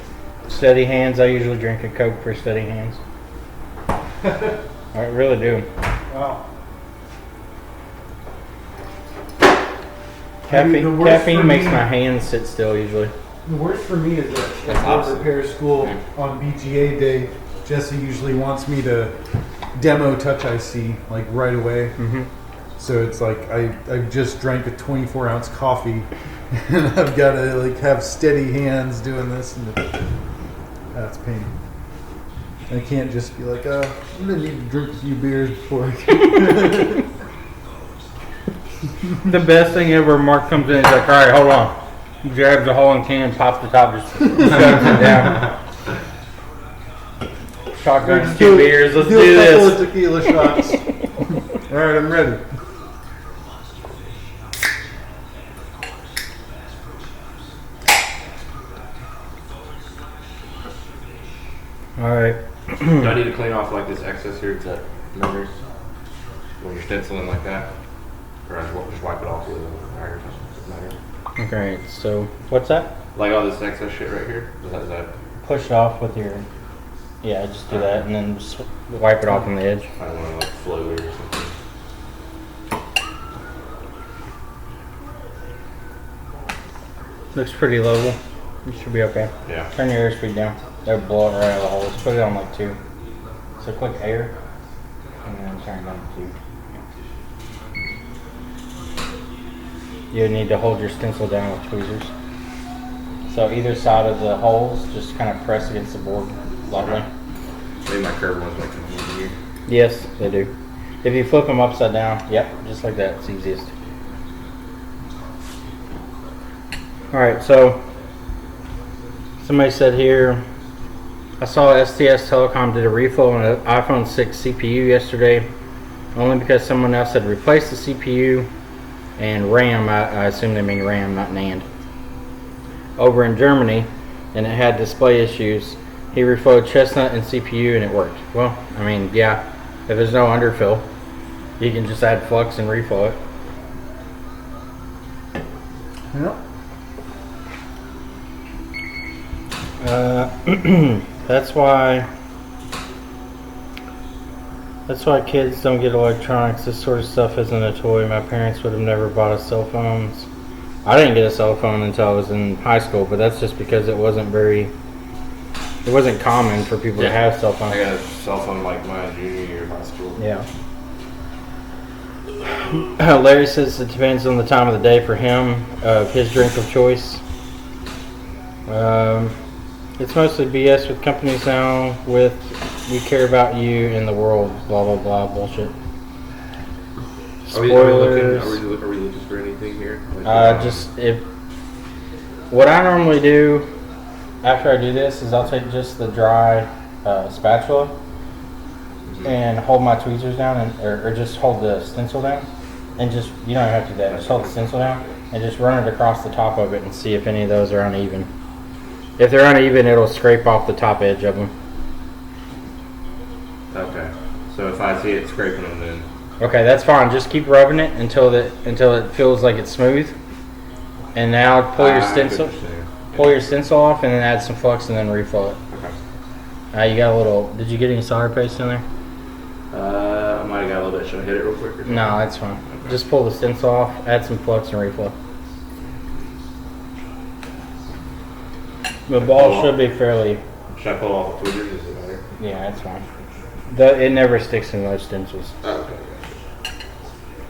steady hands. I usually drink a Coke for steady hands. I really do. Wow. Caffeine makes my hands sit still usually. The worst for me is at board repair school on BGA day. Jesse usually wants me to demo Touch IC like right away. So it's like I've just drank a 24-ounce coffee and I've got to like have steady hands doing this, and that's pain. I can't just be like, I'm gonna need to drink a few beers before I can. The best thing ever, Mark comes in and he's like, alright, hold on. He grabs the whole can, pops the top, just shoves it down. Shotgun, 2 beers, let's do this. A couple of tequila shots. Alright, I'm ready. Alright. Do I need to clean off like this excess here to numbers when you're stenciling like that? Or I just wipe it off with an iron or something? Okay, so what's that? Like all this excess shit right here? Is that Push it off with your... Yeah, just do that and then just wipe it off on the edge. I don't want to like float it or something. Looks pretty level. You should be okay. Yeah. Turn your airspeed down. That would blow it right out of the holes. Put it on like 2. So click air and then turn it on to 2. You need to hold your stencil down with tweezers. So either side of the holes, just kind of press against the board lightly. Maybe my curved ones might come in here. Yes, they do. If you flip them upside down, yep, just like that, it's easiest. Alright, so somebody said here, I saw STS Telecom did a refill on an iPhone 6 CPU yesterday, only because someone else had replaced the CPU and RAM, I assume they mean RAM, not NAND, over in Germany, and it had display issues. He refilled Chestnut and CPU and it worked. Well, I mean, yeah, if there's no underfill, you can just add flux and refill it. Yep. That's why kids don't get electronics. This sort of stuff isn't a toy. My parents would have never bought us cell phones. I didn't get a cell phone until I was in high school, but that's just because it wasn't common for people to have cell phones. I got a cell phone like my junior year of high school. Yeah. Larry says it depends on the time of the day for him, his drink of choice. It's mostly BS with companies now with we care about you in the world, blah blah blah bullshit. Spoilers. Are we looking for anything here? Just if what I normally do after I do this is I'll take just the dry spatula and hold my tweezers down or just hold the stencil down and just you don't have to do that. Just hold the stencil down and just run it across the top of it and see if any of those are uneven. If they're uneven, it'll scrape off the top edge of them. Okay. So if I see it scraping them, then. Okay, that's fine. Just keep rubbing it until it feels like it's smooth. And now pull your stencil off, and then add some flux, and then reflow it. Okay. You got a little. Did you get any solder paste in there? I might have got a little bit. Should I hit it real quick? No, that's fine. Okay. Just pull the stencil off, add some flux, and reflow. The ball should be fairly. Should I pull off the tweezers? Is it better? Yeah, that's fine. It never sticks in most stencils. Oh, okay.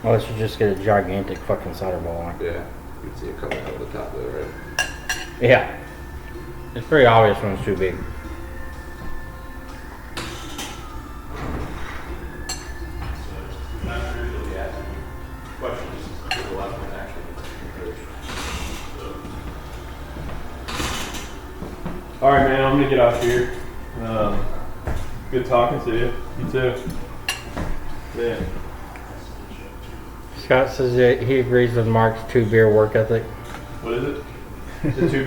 Unless you just get a gigantic fucking solder ball on. Yeah, you can see it coming out of the top though, right? Yeah. It's pretty obvious when it's too big. All right, man. I'm gonna get off here. Good talking to you. You too. Yeah. Scott says that he agrees with Mark's 2-beer work ethic. What is it? The two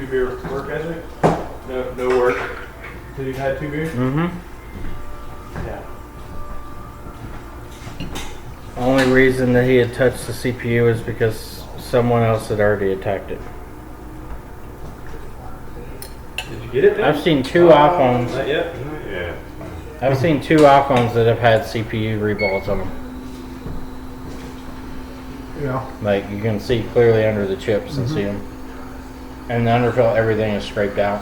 beer work ethic? No work. So you've had 2 beers? Mm-hmm. Yeah. Only reason that he had touched the CPU is because someone else had already attacked it. Did you get it then? I've seen 2 iPhones. Not yet? Yeah. I've seen 2 iPhones that have had CPU reballs on them. Yeah. Like you can see clearly under the chips and see them. And the underfill, everything is scraped out.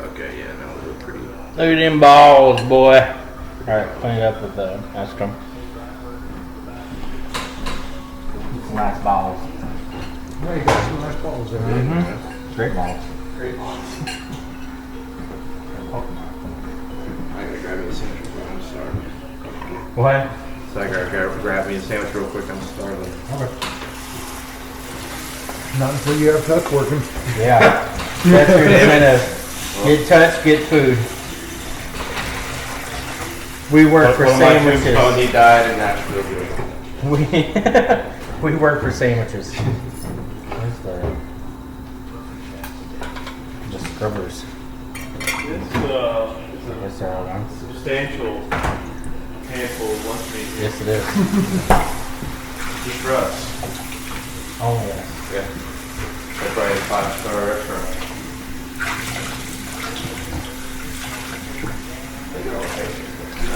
Okay, yeah, no, they look pretty. Look at them balls, boy. Alright, clean it up with the AmScope. Some nice balls. Yeah, you got some nice balls there. Great balls. Great balls. I gotta grab me a sandwich real quick. I'm starving. What? So I gotta grab me a sandwich real quick. I'm starving. Okay. Not until you have touch working. Yeah. That's your incentive. Get touch, get food. We work for sandwiches. Oh, he died in Nashville. We work for sandwiches. Where's the scrubbers? It's Yes, sir. a substantial handful of lunch meat. Yes, it is. Just for us. Oh, yes. Yeah. That's probably a 5-star restaurant.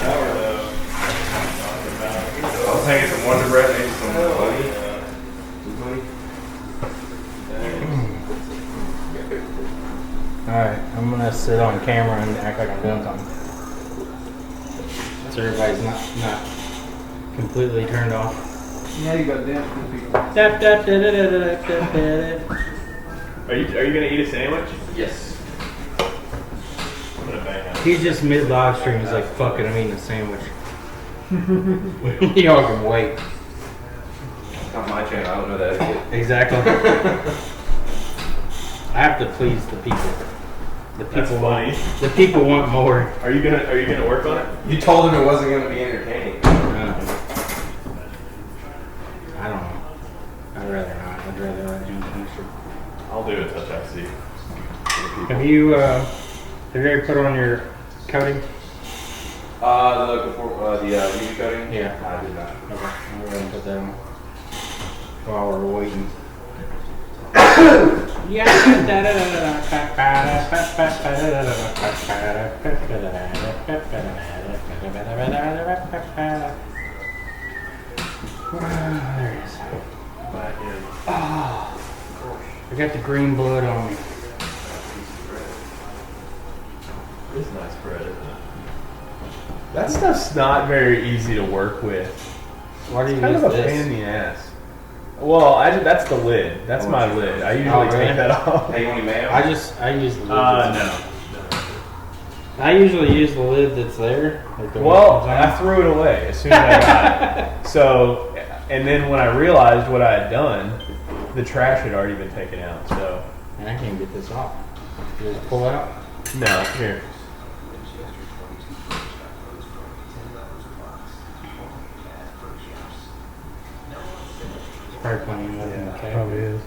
I was thinking some Wonder Bread, maybe some honey. Alright, I'm gonna sit on camera and act like I'm doing something. So everybody's not completely turned off. Yeah, you got dance with people. Are you gonna eat a sandwich? Yes. I'm gonna bang out. He's just mid live stream. He's like, fuck it, I'm eating a sandwich. Y'all can wait. Not my channel, I don't know that. Exactly. I have to please the people. The That's people funny. The people want more. Are you gonna work on it? You told him it wasn't going to be entertaining. I don't know. I'd rather not. I'd rather let him finish it. I'll do it touch IC. Have you already put on your coating? The UV coating? Yeah. I did not. Okay. I'm going to put that on while we're waiting. There it is. I got the green blood on me. This is nice bread, isn't it? That stuff's not very easy to work with. Why do you Kind use of a this? pain in the ass. Well, that's the lid. That's my lid. I usually really? take that off. Hey, you want any mayo? I use the lid. No. I usually use the lid that's there. Like the Well, one I that's on. threw it away as soon as I got it. So, and then when I realized what I had done, the trash had already been taken out. So, And I can't get this off. You just pull it out. no, here. Probably plenty more than the cap. Probably is.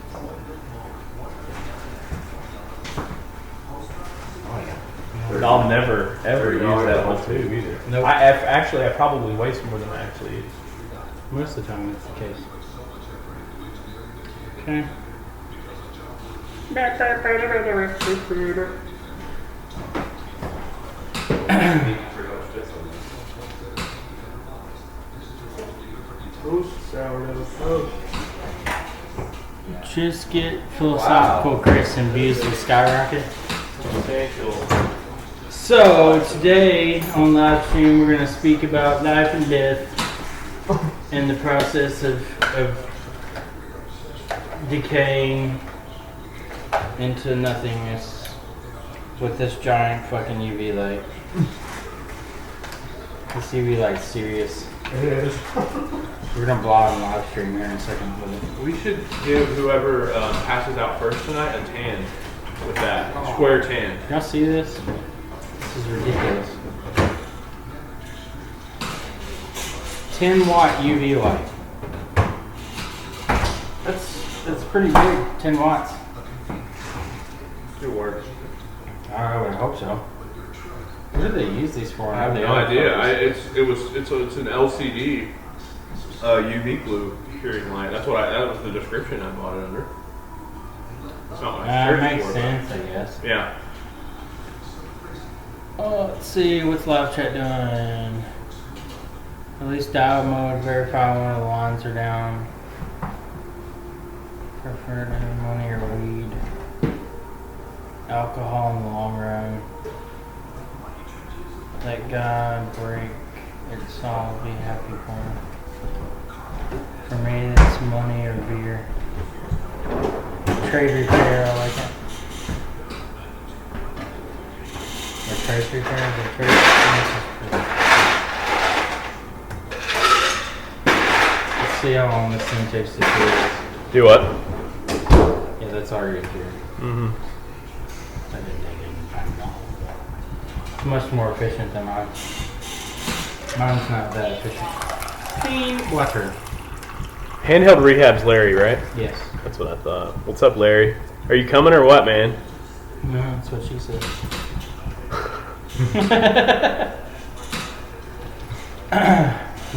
But I'll never ever use that whole tube either. Nope. I probably waste more than I actually use. Most of the time that's the case. Okay. Just get philosophical, Chris, and views of skyrocket. So today on live stream, we're going to speak about life and death and the process of decaying into nothingness with this giant fucking UV light. This UV light's serious. It is. We're gonna blow on live stream here in a second with it. We should give whoever passes out first tonight a tan with that square tan. Y'all see this? This is ridiculous. 10-watt UV light. That's pretty big. 10 watts. It works. I would hope so. What do they use these for? I have no idea. It's an LCD UV glue curing light. That was the description I bought it under. It's not what I That searched makes for, sense, I guess. but- Yeah. Oh, let's see, what's live chat doing? Release dial mode, verify one of the lines are down. Prefer to have money or weed. Alcohol in the long run. Let God break it's all, be happy for him. For me, it's money or beer. Trade repair, I like it. Or trace repair, or trace Let's see how long this thing takes to cure. Do what? Yeah, that's already cured. Mm-hmm. I didn't take it. It's much more efficient than mine. Mine's not that efficient. Clean water. Handheld rehab's Larry, right? Yes. That's what I thought. What's up, Larry? Are you coming or what, man? No, that's what she said.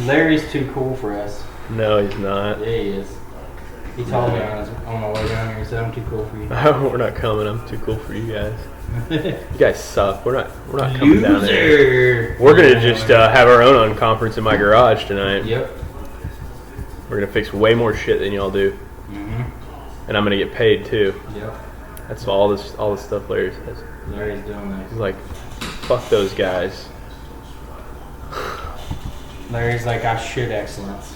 Larry's too cool for us. No, he's not. Yeah, he is. He told me on my way down here. He said, "I'm too cool for you." We're not coming. I'm too cool for you guys. You guys suck. We're not coming down there. We're gonna just have our own conference in my garage tonight. Yep. We're gonna fix way more shit than y'all do, and I'm gonna get paid too. Yep. That's all this stuff Larry says. Larry's doing this. He's like, fuck those guys. Larry's like, I should excellence.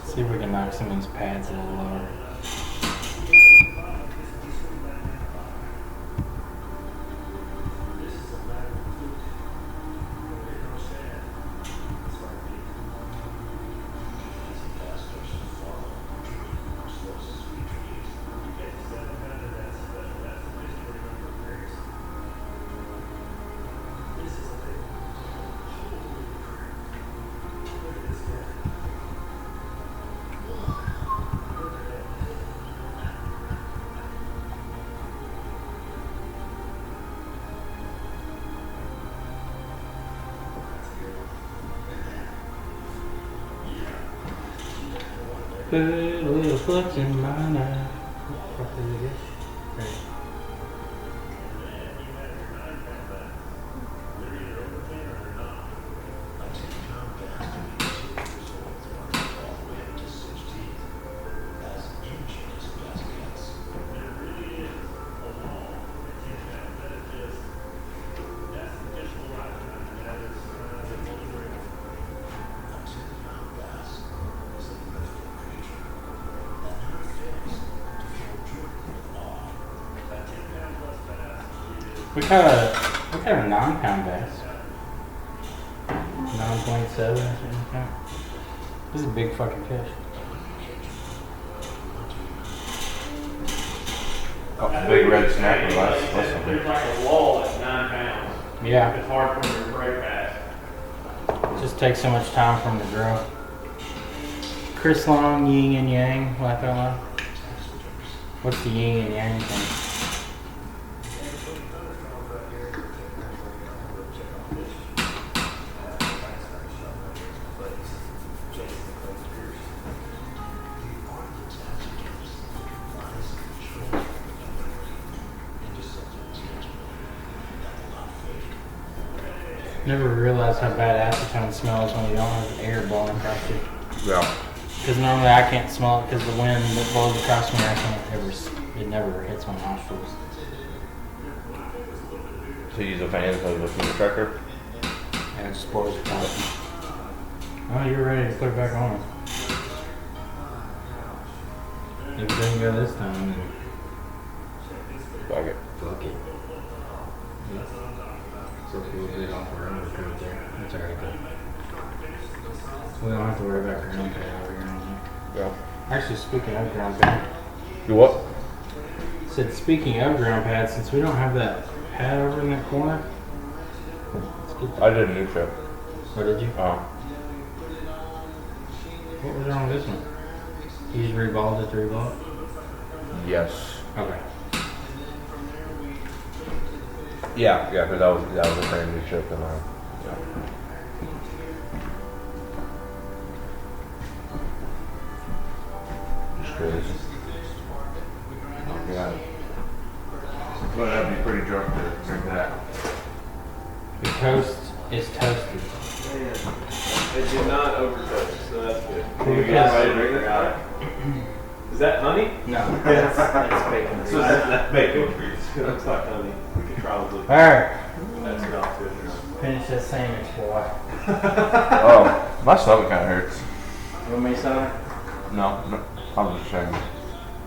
See if we can knock some of these pads a little lower. Put a little flux in my knife. What the fuck is it? Right. We caught a 9-pound bass. 9.7 or something like that. This is a big fucking fish. Oh, big red snapper. Listen. There's like a wall at 9 pounds. Yeah. It's hard for them to break past. It just takes so much time for them to grow. Chris Long, yin and yang, laugh out loud. What's the yin and yang thing? Never realized how bad acetone smells when you don't have air blowing across you. Yeah. Because normally I can't smell it because the wind that blows across me, I can't ever, it never hits my nostrils. So you use a fan instead of a tracker? And it just blows across me. Oh, you're ready to put it back on. If it doesn't go this time, then Fuck it. fuck it. So if we'll get off our own code there. That's alright good. We don't have to worry about ground pad over here anymore. Yeah. Actually, speaking of ground pad, Do what? said speaking of ground pad, since we don't have that pad over in that corner, let's get that. I did a new chip. What did you? What was wrong with this one? You just reballed it to reball? Yes. Okay. Yeah, because that was a brand new chip, and yeah. Just crazy. Oh god. But I'd be pretty drunk to drink that. The toast is toasted. It did not overcook, so that's good. Because- You guys ready to drink it? Is that honey? No, that's bacon. So that's bacon grease. That's not honey. We could probably. Alright, That's not good. finish that sandwich, boy. Oh, my stomach kind of hurts. You want me some? No, I'm just ashamed.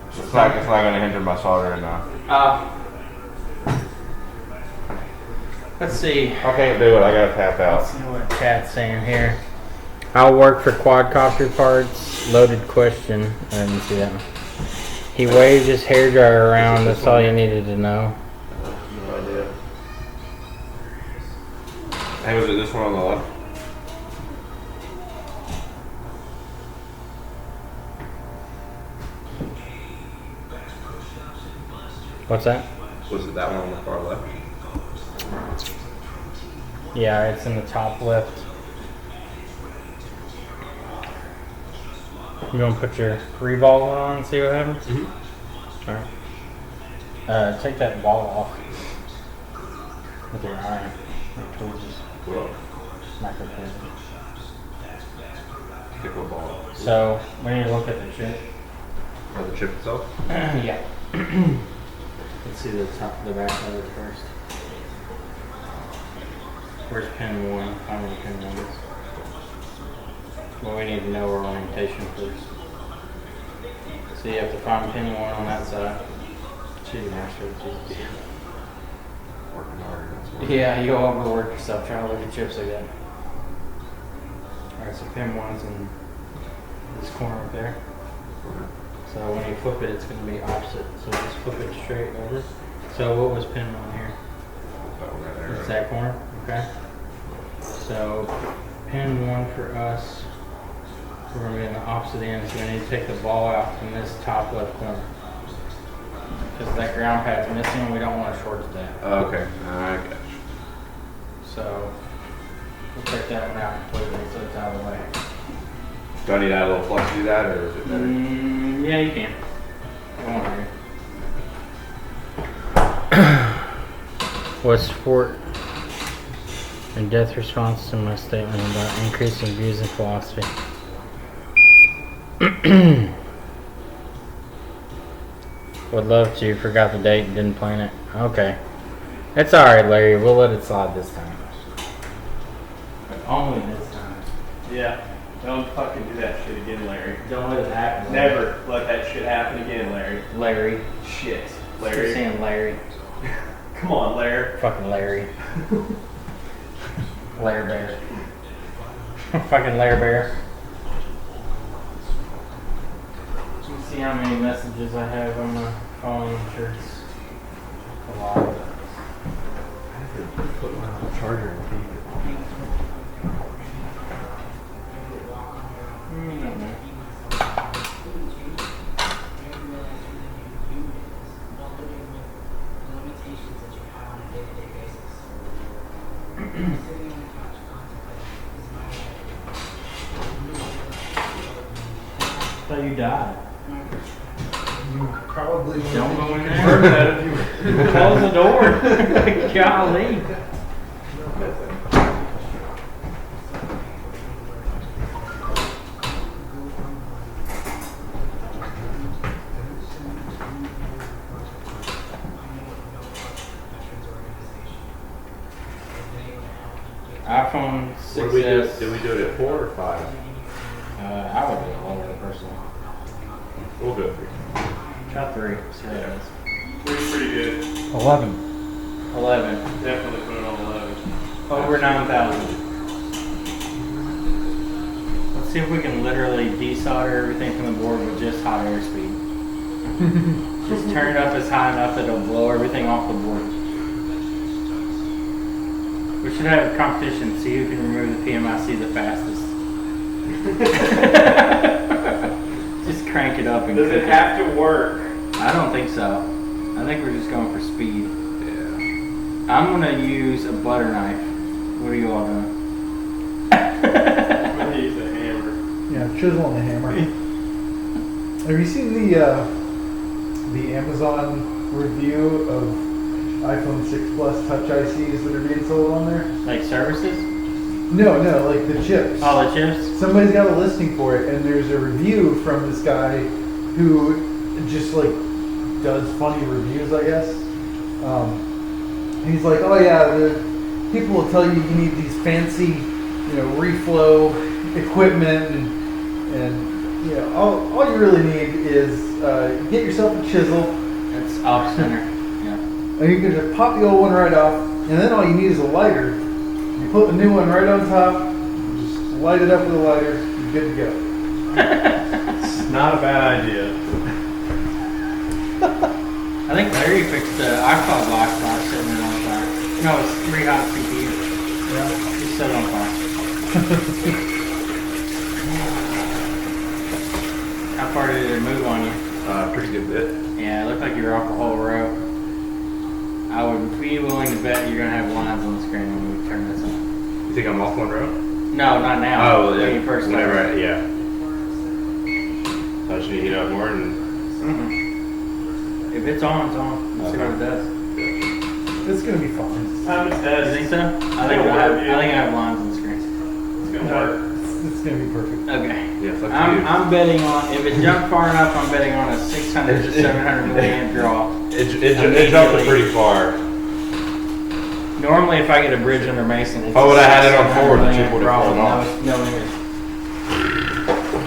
It's not going to hinder my soldering now. Let's see. I can't do it. I got to tap out. Let's see what chat's saying here. I'll work for quadcopter parts. Loaded question. I didn't see that one. He waved his hairdryer around. That's all you needed to know. No idea. Hey, was it this one on the left? What's that? Was it that one on the far left? Yeah, it's in the top left. You gonna put your revolve on and see what happens? Mm-hmm. Alright. Take that ball off with your iron. Tweezers. Cool. Microscope. Pick a ball. So we need to look at the chip. Oh, the chip itself? Yeah. Let's see the top, the back of it first. Where's pin 1? I don't know what pin 1 is. Well, we need to know our orientation first. So you have to find pin 1 on that side. Gee, master, Jesus. Working hard. That's what Yeah, you go overwork yourself trying to look at chips like that. Alright, so pin 1's in this corner up there. So when you flip it, it's going to be opposite. So just flip it straight over. So what was pin 1 here? right there. It's that corner, okay? So pin 1 for us, we're going to be on the opposite end, so we need to take the ball out from this top left corner. Because that ground pad's missing and we don't want to short that. Okay, I got you. So we'll take that one out completely so it's out of the way. Do I need to add a little flux to do that, or is it better? Yeah, you can. Don't worry. What's support and death response to my statement about increasing views and philosophy? Would love to. Forgot the date and didn't plan it. Okay. It's alright, Larry. We'll let it slide this time. Only this time. Yeah. Don't fucking do that shit again, Larry. Don't let it happen. Never let that shit happen again, Larry. Larry. Shit. Larry. Larry. Saying Larry. Come on, Larry. Fucking Larry. Larry Bear. Fucking Larry Bear. You see how many messages I have on my phone? I'm sure it's a lot. Put mine on the charger and keep it. I thought you died. You probably Don't go in there. Close the door. Golly. iPhone 6S. Did we do it at 4 or 5? I would do it lower personally. We'll go 3. Try 3. See how it is. 3's pretty good. 11. 11. Definitely put it on 11. Over 9,000. Let's see if we can literally desolder everything from the board with just hot air speed. Just turn it up as high enough that it'll blow everything off the board. We should have a competition, see who can remove the PMIC the fastest. Just crank it up and Does cook it have to work? I don't think so. I think we're just going for speed. Yeah. I'm gonna use a butter knife. What are you all doing? I'm gonna use a hammer. Yeah, chisel and a hammer. Have you seen the Amazon review of iPhone 6 Plus Touch ICs that are being sold on there? Like services? No, like the chips. Oh, the chips? Somebody's got a listing for it, and there's a review from this guy who just like does funny reviews, I guess. And he's like, oh yeah, the people will tell you you need these fancy, reflow equipment, and all you really need is get yourself a chisel. It's off center. Yeah. And you can just pop the old one right off, and then all you need is a lighter. You put the new one right on top, just light it up with a lighter, you're good to go. It's not a bad idea. I think Larry fixed the iCloud lock by setting it on fire. No, it's 3 hot CPU. Yeah. Just set it on fire. How far did it move on you? Pretty good bit. Yeah, it looked like you were off the whole row. I would be willing to bet you're going to have lines on the screen when we turn this on. You think I'm off one row? No, not now. Oh, when you first whenever, started. yeah. So I should heat up more and... If it's on, it's on. Let's see what it does. It's gonna be fun. Time to You test. think so? I think I have lines on the screen. It's gonna work. It's gonna be perfect. Okay. Yeah, fuck you. I'm betting on, if it jumped far enough, I'm betting on a 600 to 700 milliamp draw. It jumped it pretty far. Normally, if I get a bridge under Mason, it's If I would've had it on 700 forward, the milliamp chip would've draw fallen with off. No image.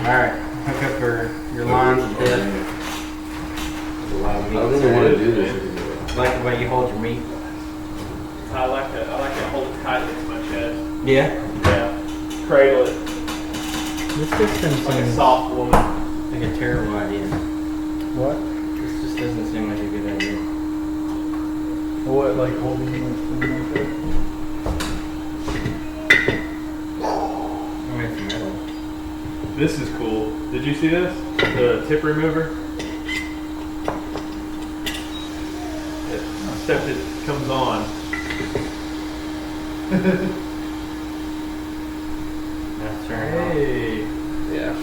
Alright, hook up your lines and dead. I don't even want to do this. Like the way you hold your meat. I like to hold it tight against my chest. Yeah. Yeah. Cradle it This system like a seems soft woman. like a terrible idea. What? This just doesn't seem like a good idea. What, like holding like that? I mean, it's metal. This is cool. Did you see this? The tip remover? Except it comes on. That's turn Hey. Yeah.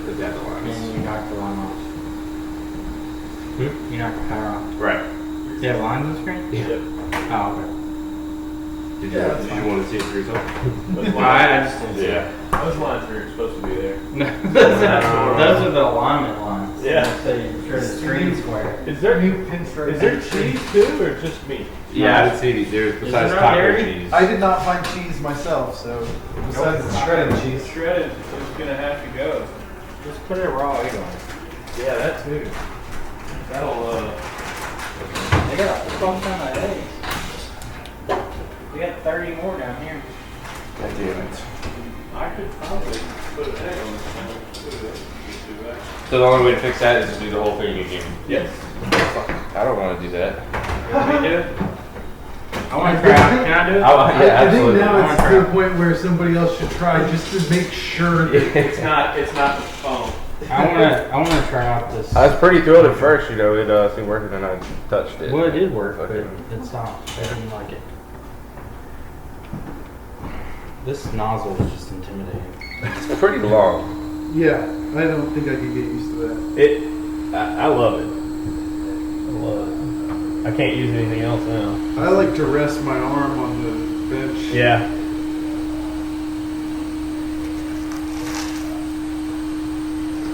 The data lines. And you knock the line off. You knock the power off. Right. Do you have lines on the screen? Yep. Oh, okay. Did you want to see it for yourself? Those I lines, just didn't see it. Yeah. those lines are supposed to be there. Those are the alignment lines. Yeah. So you're sure the screen's square. Is there New pinstripe. is there cheese too, or just meat? Yeah, I did see there's besides it not taco dairy? cheese. I did not find cheese myself, so besides the shredded cheese. Shredded is gonna have to go. Just put it raw egg on it. Yeah, that too. That'll They got a fuck ton of eggs. We got 30 more down here. God damn it. I could probably put an egg on this thing. So the only way to fix that is to do the whole thing again. Yes. I don't want to do that. Can we do it? I want to try out. Can I do it? Yeah, I think absolutely. now it's to the point where somebody else should try just to make sure that It's not the phone. I want to try out this. I was pretty thrilled at first, you know, it seemed working and I touched it. Well, it did work, but Okay. it stopped. I didn't like it. This nozzle is just intimidating. It's pretty long. yeah, I don't think I could get used to that. I love it. I love it. I can't use anything else now. I like to rest my arm on the bench. Yeah.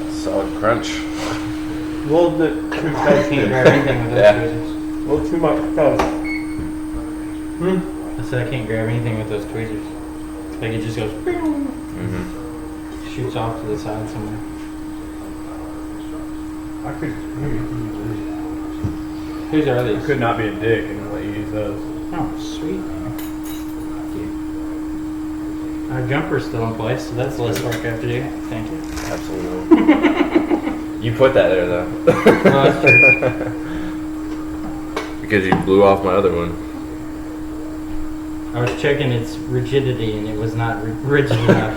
Solid crunch. Well, the I can't grab anything with those Yeah. tweezers. well, too much toast. I said I can't grab anything with those tweezers. Like it just goes, Mm-hmm. shoots off to the side somewhere. I could. Whose are I these? could not be a dick and let you use those. Oh, sweet, man. Our jumper's still in place, so that's less work I have to do. Thank you. Absolutely. You put that there though. Well, that's true. Because you blew off my other one. I was checking its rigidity and it was not rigid enough.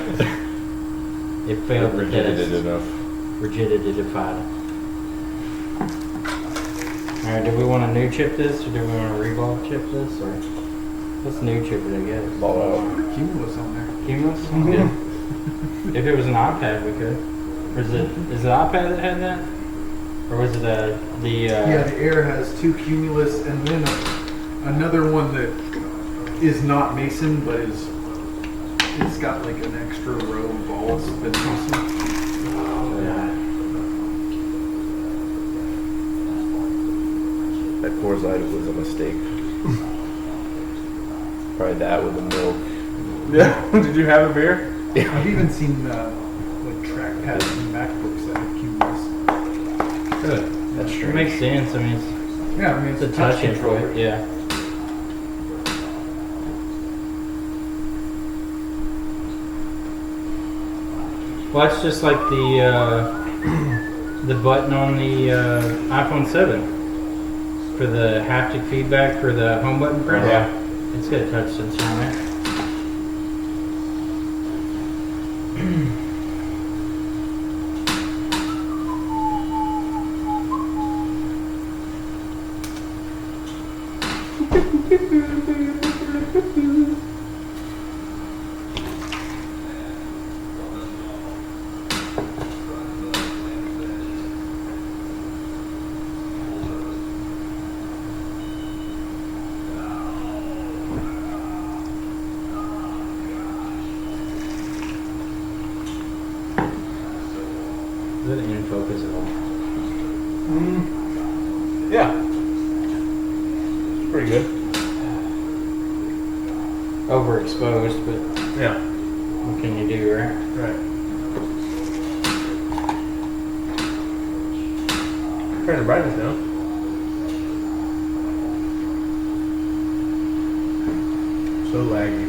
It failed the Rigidity test. enough. Rigidity-defied. Alright, do we want to new chip this or do we want to reball chip this? Or let's new chip it, I guess. Ball out. Cumulus on there. Cumulus? Good. If it was an iPad, we could. Or is it the iPad that had that? Or was it the Yeah, the Air has 2 Cumulus and then another one that is not Mason, but it's got like an extra row of balls that's Mason. That Coors Light was a mistake. Probably that with the milk. Yeah. Did you have a beer? I've even seen like trackpads and MacBooks that have Cumulus. Good. That's It strange. makes sense. I mean, Yeah, I mean it's a touch controller. Yeah. Well, it's just like the button on the iPhone 7 for the haptic feedback for the home button press. Yeah. It's got a touch sensor on it. Is it in focus at all? Yeah. It's pretty good. Overexposed, but Yeah. what can you do, right? Right. Turn the brightness down. So laggy.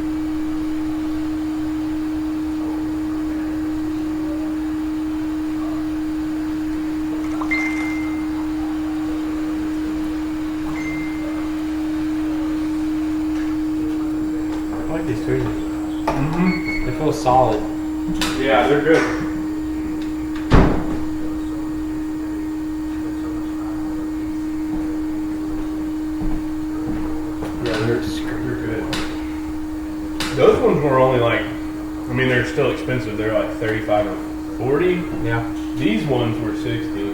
I like these tweezers. They feel solid. Yeah, they're good. Yeah, they're good. Those ones were only like, I mean, they're still expensive. They're like 35 or 40. Yeah. These ones were 60.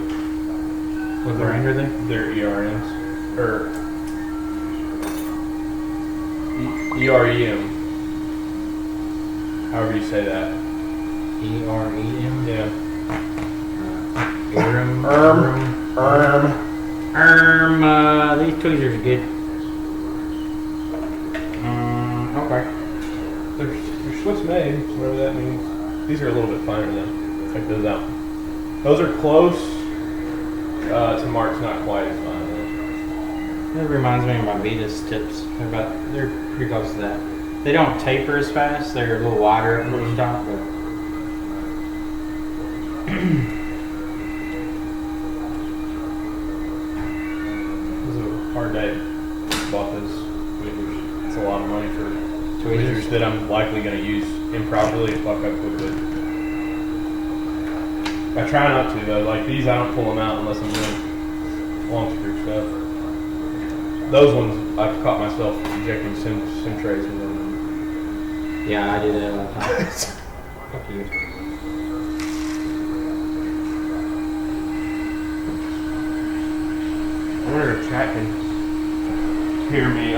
What brand are they? They're ERMs. Or EREM. However you say that. EREM? Yeah. These tweezers are good. Okay. They're Swiss made, whatever that means. These are a little bit finer though. Check those out. Those are close To Mark's not quite as fine. It reminds me of my Vetus tips. They're pretty close to that. They don't taper as fast. They're a little wider at the top, but It was a hard day. Bought those tweezers. It's a lot of money for tweezers that I'm likely going to use improperly and fuck up quickly. I try not to though. Like these, I don't pull them out unless I'm doing long screw stuff. Those ones, I've caught myself ejecting sim trays with them. yeah, I do that all the time. Fuck you. I wonder if chat can hear me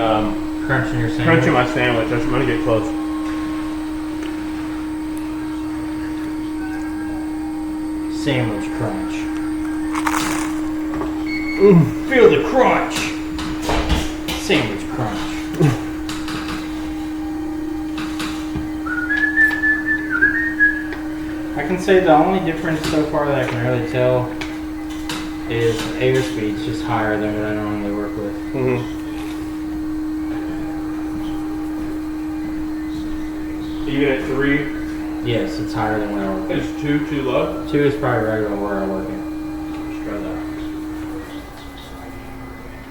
Crunching your sandwich. crunching my sandwich. I'm going to get close. Sandwich crunch. Feel the crunch. Sandwich crunch. I can say the only difference so far that I can really tell is airspeed's just higher than what I normally work with. Even at 3, Yes, it's higher than what I work with. is 2 too low? 2 is probably right about where I work at. Let's try that.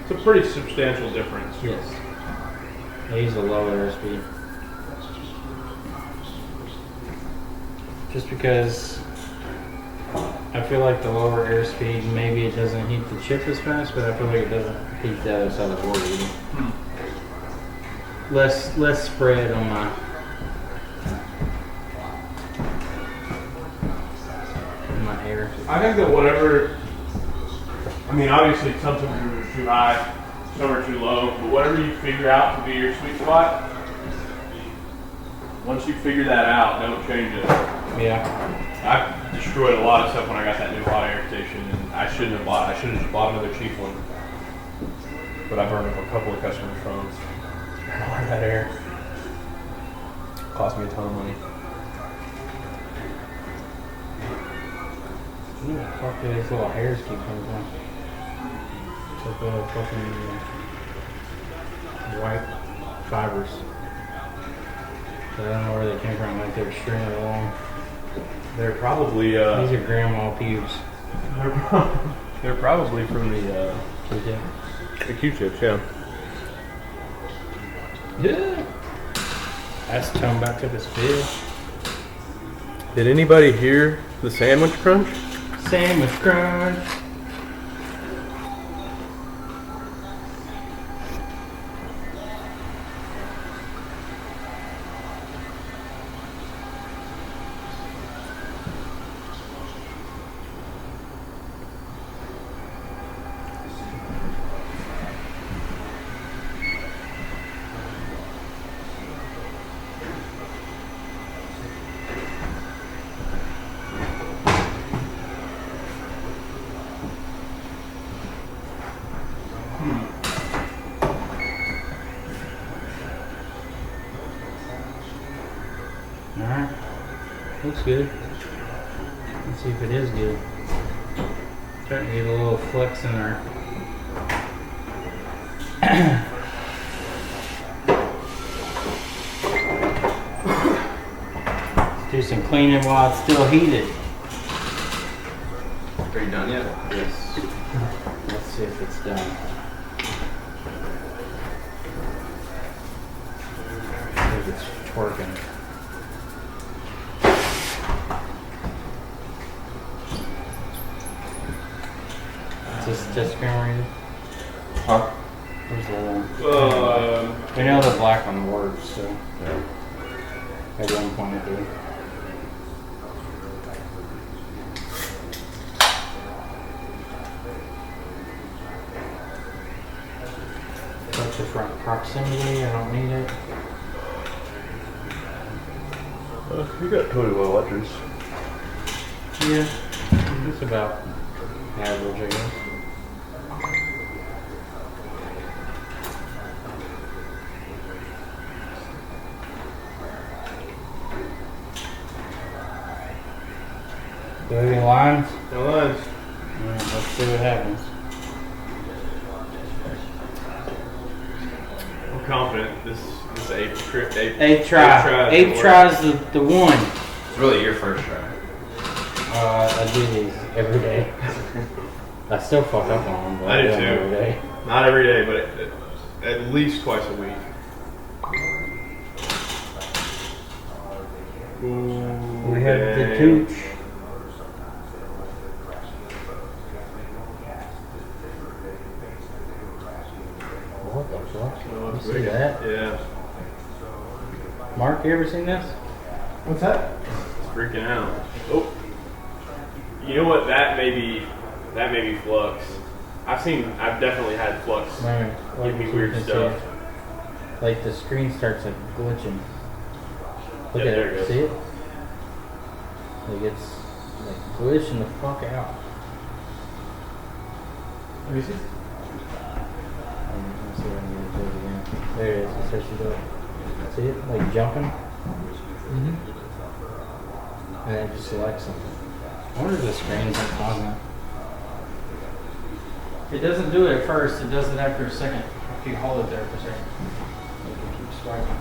It's a pretty substantial difference. Yes. I use a lower airspeed. Just because I feel like the lower airspeed, maybe it doesn't heat the chip as fast, but I feel like it doesn't heat the other side of the board either. Less spread on my air. I think that whatever, I mean, obviously some temperatures are too high, some are too low, but whatever you figure out to be your sweet spot, once you figure that out, don't change it. Yeah. I destroyed a lot of stuff when I got that new hot air station, and I shouldn't have bought. I should have just bought another cheap one. But I burned up a couple of customers' phones. I don't like that air. Cost me a ton of money. Who the fuck do these little hairs keep coming from? It's like little fucking white fibers. I don't know where they came from, like they're extremely long. They're probably These are grandma pubes. they're probably from the Q-tip. Q-tips, yeah. Yeah. That's tone back to this field. Did anybody hear the sandwich crunch? Sandwich crunch. Alright. Looks good. Let's see if it is good. Starting to get a little flex in our let's do some cleaning while it's still heated. Are you done yet? Yes. Let's see if it's done. I think it's twerking. Is this test screen ready? Huh? Where's the other one? Uh, We know the black one works, so at one point it did. Touch the front proximity, I don't need it. you got totally well watchers. Yeah, it's about average, I guess. Do you have any lines? No lines. Alright, let's see what happens. confident this eighth trip. Eighth try. Eighth try is the one. It's really your first try. I do these every day. I still fuck up on them. But I do them too. every day. Not every day, but at least twice a week. Ooh, We have the tooch. What the fuck? Oh, You see that? Yeah. Mark, you ever seen this? What's that? It's freaking out. Oh. You know what? That may be Flux. I've definitely had Flux give me weird stuff. Like the screen starts like glitching. Look Yeah, at there it. it goes. See it? Like it's like glitching the fuck out. Let me see. Let's see if I can get it to it again. There it is. It starts to do it. See it? Like jumping. And then it just selects something. I wonder if the screen's like causing it. It doesn't do it at first. It does it after a second. If you hold it there for a second. You can keep swiping.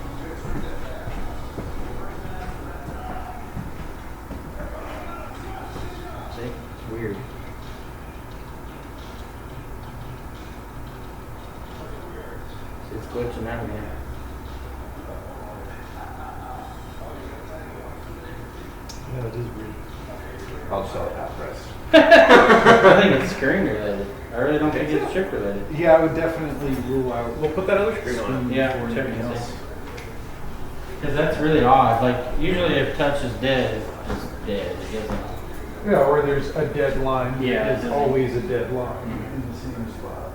See? It's weird. See, it's glitching out again. Yeah, it is weird. I'll just sell it half price. I think it's screen related. I really don't think it's chip related. Yeah, I would definitely rule out. We'll put that other screen on it. Yeah, or check anything and else. see. Because that's really odd. Like, usually if touch is dead, it's dead. It doesn't. Yeah, or there's a dead line. Yeah, There's it doesn't- always a dead line in the same spot.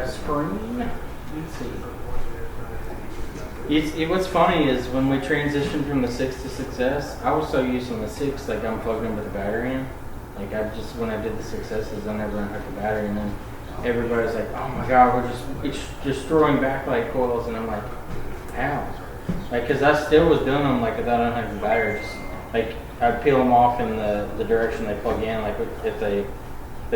Screen. Let's see. What's funny is when we transitioned from the 6 to 6S, I was so used on the 6, like I'm plugged in with the battery in. Like when I did the 6S's, I never unhooked the battery, and then everybody's like, "Oh my God, it's destroying backlight coils," and I'm like, "How?" Like, cause I still was doing them like without unhooking the battery. Just like I'd peel them off in the direction they plug in. Like if they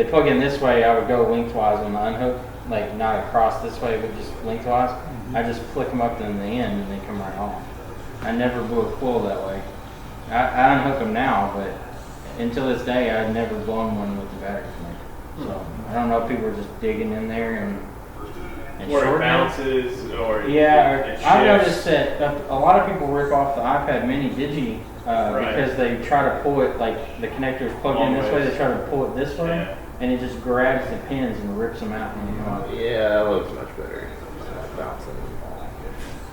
plug in this way, I would go lengthwise on the unhook, like not across this way, but just lengthwise. I just flick them up in the end and they come right off. I never blew a coil that way. I unhook them now, but until this day, I'd never blown one with the battery connected. So I don't know if people are just digging in there and Or it shorting bounces, or Yeah, it I've shifts. noticed that a lot of people rip off the iPad Mini Digi Right. because they try to pull it, like the connector's plugged in this way, they try to pull it this way, Yeah. and it just grabs the pins and rips them out when you come out. Yeah, that looks much better. It's not bouncing.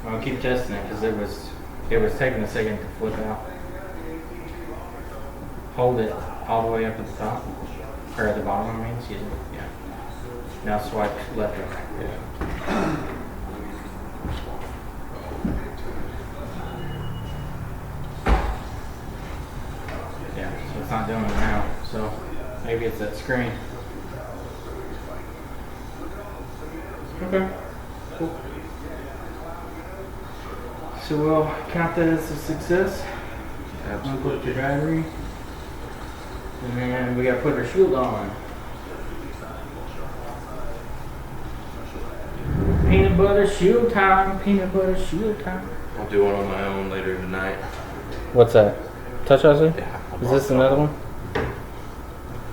I'll keep testing it because it was taking a second to flip out. Hold it all the way up at the top, or at the bottom, I mean, excuse me, yeah. Now swipe left or right. Yeah. Yeah, so it's not doing it now, so maybe it's that screen. Okay, cool. So we'll count that as a success. Unplug your battery. And then we gotta put our shield on. Peanut butter shield time, peanut butter shield time. I'll do one on my own later tonight. What's that? Touch IC? Yeah. Is this another one?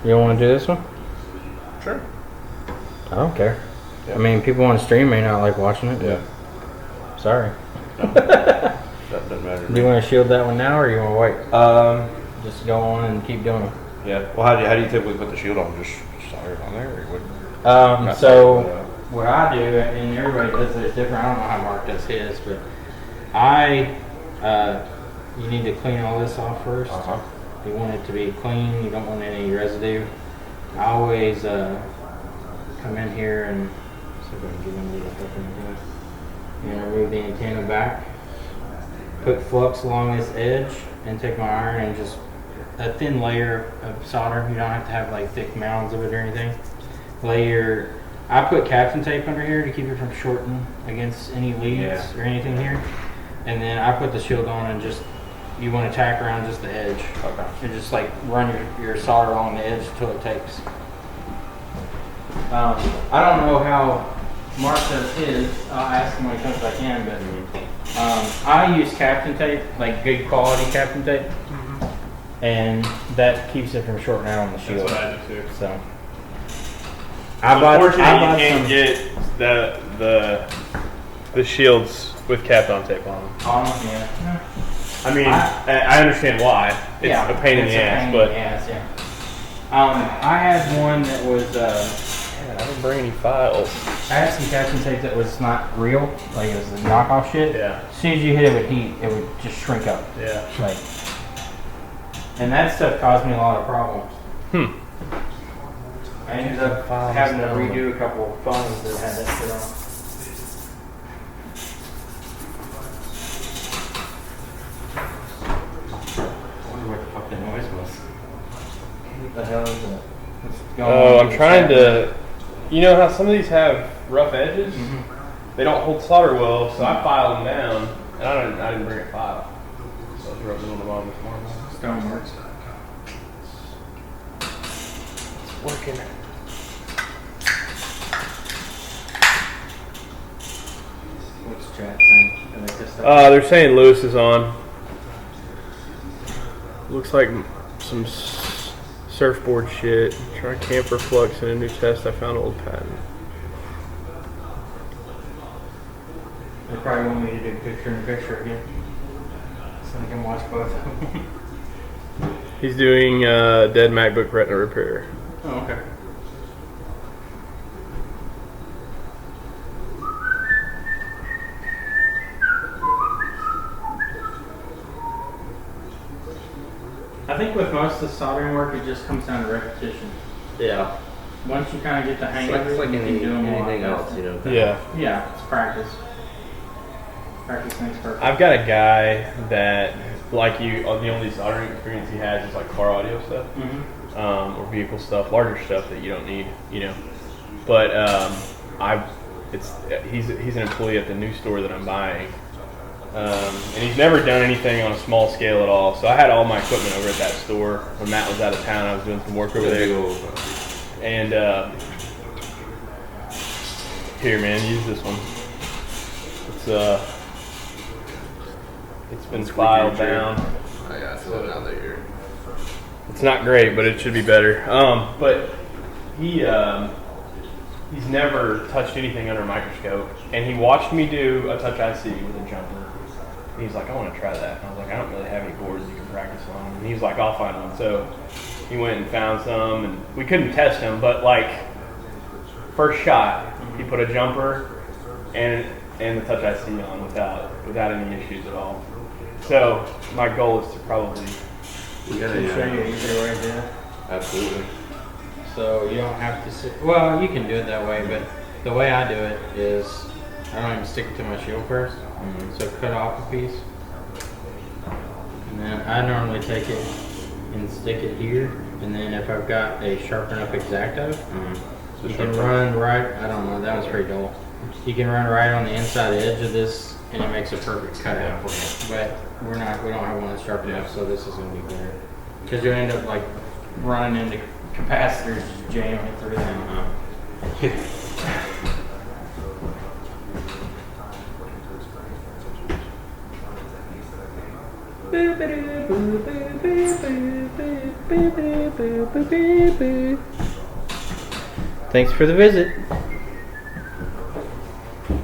You don't want to do this one? Sure. I don't care. I mean, people on stream may not like watching it. Yeah. Sorry. That doesn't matter. to Do me. you want to shield that one now, or you want to wait? Just go on and keep doing it. Yeah. Well, how do you typically put the shield on? Just solder it on there, or what? Not So solder, but, what I do, and everybody does it different. I don't know how Mark does his, but you need to clean all this off first. You want it to be clean. You don't want any residue. I always come in here and see if I can get into the fucking thing. And remove the antenna back. Put flux along this edge, and take my iron and just a thin layer of solder. You don't have to have like thick mounds of it or anything. I put Kapton tape under here to keep it from shorting against any leads or anything here. And then I put the shield on and just, you want to tack around just the edge. Okay. And just like run your solder along the edge until it takes. I don't know how Mark does his. I'll ask him when he comes back in, but I use Kapton tape, like good quality Kapton tape. And that keeps it from shorting out on the shield. That's what I do too. So. Unfortunately, you can't get the shields with Kapton tape on them. Yeah. I mean, I understand why. It's a pain in the ass, but I had one that was. I didn't bring any files. I had some Kapton tape that was not real, like it was the knockoff shit. Yeah. As soon as you hit it with heat, it would just shrink up. Yeah. Like, and that stuff caused me a lot of problems. I ended up having to redo a couple of phones that had that shit on. I wonder what the fuck that noise was. What the hell is that? Oh, I'm trying to. You know how some of these have rough edges? They don't hold solder well, so I filed them down, and I didn't bring a file. So I was rubbing on the bottom this morning. Stone works. It's working. What's chat saying? I like this stuff. They're saying Lewis is on. Looks like some surfboard shit. Try camper flux in a new test. I found old patent. They probably want me to do picture in picture again, so I can watch both of them. He's doing dead MacBook retina repair. Oh, okay. I think with most of the soldering work, it just comes down to repetition. Yeah. Once you kind of get the hang It's of it, like you can do them anything a lot else, faster. you know. Yeah, it's practice. Practice makes perfect. I've got a guy that, like you, the only soldering experience he has is like car audio stuff, or vehicle stuff, larger stuff that you don't need, you know. But he's an employee at the new store that I'm buying, and he's never done anything on a small scale at all. So I had all my equipment over at that store when Matt was out of town. I was doing some work over there, and here, man, use this one. It's been filed down. I got to now that you're. It's not great, but it should be better. But he's never touched anything under a microscope, and he watched me do a touch IC with a jumper. And he's like, I want to try that. And I was like, I don't really have any boards you can practice on. And he was like, I'll find one. So he went and found some, and we couldn't test them, but like first shot, he put a jumper and the touch IC on without any issues at all. So my goal is to probably We show you either way, yeah. Absolutely. So you don't have to sit. Well, you can do it that way, but the way I do it is I don't even stick it to my shield first. So cut off a piece, and then I normally take it and stick it here. And then if I've got a sharpen up X-Acto, you can run right. I don't know. That was pretty dull. You can run right on the inside edge of this, and it makes a perfect cutout for you. But we don't have one that's sharp enough, so this is going to be better. Because you end up like running into capacitors, just jamming it through them. Thanks for the visit.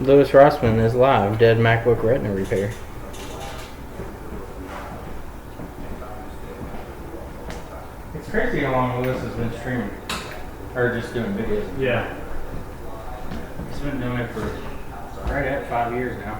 Louis Rossman is live, dead MacBook retina repair. It's crazy how long Louis has been streaming. Or just doing videos. Yeah. He's been doing it for right at 5 years now.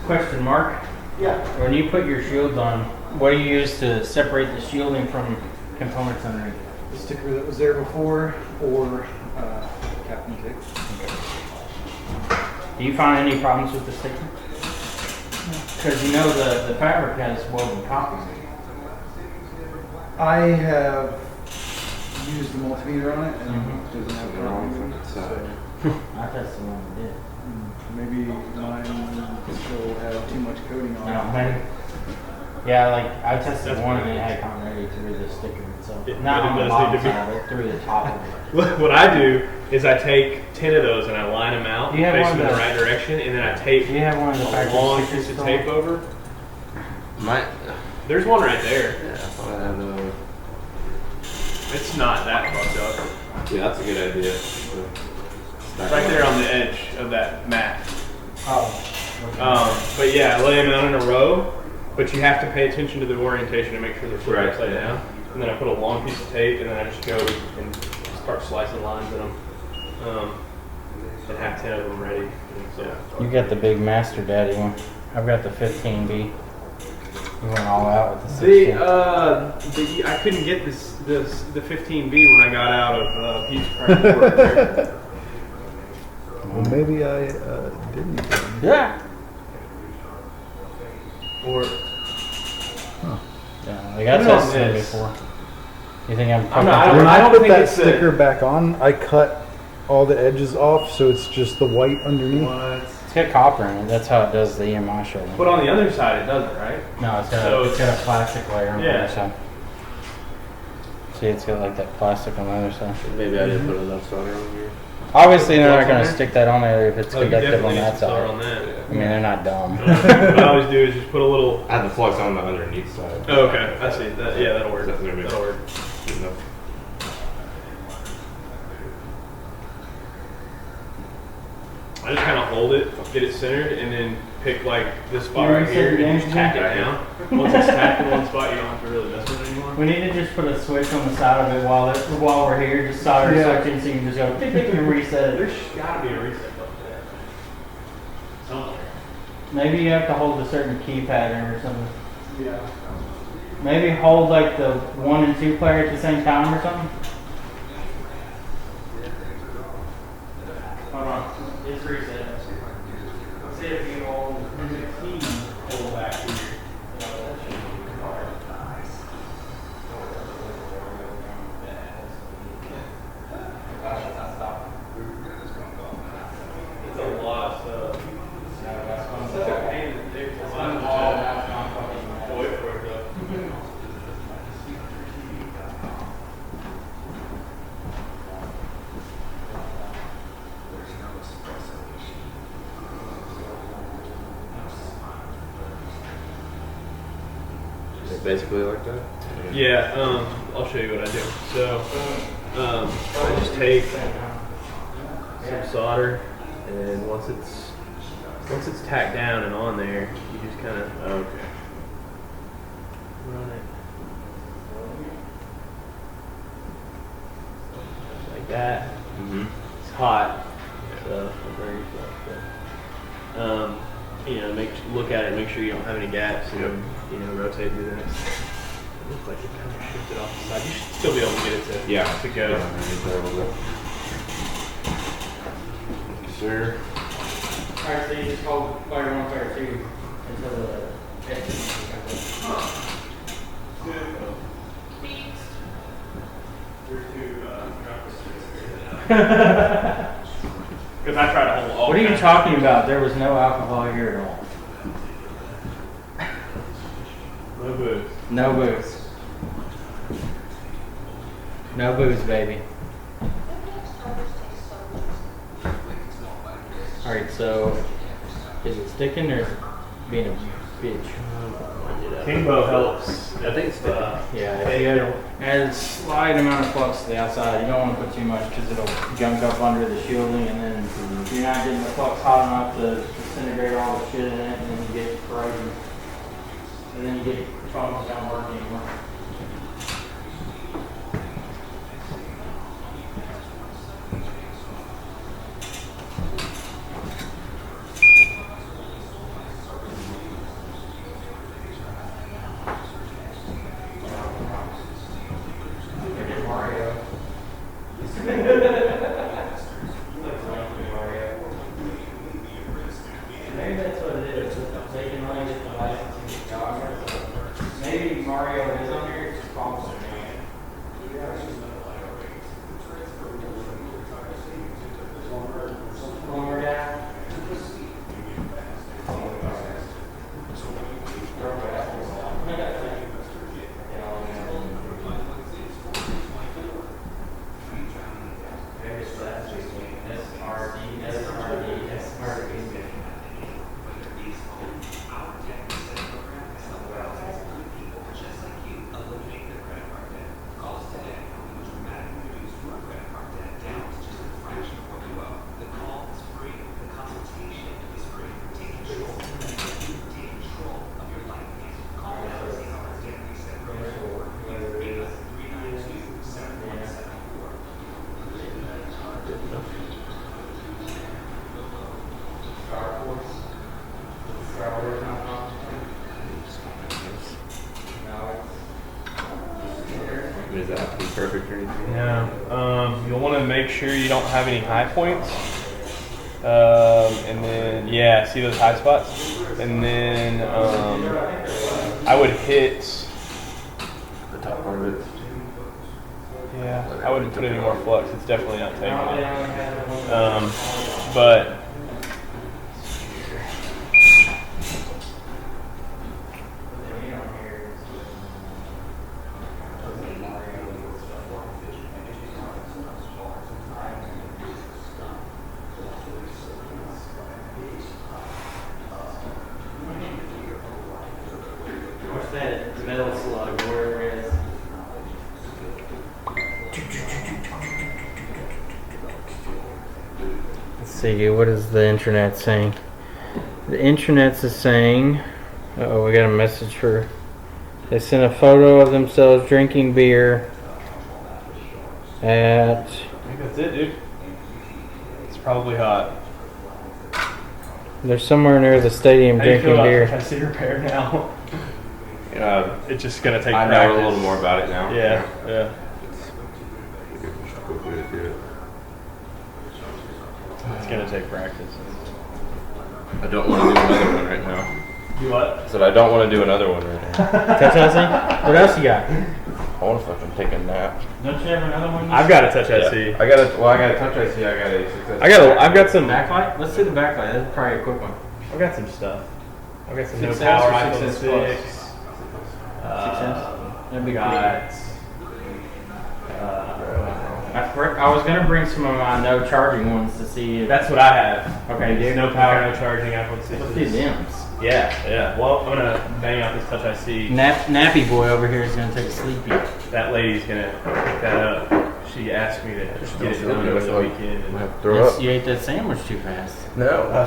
Question mark. Yeah. When you put your shields on, what do you use to separate the shielding from components underneath? The sticker that was there before, or Kapton tape. Do you find any problems with the sticker? Because you know the fabric has woven copies. I have used the multimeter on it and it doesn't have wrong. I tested one and did. Maybe mine still have too much coating on No, it. maybe. Yeah, like I tested one and it had continuity through the sticker itself. It Not on the does bottom need to be- side, but through the top of it. What I do is I take 10 of those and I line them out, You have face one them in of the those- right direction, and then I tape Do you have one of the a factory long stickers piece of still? tape over. My, There's one right there. yeah, I thought I had a. It's not that fucked up. Yeah, that's a good idea. Right there on the edge of that mat. Oh. Okay. But yeah, I lay them out in a row, but you have to pay attention to the orientation to make sure they're flat upside down. And then I put a long piece of tape, and then I just go and start slicing lines in them. And have 10 of them ready. So, You got the big Master Daddy one. I've got the 15B. You went all out with the 16. I couldn't get the 15B when I got out of Pete's practice work there. Well, maybe I didn't. Yeah. Or Yeah, like I Put it on tested it this. before. You think I'm I'm not- talking When I don't put think that it's a- sticker back on, I cut all the edges off, so it's just the white underneath. It's got copper in it. That's how it does the EMI shielding. But on the other side, it doesn't, right? No, it's got, So it's got a plastic layer on the Yeah. other side. See, it's got like that plastic on the other side. Maybe I didn't put enough solder on here. Obviously, they're not Flux on going to there? stick that on there if it's Oh, you conductive on definitely that need some solder side. on that. I mean, they're not dumb. What I always do is just put a little. I had the flux on the underneath side. Oh, okay, I see. Yeah, that'll work. That's gonna be- That'll work. Good enough. I just kind of hold it, get it centered, and then pick like this spot You right here, reset and the just tack it engine? down. Once it's tacked in one spot, you don't have to really mess with it anymore. We need to just put a switch on the side of it while we're here. Just solder Yeah. switch in so you can just go tick, tick, and reset it. There's gotta be a reset button for that. Somewhere. Maybe you have to hold a certain key pattern or something. Yeah. Maybe hold like the 1 and 2 player at the same time or something. Hold on, it's reset. Let's see if you hold the key pull back here. It's a lot of stuff. It's such a pain in the dick. I'm all wait for it though. It's basically like that. Yeah, I'll show you what I do. So, I just take some solder, and once it's tacked down and on there, you just kind of run it like that. Mm-hmm. It's hot, so I'll burn yourself. But, look at it, make sure you don't have any gaps, and then, rotate through that. It looks like it kind of shifted off the side. You should still be able to get it to go. Yeah, underneath there a little bit. Sir. Alright, so you just hold player 1, player 2 until the Because I try to hold all. What are you kinds of- talking about? There was no alcohol here at all. No booze. No booze. No booze, baby. Alright, so is it sticking or being a bitch? Kingbow helps. I think it's Yeah, if you add a slight amount of flux to the outside, you don't want to put too much because it'll junk up under the shielding, and then you're not getting the flux hot enough to disintegrate all the shit in it, and then you get corrosion. And then you get phones don't work anymore. get the licensing dog. Maybe Mario is on here. Just call him. One more down. Is that perfect or anything? No. You'll want to make sure you don't have any high points. And then, yeah, see those high spots? And then I would hit The top part of it. Yeah, I wouldn't put any more flux. It's definitely not taking it. But what's that metal slug? Where it is? Let's see, what is the internet saying? The internet's is saying, uh-oh, we got a message for, they sent a photo of themselves drinking beer at, I think that's it, dude. It's probably hot. they're somewhere near the stadium How do you drinking feel beer. about Tennessee repair now? It's just gonna take I practice. know a little more about it now. Yeah, yeah. It's gonna take practice. I don't want to do another one right now. You what? I said I don't want to do another one right now. Touch IC? What else you got? I want to fucking take a nap. Don't you have another one? I've got a touch IC. I got a touch IC. I got a success. I've got some. Backlight? Let's do the backlight. That's probably a quick one. I've got some stuff. I've got some no Success power or iPhone Success Plus? 6. That'd be got. I was gonna bring some of my no charging ones to see if That's what I have. Okay, There's dude. no power, Okay. no charging iPhone 6. Let's do them's. Yeah. Well, I'm gonna bang out this touch IC. Nappy boy over here is gonna take a sleepy. That lady's gonna pick that up. She asked me to get it done over the weekend. I And have to throw up. You ate that sandwich too fast. No.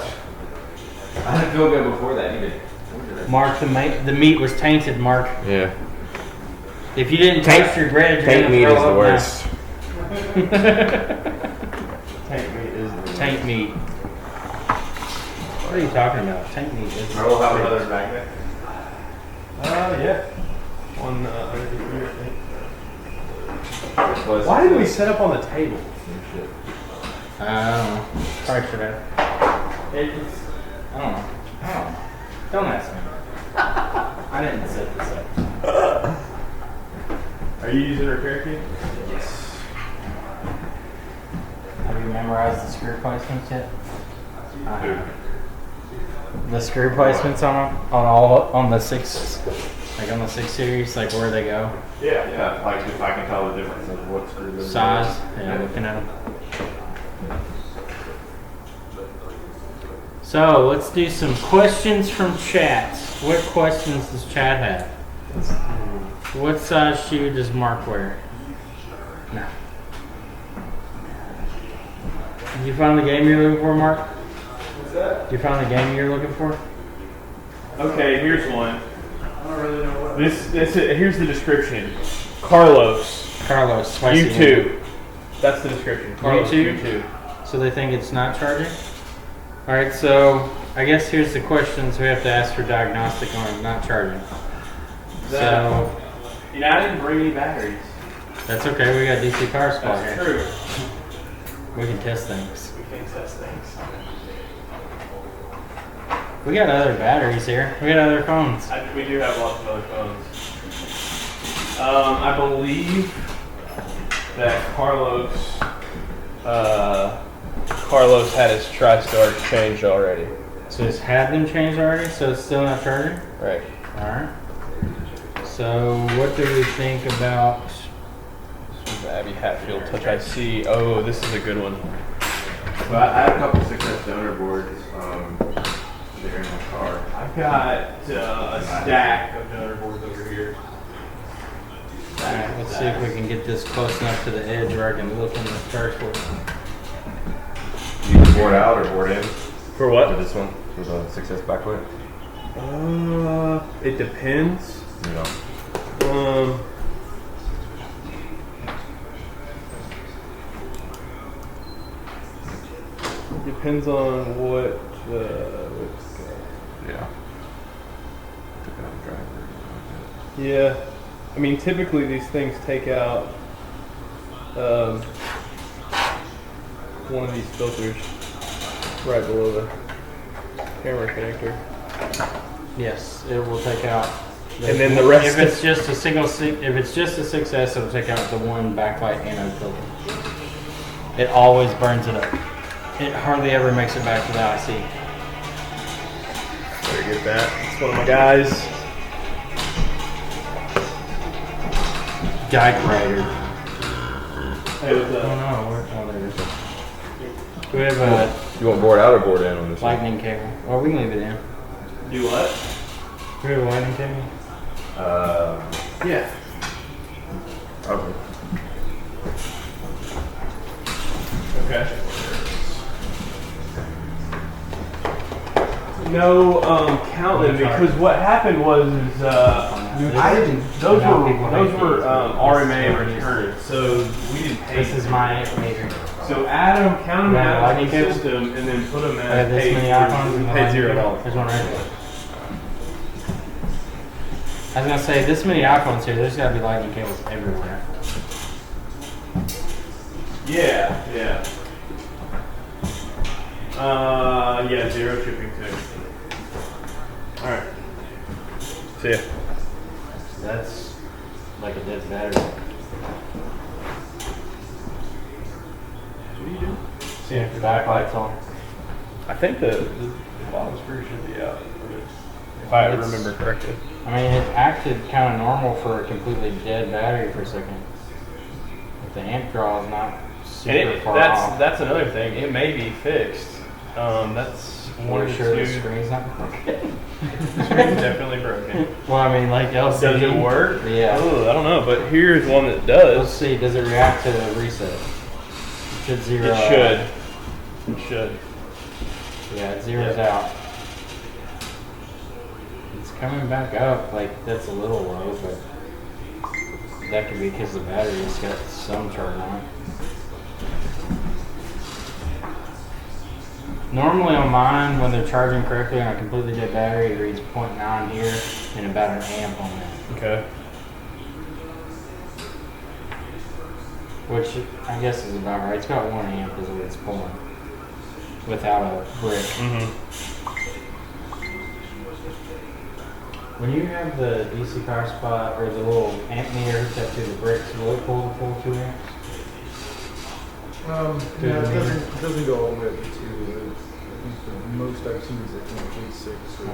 I didn't feel good before that either. Mark, the meat was tainted, Mark. Yeah. If you didn't toast your bread, you're Tank gonna meat throw is the up worst. tank meat is now. Tank meat. What are you talking about? Tank meat is. I will have another magnet. Yeah. One underneath here, I think. Why Why did we set up on the table? I don't know. Probably should have. It's. I don't know. Don't ask me. I didn't set this up. Are you using a repair kit? Yes. Have you memorized the screw placements yet? The screw placements on the 6, like on the 6 series, like where they go, Yeah. Like if I can tell the difference of what screw goes in. size, and looking at them. So let's do some questions from chat. What questions does chat have? What size shoe does Mark wear? No. Did you find the game you're looking for, Mark? What's that? Did you find the game you're looking for? Okay, here's one. I don't really know what. Here's the description. Carlos, Carlos, spicy. U2. That's the description. Carlos, U2? U2. So they think it's not charging? Alright, so I guess here's the questions we have to ask for diagnostic on not charging. So You know, I didn't bring any batteries. that's okay, we got DC power supply That's here. true. We can test things. We can test things. We got other batteries here. We got other phones. We do have lots of other phones. I believe that Carlos had his TriStar changed already. So it's had them changed already, so it's still not charging? Right. Alright. So what do we think about This is Abby Hatfield Touch IC. Oh, this is a good one. Well, I have a couple 6S donor boards. They're in my car. I've got a stack of donor boards over here. Alright, let's see if we can get this close enough to the edge where I can look in the charge port. You can board out or board in For what? for this one, for the 6S backlit. It depends. You know. Depends on what. Yeah. Took out the driver. Yeah, I mean, typically these things take out one of these filters right below the camera connector. Yes, it will take out. And then the rest If it's just a single, if it's just a 6S, it'll take out the one backlight anode filter. It always burns it up. It hardly ever makes it back to the IC. Better get that. It's one of my guys. Guide writer. Hey, what's Oh up? no, oh there it is. Do we have a You want board out or board in on this one? lightning cable? Or we can leave it in. Do what? Do we have a lightning cable? Yeah. Okay. Okay. No, count them because what happened was those were RMA returned, so we didn't pay. This is my major. So Adam counted them out Lightning of the cable? system and then put them I have at this many iPhones. we paid $0. There's one right there. I was gonna say, this many iPhones here, there's gotta be lightning cables everywhere. Yeah, yeah. Yeah, 0 shipping too. Alright. See ya. That's like a dead battery. What are you doing? See if the backlight's on. I think the bottom screw should be out. If I remember correctly. I mean, it acted kind of normal for a completely dead battery for a second. If the amp draw is not super far off. That's another thing. It may be fixed. That's one We're of sure the the two. screen's not broken. The screen's definitely broken. Well, I mean, like LCD. Does it work? Yeah. Oh, I don't know, but here's one that Let's does. see, does it react to the reset? It should zero It out. should. It should. Yeah, it zeroes out. It's coming back up, like that's a little low, but that could be because the battery's got some charge on it. Normally on mine, when they're charging correctly on a completely dead battery, it reads 0.9 here and about an amp on that. Okay. Which I guess is about right. It's about 1 amp is what it's pulling without a brick. When you have the DC power supply or the little amp meter hooked up to the bricks, will it pull the full 2 amps? Yeah, it doesn't go all the way up to 2. I think the most I've seen is at 1.6 or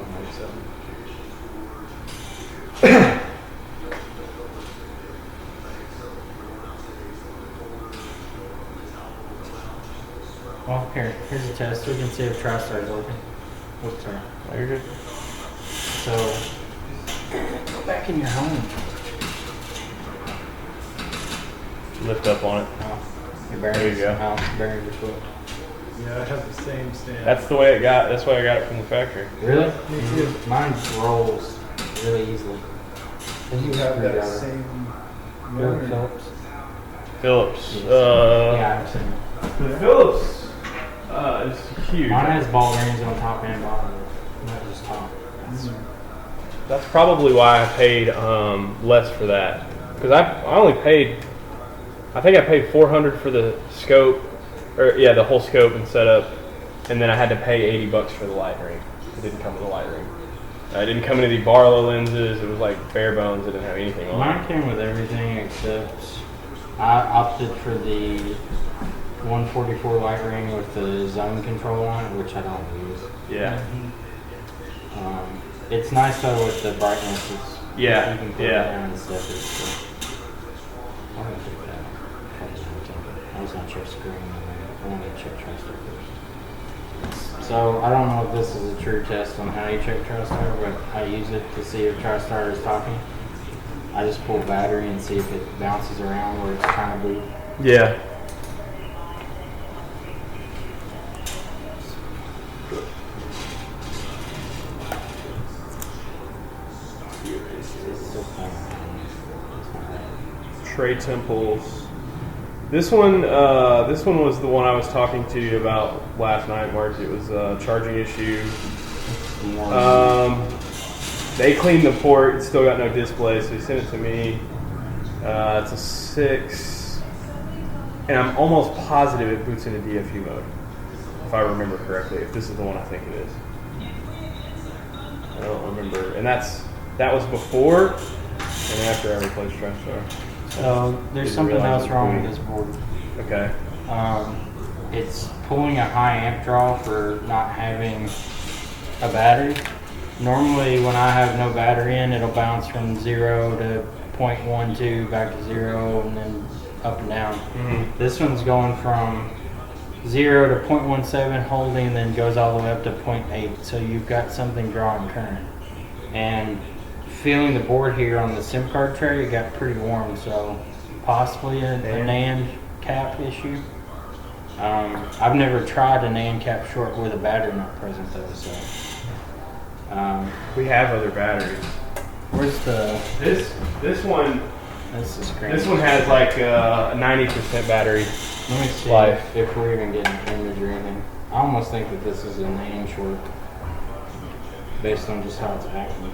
1.7. Well, here's a test. We can see if TriStar is working. Whoops, sorry. Oh, you're good. So, go back in your home. Lift up on it. Oh, your bearings. There you go. Oh, bearings are split. Yeah, I have the same stand. That's the way it got. That's why I got it from the factory. Really? Me too. Mine rolls really easily. And you have that Screwdriver. same Really, one. Phillips? Phillips. Yeah, I've seen it. The Phillips is huge. Mine has ball bearings on top and bottom, not just top. That's probably why I paid less for that. Because I only paid, I think I paid $400 for the scope, or yeah, the whole scope and setup, and then I had to pay $80 for the light ring. It didn't come with a light ring. It didn't come in any Barlow lenses. It was like bare bones. It didn't have anything on it. Mine came with everything except I opted for the 144 light ring with the zone control on it, which I don't use. Yeah. It's nice though with the brightness. It's, Yeah, you can put yeah. it down and stuff. I'm gonna take that. I was gonna check screen and then I want to check TriStar first. So I don't know if this is a true test on how you check TriStar, but I use it to see if TriStar is talking. I just pull battery and see if it bounces around where it's trying to boot. Yeah. Tray temples. This one was the one I was talking to you about last night, Mark. It was a charging issue. They cleaned the port. It's still got no display, so he sent it to me. It's a 6, and I'm almost positive it boots into DFU mode, if I remember correctly. If this is the one I think it is, I don't remember. And that was before and after I replaced TriStar. There's something else wrong with this board. Okay. It's pulling a high amp draw for not having a battery. Normally when I have no battery in, it'll bounce from 0 to 0.12 back to 0 and then up and down. Mm-hmm. This one's going from 0 to 0.17 holding, then goes all the way up to 0.8. So you've got something drawing current. And feeling the board here on the SIM card tray, it got pretty warm, so possibly a NAND cap issue. I've never tried a NAND cap short with a battery not present though, so. We have other batteries. Where's the? This one? That's the screen. This one has like a 90% battery. Let me see life. if we're even getting an image or anything. I almost think that this is a NAND short, based on just how it's acting.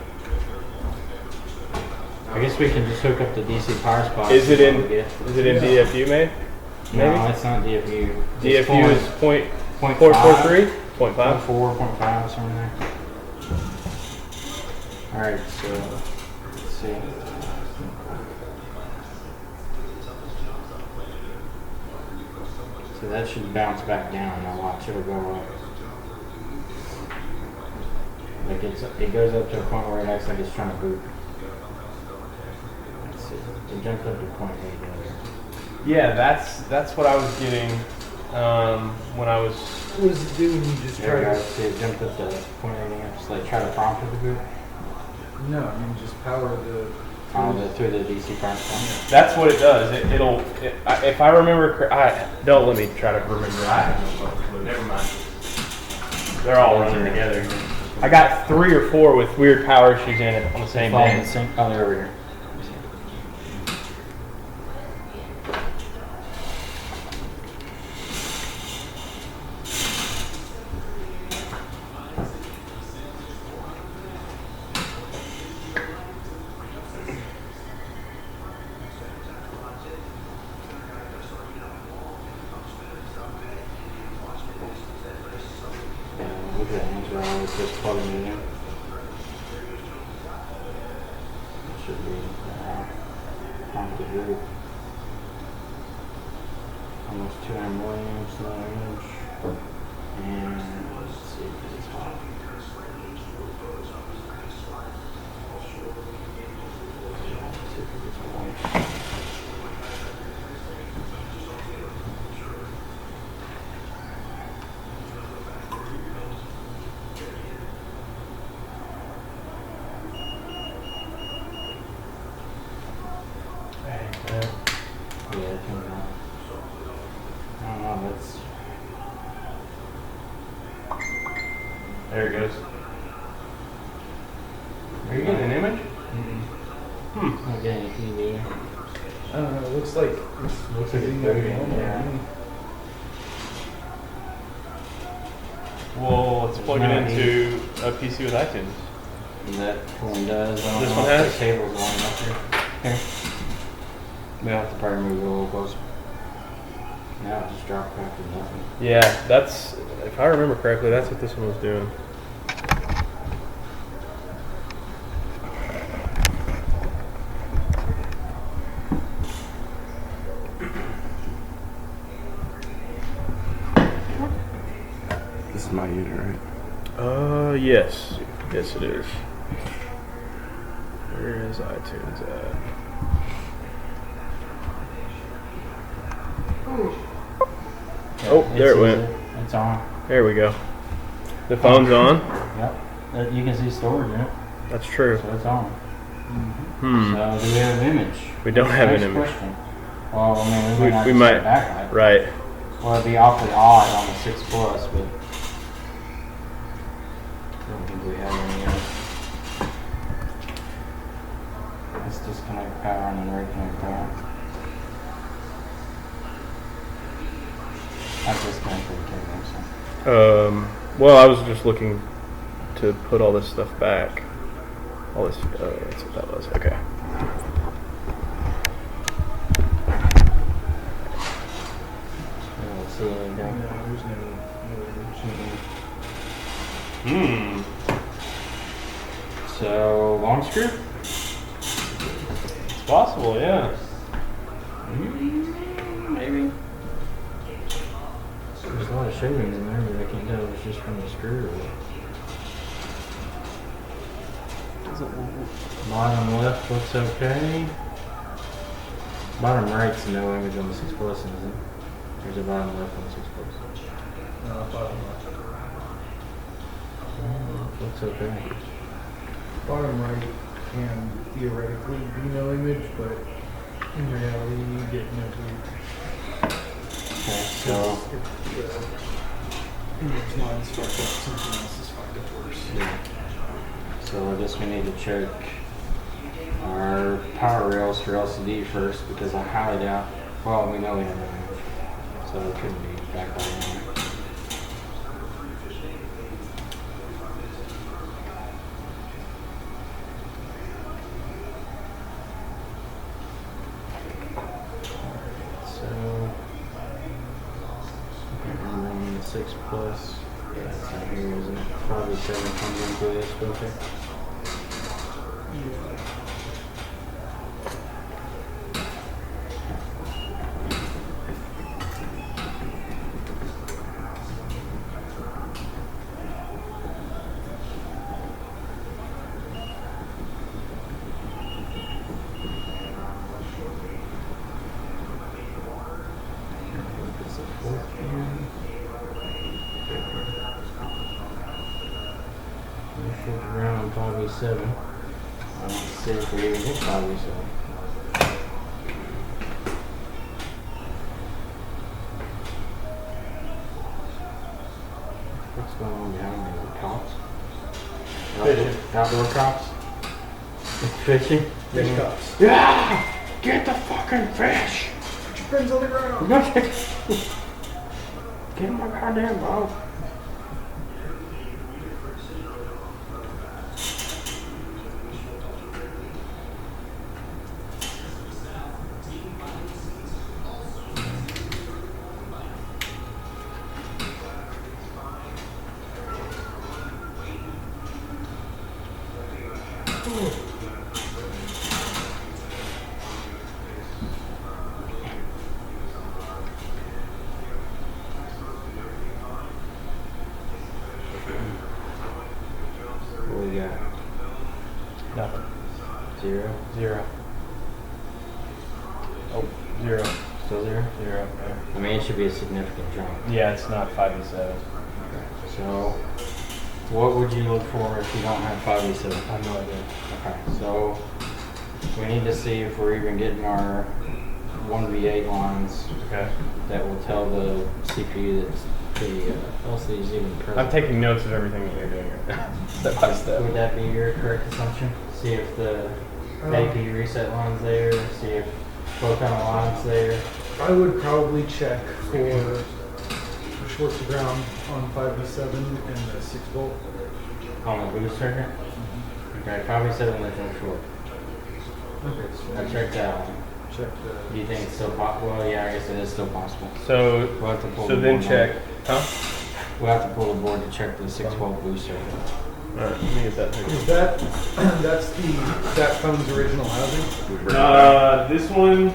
I guess we can just hook up the DC power spot. Is it in DFU, mate? Maybe? No, it's not DFU. DFU is .443? 0.5? 0.4, 0.5, something there. Alright, so let's see. So that should bounce back down. Now watch, it'll go up. Like it goes up to a point where it acts like it's trying to boot. Let's see. It jumped up to 0.8 earlier. Yeah, that's what I was getting when I was. What does it do when you just try to? See, it jumped up to 0.8 amps. Like try to prompt it to boot. No, I mean just power the. Through the DC power supply. That's what it does. If I remember, don't let me try to remember. I have no fucking clue. Never mind. They're all running together. I got 3 or 4 with weird power issues in it on the same day. Oh, they're over here. Look at that answer. I was just plugging it in. It should be on the group. Almost 200 milliamps, another inch. And let's see if it's hot. See if it gets warm. Yeah, it turned on. I don't know, that's... There it goes. Are you getting an image? I'm not getting a TV. I don't know. It looks like Looks like it's very booting, normal. yeah. Well, let's plug it Not into a PC with iTunes. That one does. I don't This know one if has? the cable's long up here. Here. We'll have to probably move it a little closer. Now it just dropped back to nothing. Yeah, that's, if I remember correctly, that's what this one was doing. unit, right? Yes. Yes, it is. Where is iTunes at? Oh, there it went. It's on. There we go. The phone's on. Yep. You can see storage in it. That's true. So it's on. Hmm. So do we have an image? We don't have an Next image. question. Well, I mean, We might. backlight. Right. Well, it'd be awfully odd on the 6 Plus, but I don't think we have any yet. Let's disconnect power and then reconnect power. I've disconnected the cable, so. Well, I was just looking to put all this stuff back. All this, that's what that was. Okay. Let's see anything. So, long screw? It's possible, yeah. Maybe. There's a lot of shavings in there, but I can't tell if it's just from the screw or what. Bottom left looks okay. Bottom right's no image on the 6 Plus, is it? There's a bottom left on the 6 Plus. Bottom left. Looks okay. Bottom right can theoretically be no image, but in reality you get no view. Okay, so If the image line's fucked up, something else is fucked up worse. I guess we need to check our power rails for LCD first because I highly doubt. Well, we know we have no image, so it couldn't be backlighting on it. So, and then the 6 Plus, yeah, it's not here, isn't it? Probably 7 comes into this filter. Around 5V7. I don't see if we even hit 5V7. What's going on behind me? Is it cops? Fishing. Outdoor cops? Fishing? Fish cups. Yeah! Get the fucking fish! Put your friends on the ground. Get in my goddamn boat. What we got? Nothing. 0? 0. Oh, 0. Still 0? 0. I mean, it should be a significant jump. Yeah, it's not 5v7. So, what would you look for if you don't have 5v7? I have no idea. Okay, so we need to see if we're even getting our 1v8 lines Okay. that will tell the CPU that the LCD is even present. I'm taking notes of everything that you're doing right now. Step by step. Would that be your correct assumption? See if the AP reset line's there, see if Focal line's there. I would probably check for short to ground on 5v7 and the 6 volt. On the boost circuit? Okay, 5v7 there's no short. Okay, I checked that one. check Do you think it's still possible? Well, yeah, I guess it is still possible. So, We'll have to pull so the then board check. out. Huh? We'll have to pull the board to check the 6-volt boost circuit. Alright, let me get that the. picture. Is that that phone's original housing? This one,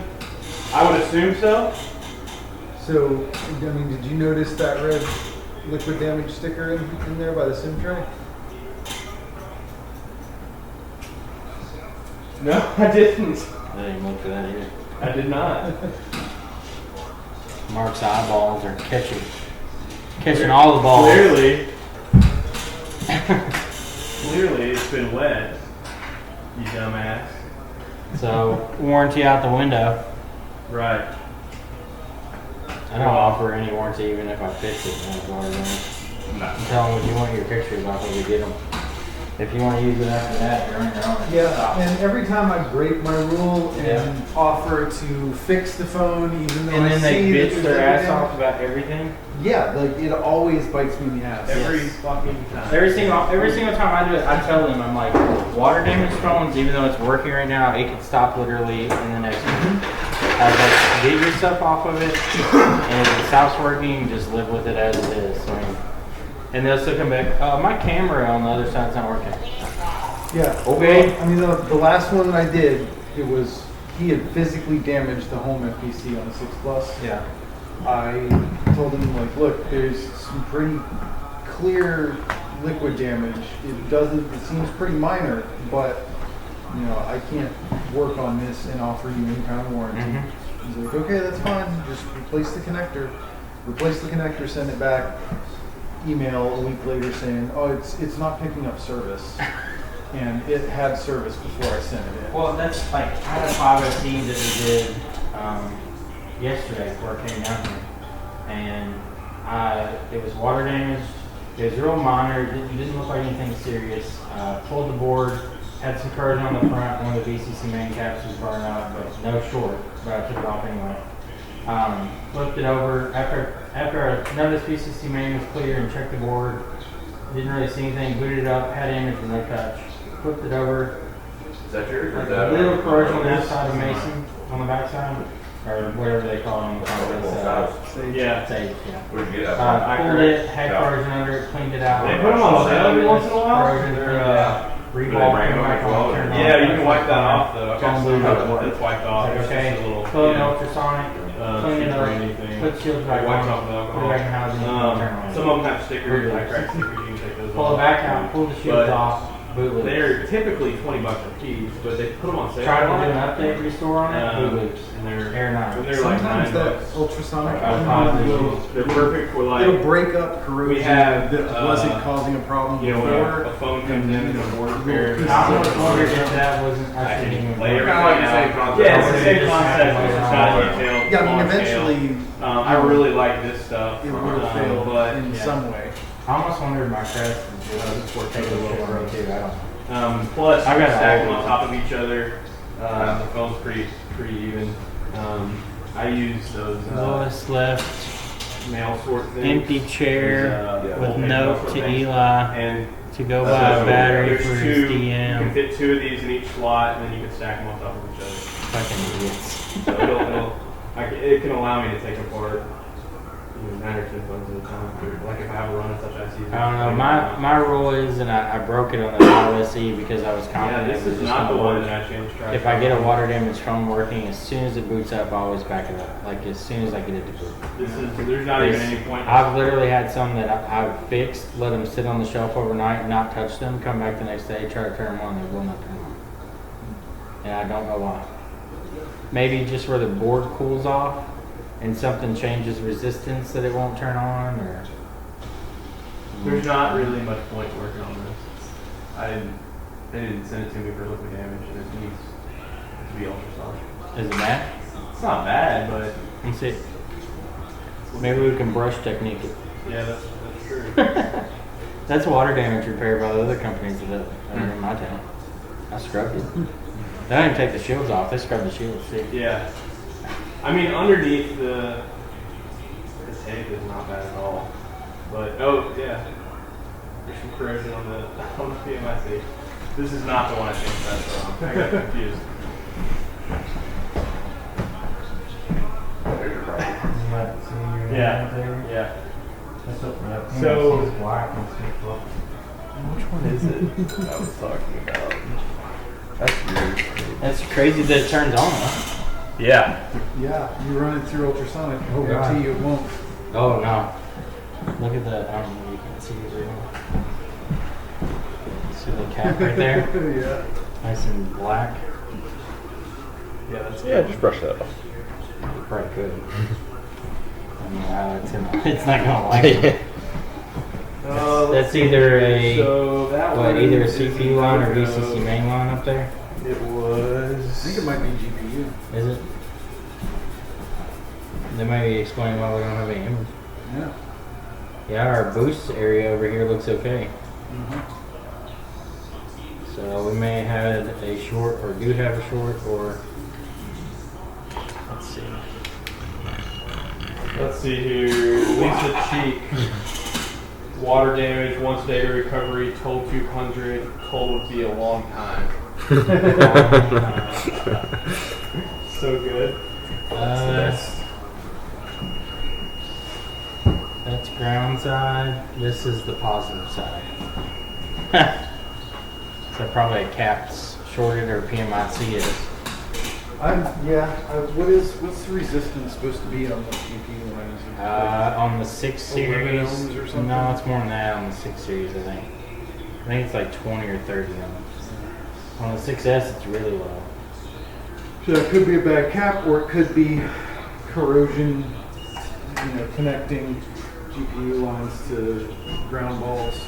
I would assume so. So, I mean, did you notice that red liquid damage sticker in there by the sim tray? No, I didn't. I didn't look for that either. I did not. Mark's eyeballs are catching all the balls. Clearly it's been wet, you dumbass. So warranty out the window. Right. I don't offer any warranty even if I fix it. I'm telling them if you want your pictures, I'll probably get them. If you want to use it after that, you're on your own. Yeah, and every time I break my rule and offer to fix the phone, even though And I then they see that bitch there's their ass everything- off about everything. Yeah, like it always bites me in the ass. Every fucking time. Every single time I do it, I tell them, I'm like, water damage phones, even though it's working right now, it could stop literally in the next minute. I was like, get your stuff off of it, and if it stops working, just live with it as it is. So, I mean, and they'll still come back, my camera on the other side's not working. Yeah. Okay. Well, I mean, the last one I did, it was he had physically damaged the home FPC on the 6 Plus. Yeah. I told him like, look, there's some pretty clear liquid damage. It seems pretty minor, but you know, I can't work on this and offer you any kind of warranty. Mm-hmm. He's like, okay, that's fine. Just replace the connector. Replace the connector, send it back. Email a week later saying, oh, it's not picking up service. And it had service before I sent it in. Well, that's like, I had a 5FD that we did yesterday before I came down here. And it was water damage. It was real minor. It didn't look like anything serious. Pulled the board, had some corrosion on the front. One of the VCC main caps was burned out, but no short. But I took it off anyway. Flipped it over. After I noticed VCC main was clear and checked the board, didn't really see anything. Booted it up, had damage with no touch. Flipped it over. Is that yours? Or Like is that a little corrosion on that side of Mason, on the back side, or whatever they call it on the front. Yeah. Sage, yeah. Where'd you get that? Pulled it, had corrosion under it, cleaned it out. They put them on sale every once in a while? Corrosion, cleaned it out. Reball, bring came them back as well, on, or- turned on. Yeah, you can wipe that off though. I've got Phone some blue. that's wiped off. Like, It's okay, just a little, put an yeah. ultrasonic, clean it Or up, anything. put shields back Wipes on, off the put it alcohol. back in housing, turn on. Some of them have stickers, I crack stickers, you can take those Pull off. it back out, pull the shields But off, boot loop. They're typically $20 a piece, but they put them on sale. Tried to do an update restore on it, boot loops. And they're Air 9. and they're like Sometimes that $9. ultrasonic They're perfect for like, it'll break up corrosion we have, that wasn't causing a problem you know, when before. a phone comes in and the board repair. I almost wondered if that wasn't, I I shouldn't can even. lay Kinda like the same concept. Yeah, it's the same concept, it's just not detailed. Yeah, I mean, small scale. eventually I really like this stuff. it would have failed but in yeah. some way. I almost wondered if my crest was take a little road too, I don't know. Plus, I I got got stack them an on top of each other. The phone's pretty even. I use those Lowest left, mail sort things. empty chair Those, with full note mail to sort things. Eli And to go buy a battery there's for his two. You can DM. fit 2 of these in each slot, and then you can stack them on top of each other. Fucking idiots. So it can allow me to take apart 9 or 10 phones at a time. Like if I have a run of touch ICs. I don't know. My rule is, and I broke it on the LSE because I was Yeah, confident this it was is just not the gonna one work. that I changed. If I get a water damaged phone working, as soon as it boots up, I always back it up. Like as soon as I get it to boot. There's not even any point. I've literally had some that I've fixed, let them sit on the shelf overnight, not touch them, come back the next day, try to turn them on, they will not turn them on. And I don't know why. Maybe just where the board cools off and something changes resistance that it won't turn on, or There's not really much point working on this. They didn't send it to me for liquid damage, and it needs to be ultrasonic. is it bad? It's not bad, but Let's see. Maybe we can brush technique it. yeah, that's true. That's water damage repair by the other companies that are in my town. I scrubbed it. They didn't take the shields off. They scrubbed the shields. See? Yeah. I mean, underneath the tape is not bad at all. But, oh, yeah. There's some corrosion on the PMIC. This is not the one I changed that from. I got confused. Yeah. Yeah. So, which one is it I was talking about? That's weird. That's crazy that it turns on, huh? Yeah. Yeah, you run it through ultrasonic. I guarantee you it won't. Oh no. Look at that. I don't know if you can see it right now. See the cap right there? Yeah. Nice and black. Yeah, that's Yeah, just brush that off. You probably could. I don't know how it's not gonna like it. That's either a So that one either a is CPU line or either, VCC main line up there. It was. I think it might be GPU. Is it? They might be explaining why we don't have any image. Yeah. Yeah, our boost area over here looks okay. So we may have a short, or do have a short, or let's see. Let's see here. Lisa Cheek. Water damage, once data recovery, told 200, told would be a long time. So good. That's the best. That's ground side. This is the positive side. So probably a cap's shorted or PMIC is. What's the resistance supposed to be on the GPU lines? On the 6 series. 11 ohms or something? No, it's more than that on the 6 series, I think. I think it's like 20 or 30 ohms. On the 6S, it's really low. So it could be a bad cap, or it could be corrosion, connecting GPU lines to ground balls.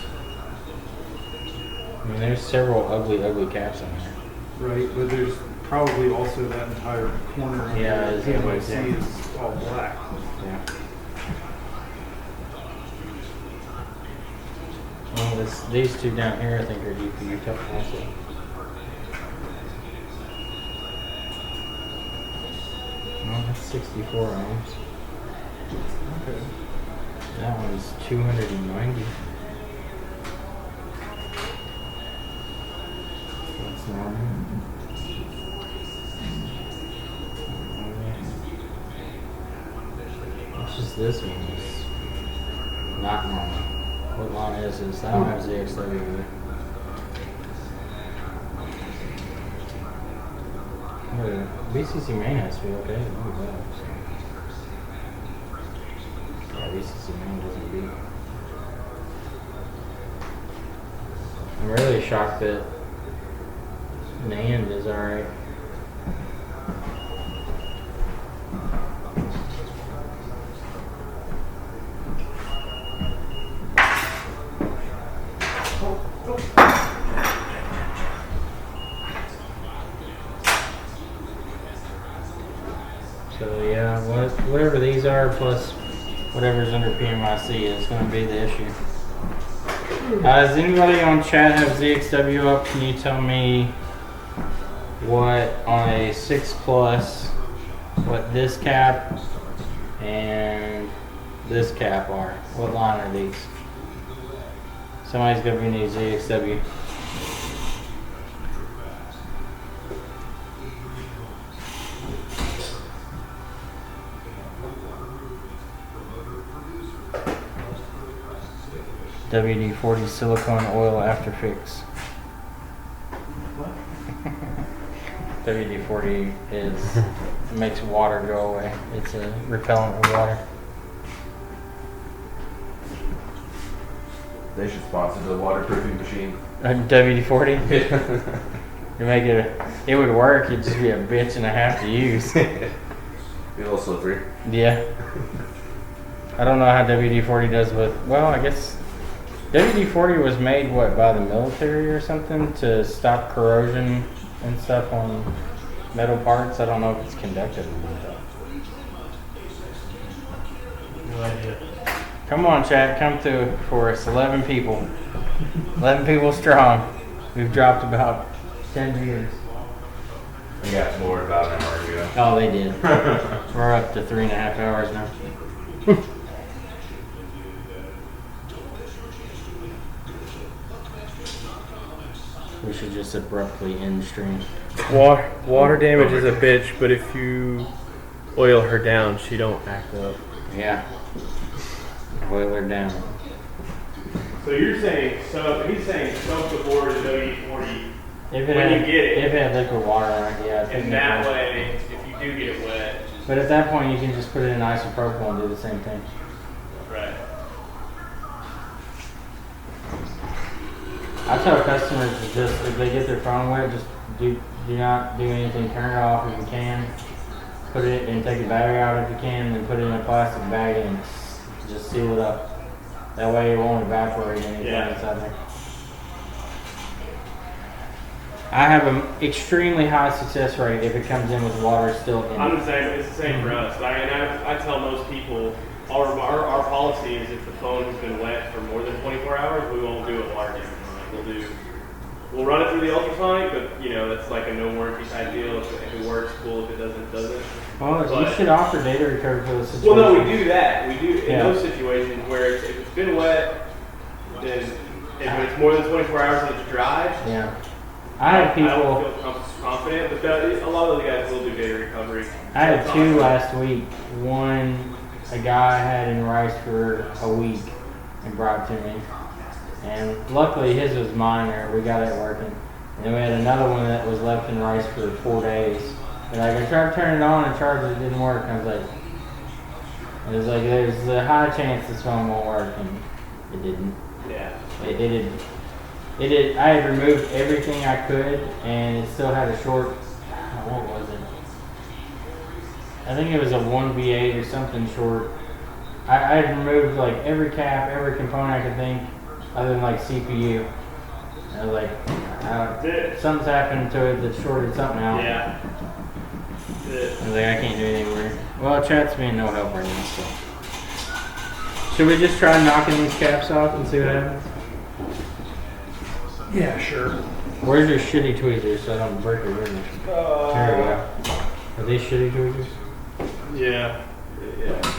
I mean, there's several ugly caps in there. Right, but there's probably also that entire corner of Yeah, the it's PMIC yeah. is all black. Yeah. Well, these two down here, I think, are GPU tough also. Well, that's 64 ohms. Okay. That one's 290. That's normal. It's just this one is not normal. What line is this? I don't have ZXW either. BCC main has to be okay. Look at that. Yeah, BCC main doesn't beat. I'm really shocked that NAND is alright. So yeah, whatever these are plus whatever's under PMIC is going to be the issue. Does anybody on chat have ZXW up? Can you tell me what on a 6 Plus, what this cap and this cap are? What line are these? Somebody's going to be needing ZXW. WD-40 silicone oil after fix. WD-40 makes water go away. It's a repellent of water. They should sponsor the waterproofing machine. WD-40? You make it would work, it'd just be a bitch and a half to use. Be a little slippery. Yeah. I don't know how WD-40 does with, well, I guess WD-40 was made, by the military or something to stop corrosion and stuff on metal parts. I don't know if it's conductive or not. No idea. Come on, chat, come through for us. 11 people. 11 people strong. We've dropped about 10 viewers. We got more about an hour ago. Oh, they did. We're up to 3.5 hours now. We should just abruptly end stream. Water damage is a bitch, but if you oil her down, she don't act up. Yeah. Boil her down. So you're saying, he's saying soak the board in WD-40 If when you get it. If it had liquid water on it, yeah. And that way, if you do get it wet. But at that point, you can just put it in isopropyl and do the same thing. Right. I tell customers to just, if they get their phone wet, just do not do anything. Turn it off if you can. Put it and take the battery out if you can, and put it in a plastic bag and just seal it up. That way it won't evaporate anything inside there. I have an extremely high success rate if it comes in with water still in it. I'm the same. It's the same for us. I tell most people our policy is if the phone has been wet for more than 24 hours, we won't do a water damage on it. We'll run it through the ultrasonic, but you know that's like a no warranty type deal. If it works, cool. If it doesn't, it doesn't. Well, you should offer data recovery for those situations. Well, no, we do that. We do in those situations where if it's been wet, then if it's more than 24 hours and it's dry. Yeah. I have people. I don't feel confident, but a lot of the guys will do data recovery. I had two last week. One, a guy had in rice for a week and brought it to me. And luckily his was minor. We got it working. And then we had another one that was left in rice for 4 days. And I tried to turn it on and charge it, didn't work. And I was like, there's a high chance this phone won't work, and it didn't. Yeah. It didn't. It did. I had removed everything I could, and it still had a short. What was it? I think it was a 1V8 or something short. I had removed like every cap, every component I could think, other than like CPU. I was like, something's happened to it that shorted something out. Yeah. I was like, I can't do anything weird. Well, chat's being no help right now, so. Should we just try knocking these caps off and see what happens? Yeah, sure. Where's your shitty tweezers so I don't break your fingers? There we go. Are these shitty tweezers? Yeah.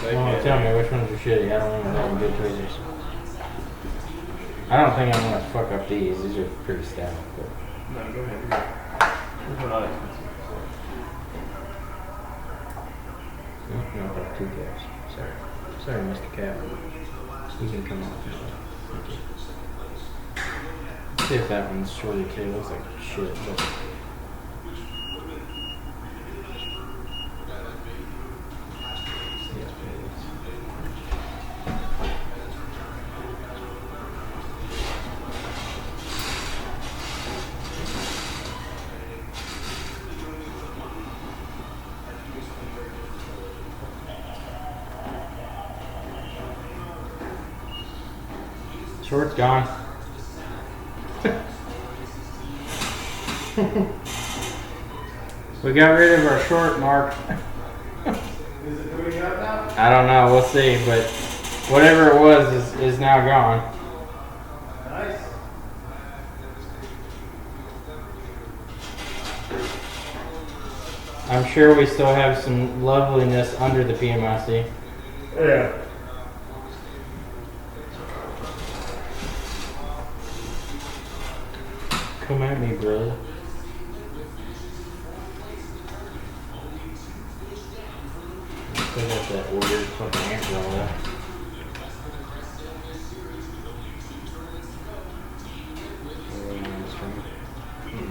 Well, tell me which ones are shitty. I don't even know good tweezers. I don't think I'm gonna fuck up these. These are pretty stout. But. No, go ahead. Which one are they? No, I have two caps. Sorry, Mr. Cap. You can come off. Thank you. See if that one's shorter too. Looks like shit. But... Short's gone. We got rid of our short mark. Is it doing up now? I don't know, we'll see, but whatever it was is now gone. Nice. I'm sure we still have some loveliness under the PMIC. Yeah. Come at me, bro. Still got that weird fucking ant roll there.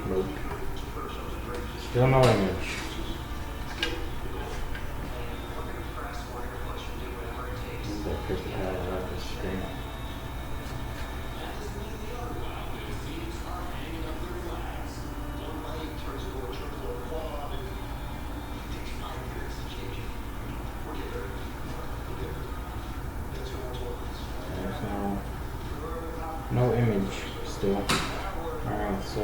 Nope. Still no image. That picture had it off the screen. No image still. Alright, so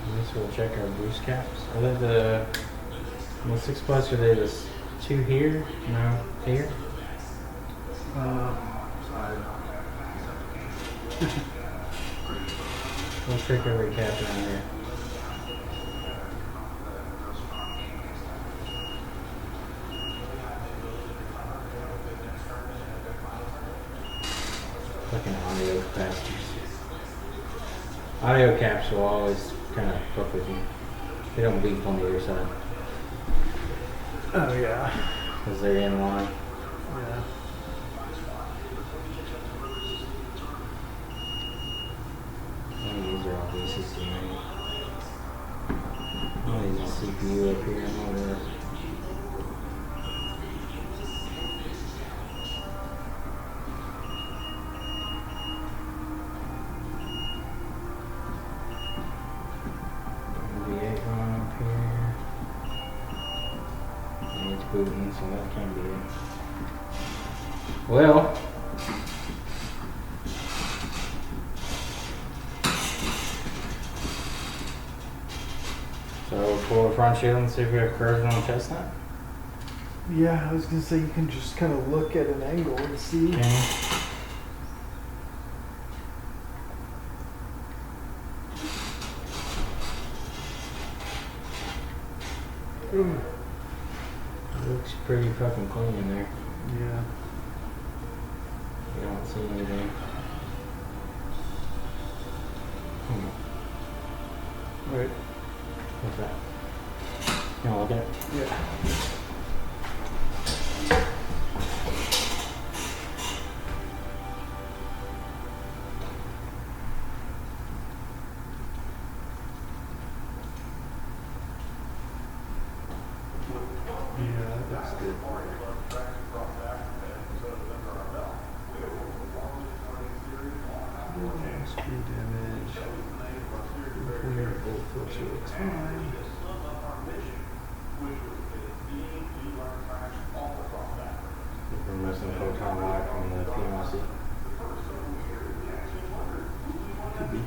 I guess we'll check our boost caps. Are they the 6 Plus, are they the 2 here? No, here? We'll check every cap down here. Fucking audio bastards. Audio caps will always kind of fuck with you. They don't beep on the other side. Oh, yeah. Because they're in line. Yeah. These are all V60 made. Oh, there's a CPU up here. moving, so that can't be it. Well. So pull the front shield and see if we have corrosion on the chestnut. Yeah, I was gonna say you can just kind of look at an angle and see. Okay. Looks pretty fucking clean in there. Yeah. You don't see anything. Right. What's that? You wanna look at it? Yeah. Yeah, that's good. Screw damage. Repair bolt filter looks fine. We're missing photon light from the PMIC. Could be.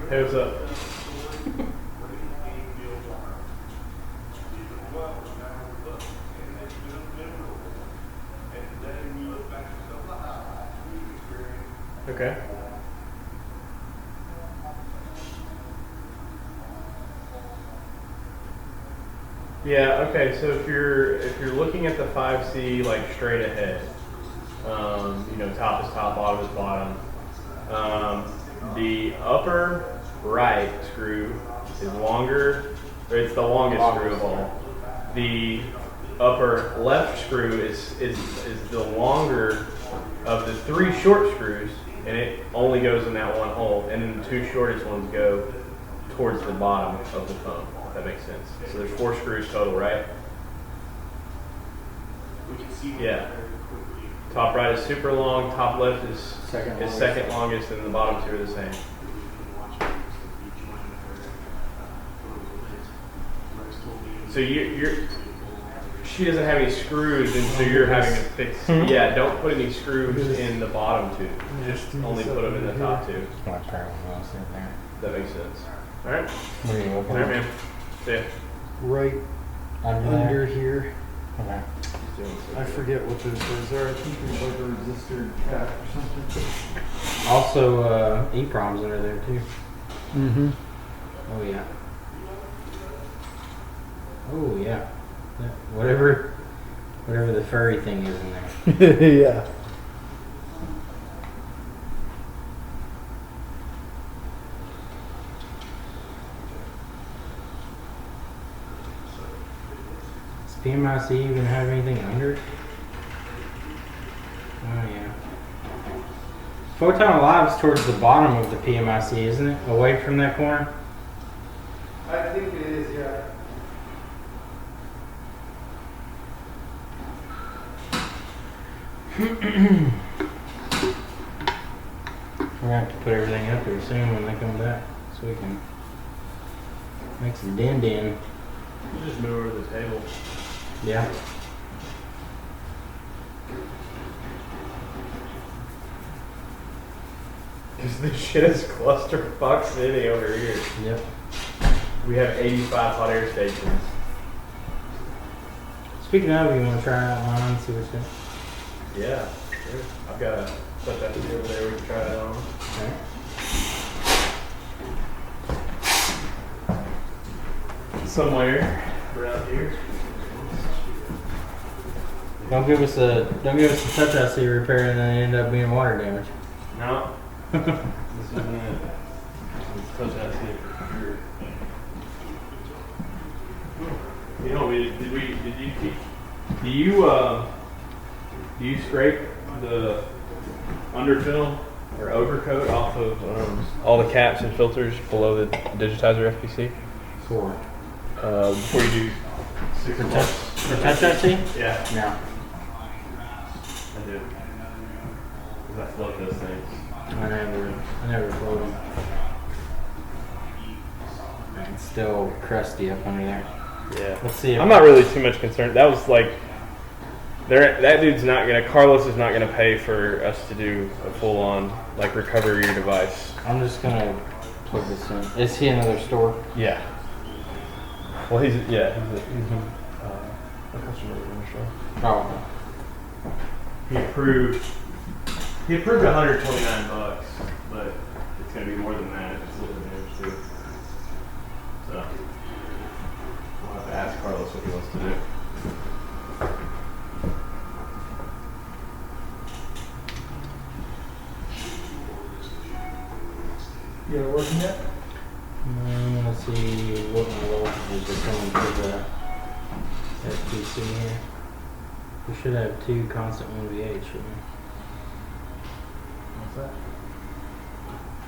Hey, what's up? Okay. Yeah, okay, so if you're looking at the 5C like straight ahead, you know, top is top, bottom is bottom. The upper right screw is longer, or it's the longest screw of all. The upper left screw is the longer of the 3 short screws, and it only goes in that one hole, and then the 2 shortest ones go towards the bottom of the foam, if that makes sense. So there's 4 screws total, right? Yeah. Top right is super long, top left is second longest, and the bottom 2 are the same. So she doesn't have any screws, and so you're having to fix. Yeah, don't put any screws in the bottom 2. Just only put them in the top 2. My parallel in there. That makes sense. All right. Where are you looking All right, at? man. See ya. Right under here. Okay. I forget what those are. I think there's like a resistor cap or something. Also, EEPROM's under there too. Mm-hmm. Oh yeah. Oh yeah. Whatever the furry thing is in there. Yeah. Does PMIC even have anything under it? Oh yeah. Photon Alive's towards the bottom of the PMIC, isn't it? Away from that corner? I think it is, yeah. We're gonna have to put everything up there soon when they come back, so we can make some din. You just move over the table. Yeah. Because this shit is clusterfuck city over here. Yep. We have 85 hot air stations. Speaking of, you want to try out mine and see what's good? Yeah, sure. I've got to put that over there. We can try it on. Okay. Somewhere around here. Don't give us a touch IC repair and then end up being water damage. No. This isn't it. Let's touch that see for sure. You know, do you scrape the underfill or overcoat off of all the caps and filters below the digitizer FPC? For Before you do touch IC? Yeah. No. I do. Because I float those things. I never float them. It's still crusty up under there. Yeah. Let's see. I'm not really too much concerned. That was like, that dude's not gonna. Carlos is not gonna pay for us to do a full-on like recover your device. I'm just gonna plug this in. Is he another store? Yeah. Well, he's a customer in Nashville. Oh. He approved $129, but it's gonna be more than that if it's little damage too. So we'll have to ask Carlos what he wants to do. You are working yet? Let's see what my voltages are coming to the FPC here. We should have 2 constant 1V8, shouldn't we? What's that?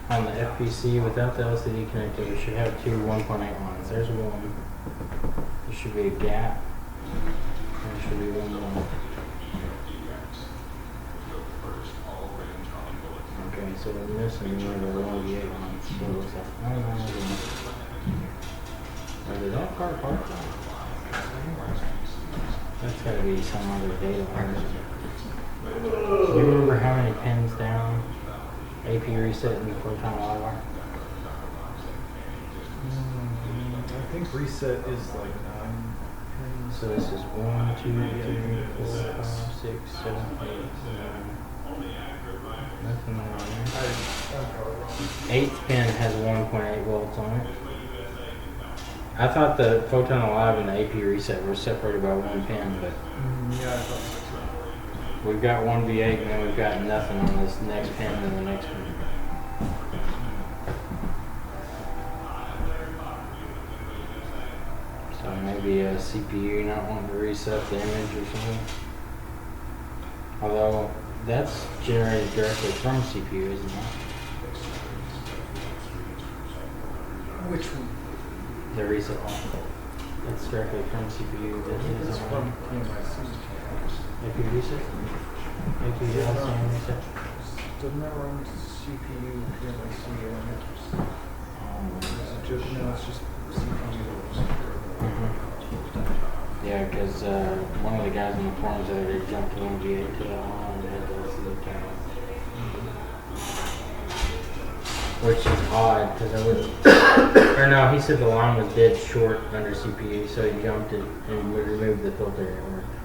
On the FPC without the LCD connector, we should have 2 1.8 lines. There's one. There should be a gap. There should be one more. Okay, so we're missing one of the 1V8 lines. So it looks like, oh no, did that part apart? That's gotta be some other data line. Do you remember how many pins down AP reset in the photon LiDAR? I think reset is like 9 pins. So this is 1, 2, 3, 4, 5, 6, 7, 8, 9. Nothing on there. 8th pin has 1.8 volts on it. I thought the Photon Alive and the AP reset were separated by 1 pin, but Yeah, I thought so. we've got 1 V8 and then we've got nothing on this next pin and the next pin. So maybe a CPU not wanting to reset the image or something. Although that's generated directly from CPU, isn't it? Which one? The reset one. That's directly from CPU. That is It's from PMIC. AP reset? AP LCM reset? Doesn't that run CPU, PMIC, and is it just, no, it's just CPU. Yeah, because one of the guys in the forums the other day jumped to 1V8 to the line and had the LCD camera. Which is odd, because I wouldn't... or no, he said the line was dead short under CPU, so he jumped it and removed the filter and it worked.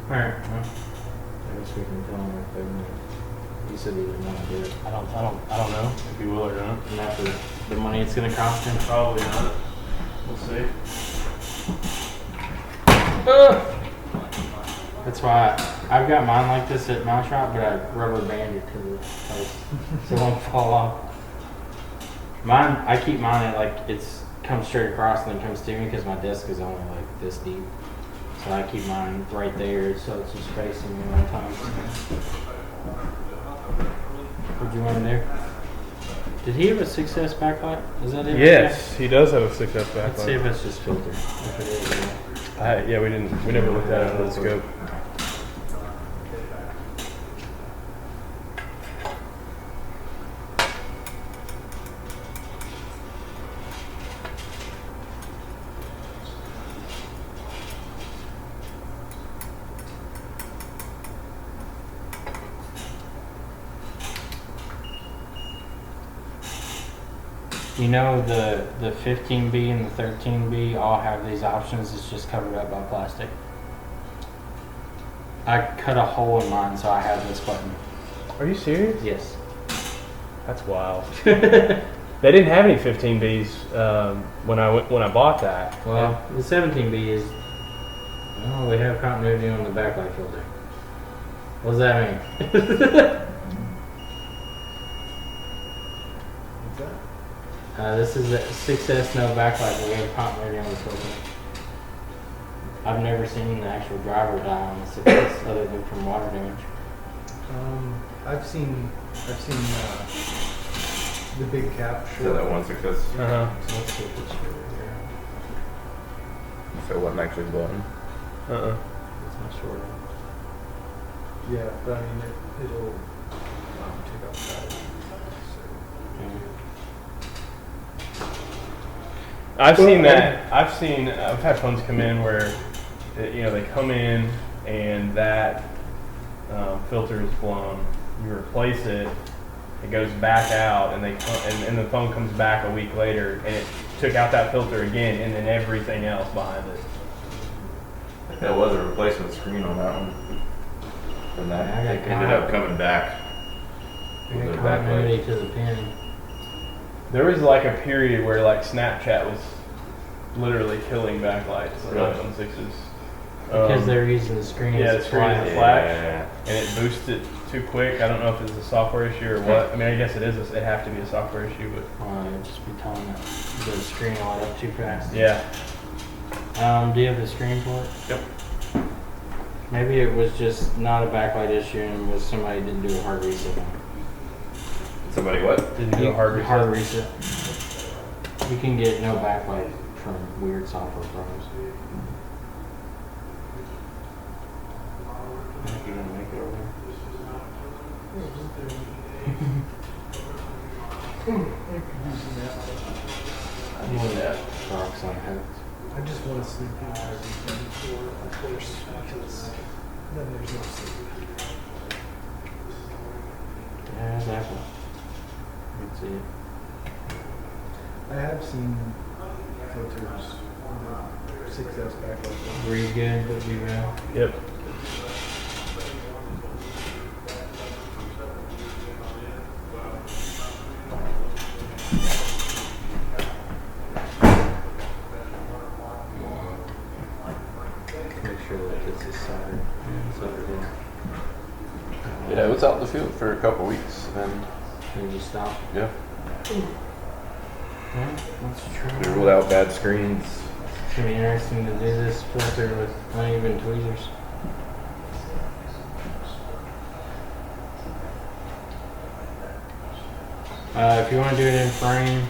Alright, well, I guess we can tell him if they want. He said he didn't want to do it. I don't know if he will or not. And after the money it's going to cost him. Probably not. We'll see. That's why I've got mine like this at my shop, but I rubber band it to the post so it won't fall off. Mine, I keep mine at like it's comes straight across and then comes to me because my desk is only like this deep. So I keep mine right there so it's just facing me one time. What'd you want to do? Did he have a 6S backlight? Is that it? Yes, he does have a 6S backlight. Let's see if it's just filter. If it is, Yeah, we never looked at it under the scope. You know the 15B and the 13B all have these options. It's just covered up by plastic. I cut a hole in mine so I have this button. Are you serious? Yes. That's wild. They didn't have any 15Bs when I bought that. Well, the 17B is. Oh, we have continuity on the backlight filter. What does that mean? What's that? This is a 6S no backlight, but we have continuity on the filter. I've never seen the actual driver die on the 6S other than from water damage. I've seen the big cap So short. that one success. Uh-huh. So let's see if it's true here. So it wasn't actually blown. Uh-uh. It's not short. Yeah, but I mean, it'll take up that. I've seen that. I've had phones come in where, they come in and that filter is blown. You replace it, it goes back out, and and the phone comes back a week later, and it took out that filter again, and then everything else behind it. That was a replacement screen on that one. And that it ended up coming back. With the backlight. To the pin. There was like a period where like Snapchat was literally killing backlights on iPhone 6s. Because they're using the screen Yeah, the as a screen flash. is a flash, and it boosts it too quick. I don't know if it's a software issue or what. I mean, I guess it is. It'd have to be a software issue, but It'd just be telling it the screen will light up too fast. yeah. Do you have the screen for it? Yep. Maybe it was just not a backlight issue and was somebody didn't do a hard reset on it. Somebody what? Didn't do a hard reset. Hard reset. You can get no backlight from weird software programs. I think you're gonna make it over I need that. there. Rocks on heads. I just want to sleep in everything before, of course, because then there's no sleep. Yeah, exactly. You can see it. I have seen filters on the 6S backlight. Were you good? Did you Yep. make sure that this is soldered? Soldered in. Yeah, it was out in the field for a couple weeks, and And you stop. yeah, Yeah, let's try. we ruled out bad screens. It's gonna be interesting to do this filter with uneven tweezers. If you want to do it in frame,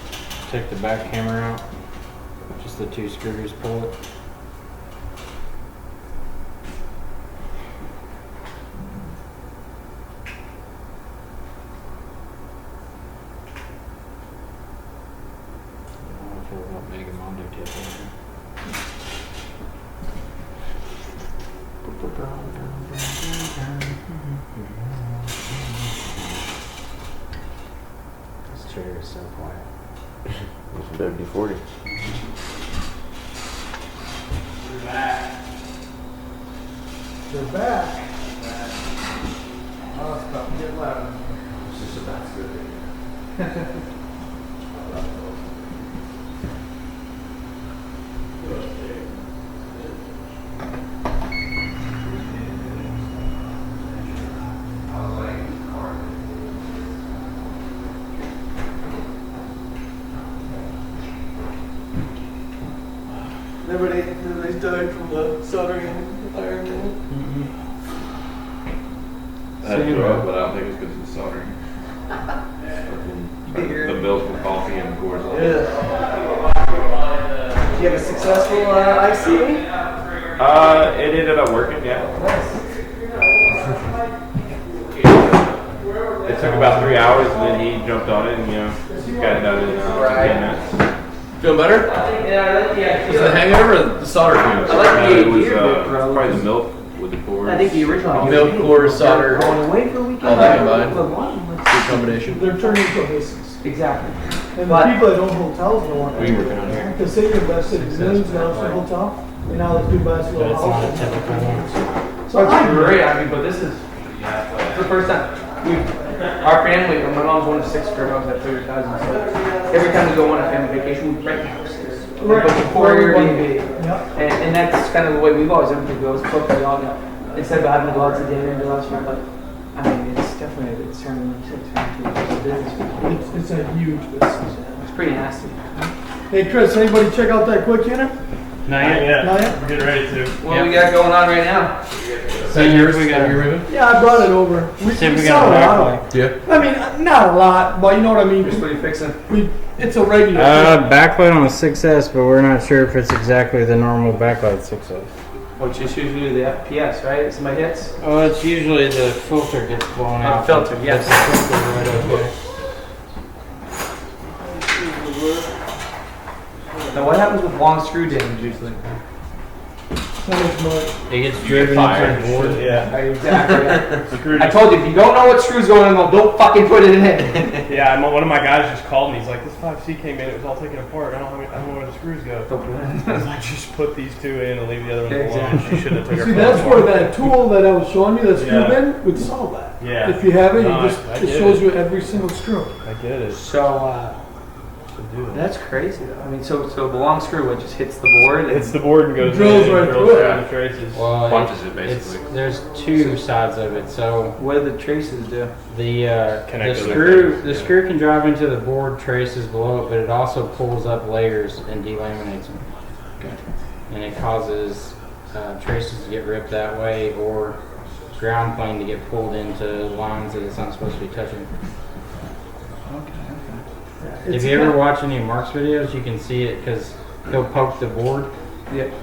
take the back camera out. Just the two screws, pull it. This chair is so quiet. It's WD-40. They're back. Oh, it's about to get loud. It's just about as good. Everybody's died from the soldering environment. I had to throw up, but I don't think it was because of the soldering. The milk and coffee and Coors Light. Do you have a successful IC? It ended up working, yeah. It took about 3 hours, and then he jumped on it, and got it done in 10 minutes. Feeling better? Yeah. Was it the hangover or the solder fumes? I like the It was beer bro. probably the milk with the Coors. I think the original Milk, Coors, solder, going away for a weekend. all that combined. Good combination. They're turning into a business. Exactly. And But- the people that own hotels don't want What are you working on here? the city invested millions in a hotel, and now let's do buy But it's not a typical one. So I think Great, I mean, but this is the first time our family, my mom's one of 6 girls at 30,000, so every time we go on a family vacation, we rent a house there. Right. But before Airbnb, Yep. and that's kind of the way we've always done it. It's both by all now. Instead of having to go out to dinner and do that stuff, but I mean, it's definitely a good turn into a business. It's a huge business. It's pretty nasty. Hey Chris, anybody check out that quick unit? Not yet. Not yet? We're getting ready to. What we got going on right now? Is that yours? we got Your ribbon? Yeah, I brought it over. We See if we sell got a a lot of backlight. Yeah. I mean, not a lot, but you know what I mean. Just what are you fixing? It's a regular. Backlight on the 6S, but we're not sure if it's exactly the normal backlight 6S. which is usually the FPS, right? Somebody hits. Oh, it's usually the filter gets blown Oh, out. filter, yes. That's the filter right over there. Now, what happens with long screw damage usually? Not as much. It gets driven into the board. Yeah. Exactly. I told you, if you don't know what screw's going in, don't fucking put it in. Yeah, one of my guys just called me. He's like, "This 5C came in. It was all taken apart. I don't know where the screws go." I was like, "Just put these two in and leave the other ones alone." She shouldn't have took her. See, that's where that tool that I was showing you, that screw bin, would solve that. Yeah. If you have it, No, you just, I it get shows it. you every single screw. I get it. So, Should do it. that's crazy though. I mean, so the long screw, it just hits the board. It hits the board and goes Drills in, right drills through it. down the traces. Well, Punches it it's, basically. there's two sides of it. So What do the traces do? the Connect to the screw things, the yeah. screw can drive into the board traces below it, but it also pulls up layers and delaminates them. And it causes traces to get ripped that way, or ground plane to get pulled into lines that it's not supposed to be touching. If you ever watch any of Mark's videos, you can see it because he'll poke the board,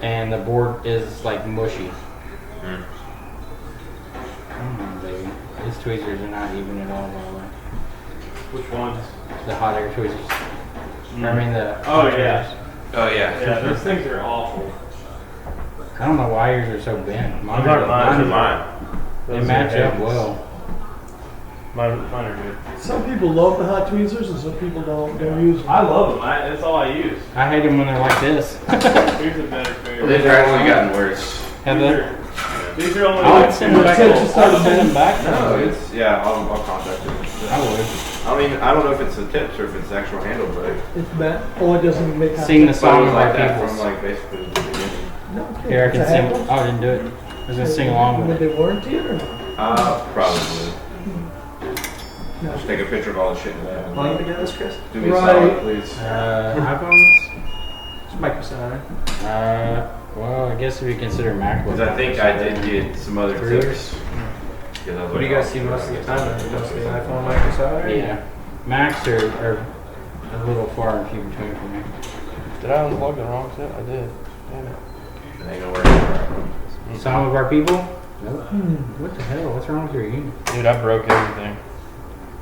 and the board is like mushy. Come on, baby. These tweezers are not even at all, by the way. Which ones? The hot air tweezers. I mean the. Oh hot yeah. airs. Oh yeah. Yeah, those things are awful. I don't know why yours are so bent. Mine are mine. They Those match are up heavies. well. Mine are good. Some people love the hot tweezers and some people don't use them. I love them. That's all I use. I hate them when they're like this. Here's a better favorite. They've actually gotten worse. Have they? These are only I would send them back. Attention started I'll send them back. No, it's I'll contact them. I would. I don't know if it's the tips or if it's the actual handle, but It's bad. Oh, it doesn't make Sing the it song was of like our that from peoples. like basically the beginning. No, Here, I it's can a sing. Hakko. Oh, I didn't do it. I was gonna sing along with Would it. they warranty it or not? Probably. No. Just take a picture of all the shit in that. How long you get this, Chris? Do me a Right. solid, please. iPhones? It's Microscope. Well, I guess if you consider MacBook. Because I think I did get some other Three tips. What do you guys see most of the time? Mostly iPhone, Microsoft? Yeah. Macs are a little far and few between for me. Did I unplug the wrong set? I did. Damn it. It ain't gonna work. Some of our people? Nope. What the hell? What's wrong with your unit? Dude, I broke everything.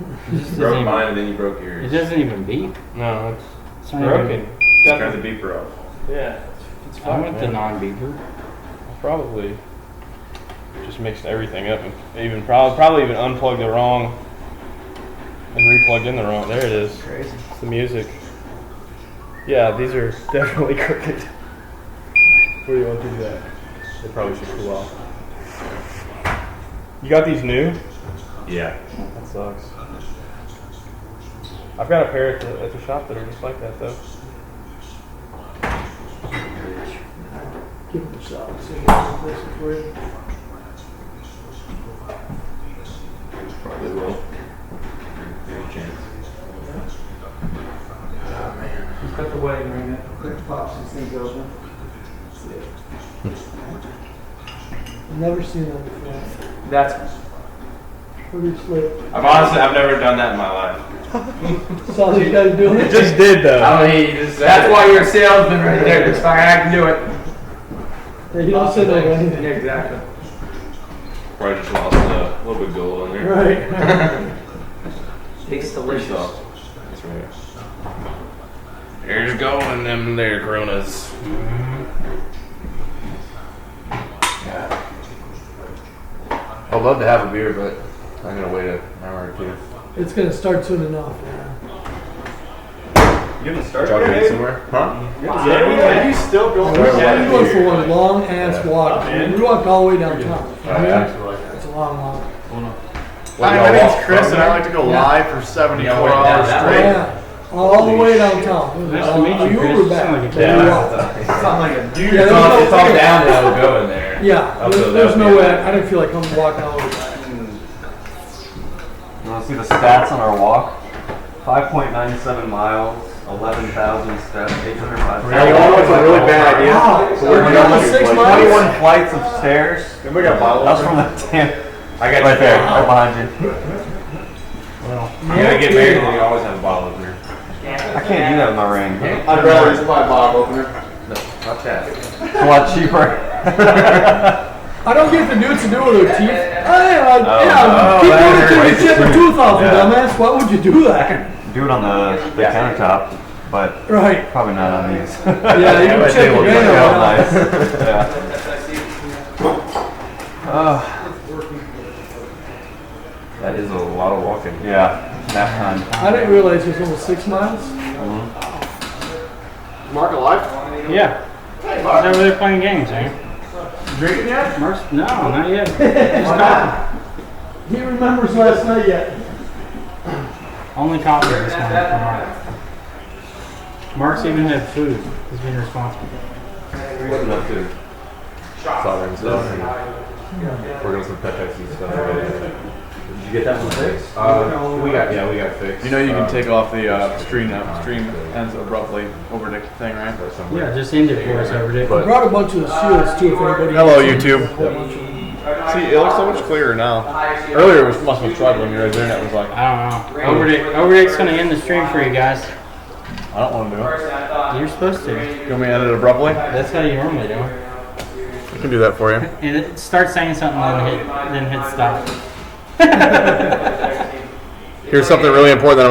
It just You broke doesn't mine and then you broke It yours. doesn't even beep. No, It's it's not broken. even- It's got Turn the beeper off. Yeah, it's I fucked, went the man. non-beeper. Probably just mixed everything up and even probably even unplugged the wrong and replugged in the wrong. There it is. Crazy. It's the music. Yeah, these are definitely crooked. Where do you want to do that? They probably should cool off. You got these new? Yeah. That sucks. I've got a pair at the shop that are just like that though. Give them a shot. See if it's this for you. Probably will. Very chance. He's got the wedding ring that quick pops these things open. I've never seen that before. That's Pretty slick. I've never done that in my life. Saw these guys doing it. Just did though. that's why you're a salesman right there. Just like I can do it. Yeah, you don't say no to Yeah, anything. exactly. Probably just lost a little bit of gold in there. Right. Tastes Pretty delicious. soft. That's right. Here's going them there Coronas. I'd love to have a beer, but I'm gonna wait an hour or two. It's gonna start soon enough. Yeah. You haven't started Y'all yet, going babe? somewhere? Huh? Yeah, you still going? We went for one long ass walk. man. We walked all the way downtown. yeah. It's a long walk. What, Hi, y'all my name's walk Chris, from and I there? like to go Yeah. live for 74 Yeah, wait, hours that straight. Yeah. All the way downtown. Nice to meet you, You Chris. were You back. sound like a but dad. we walked. It's not like a dude. Yeah, there's no It's all ticket. downhill going there. Yeah, there's no way. I didn't feel like coming walking all the way back. You want to see the stats on our walk? 5.97 miles, 11,000 steps, 805. Yeah, you wanna know what's a really bad idea? Wow. So we're We're going going 6 miles? 21 flights of stairs. And we got bottles. That's from the 10th. I got Right there, right behind you. You gotta get married and you always have a bottle opener. I can't do that with my ring. I'd rather just buy a bottle opener. No, Not that. It's a lot cheaper. I don't get the dudes to do it with their teeth. Yeah, Oh, keep that going to hurts. chip a tooth off, you Yeah. dumbass. Why would you do that? Do it on the countertop, but Right. probably not on these. Yeah, you can But chip they your will vein look off. nice. Yeah. That is a lot of walking. Yeah, nap time. I didn't realize it was almost 6 miles. Mark alive? Yeah. He's over there playing games, eh? Drinking yet? No, not yet. Just coffee. He remembers last night yet. Only coffee this morning for Mark. Mark's even had food. He's being responsible. Wasn't up to soldering stuff and working on some Touch IC stuff. Did you get that one fixed? We got fixed. You know you can take off the stream ends abruptly over the thing, right? Yeah, just end it for us over there. I brought a bunch of the shields too if anybody. Hello, YouTube. See, it looks so much clearer now. Earlier it must have been struggling. Your internet was like, I don't know. Overdick's gonna end the stream for you guys. I don't want to do it. You're supposed to. You want me to edit abruptly? That's how you normally do it. I can do that for you. And it starts saying something, then hit stop. Here's something really important that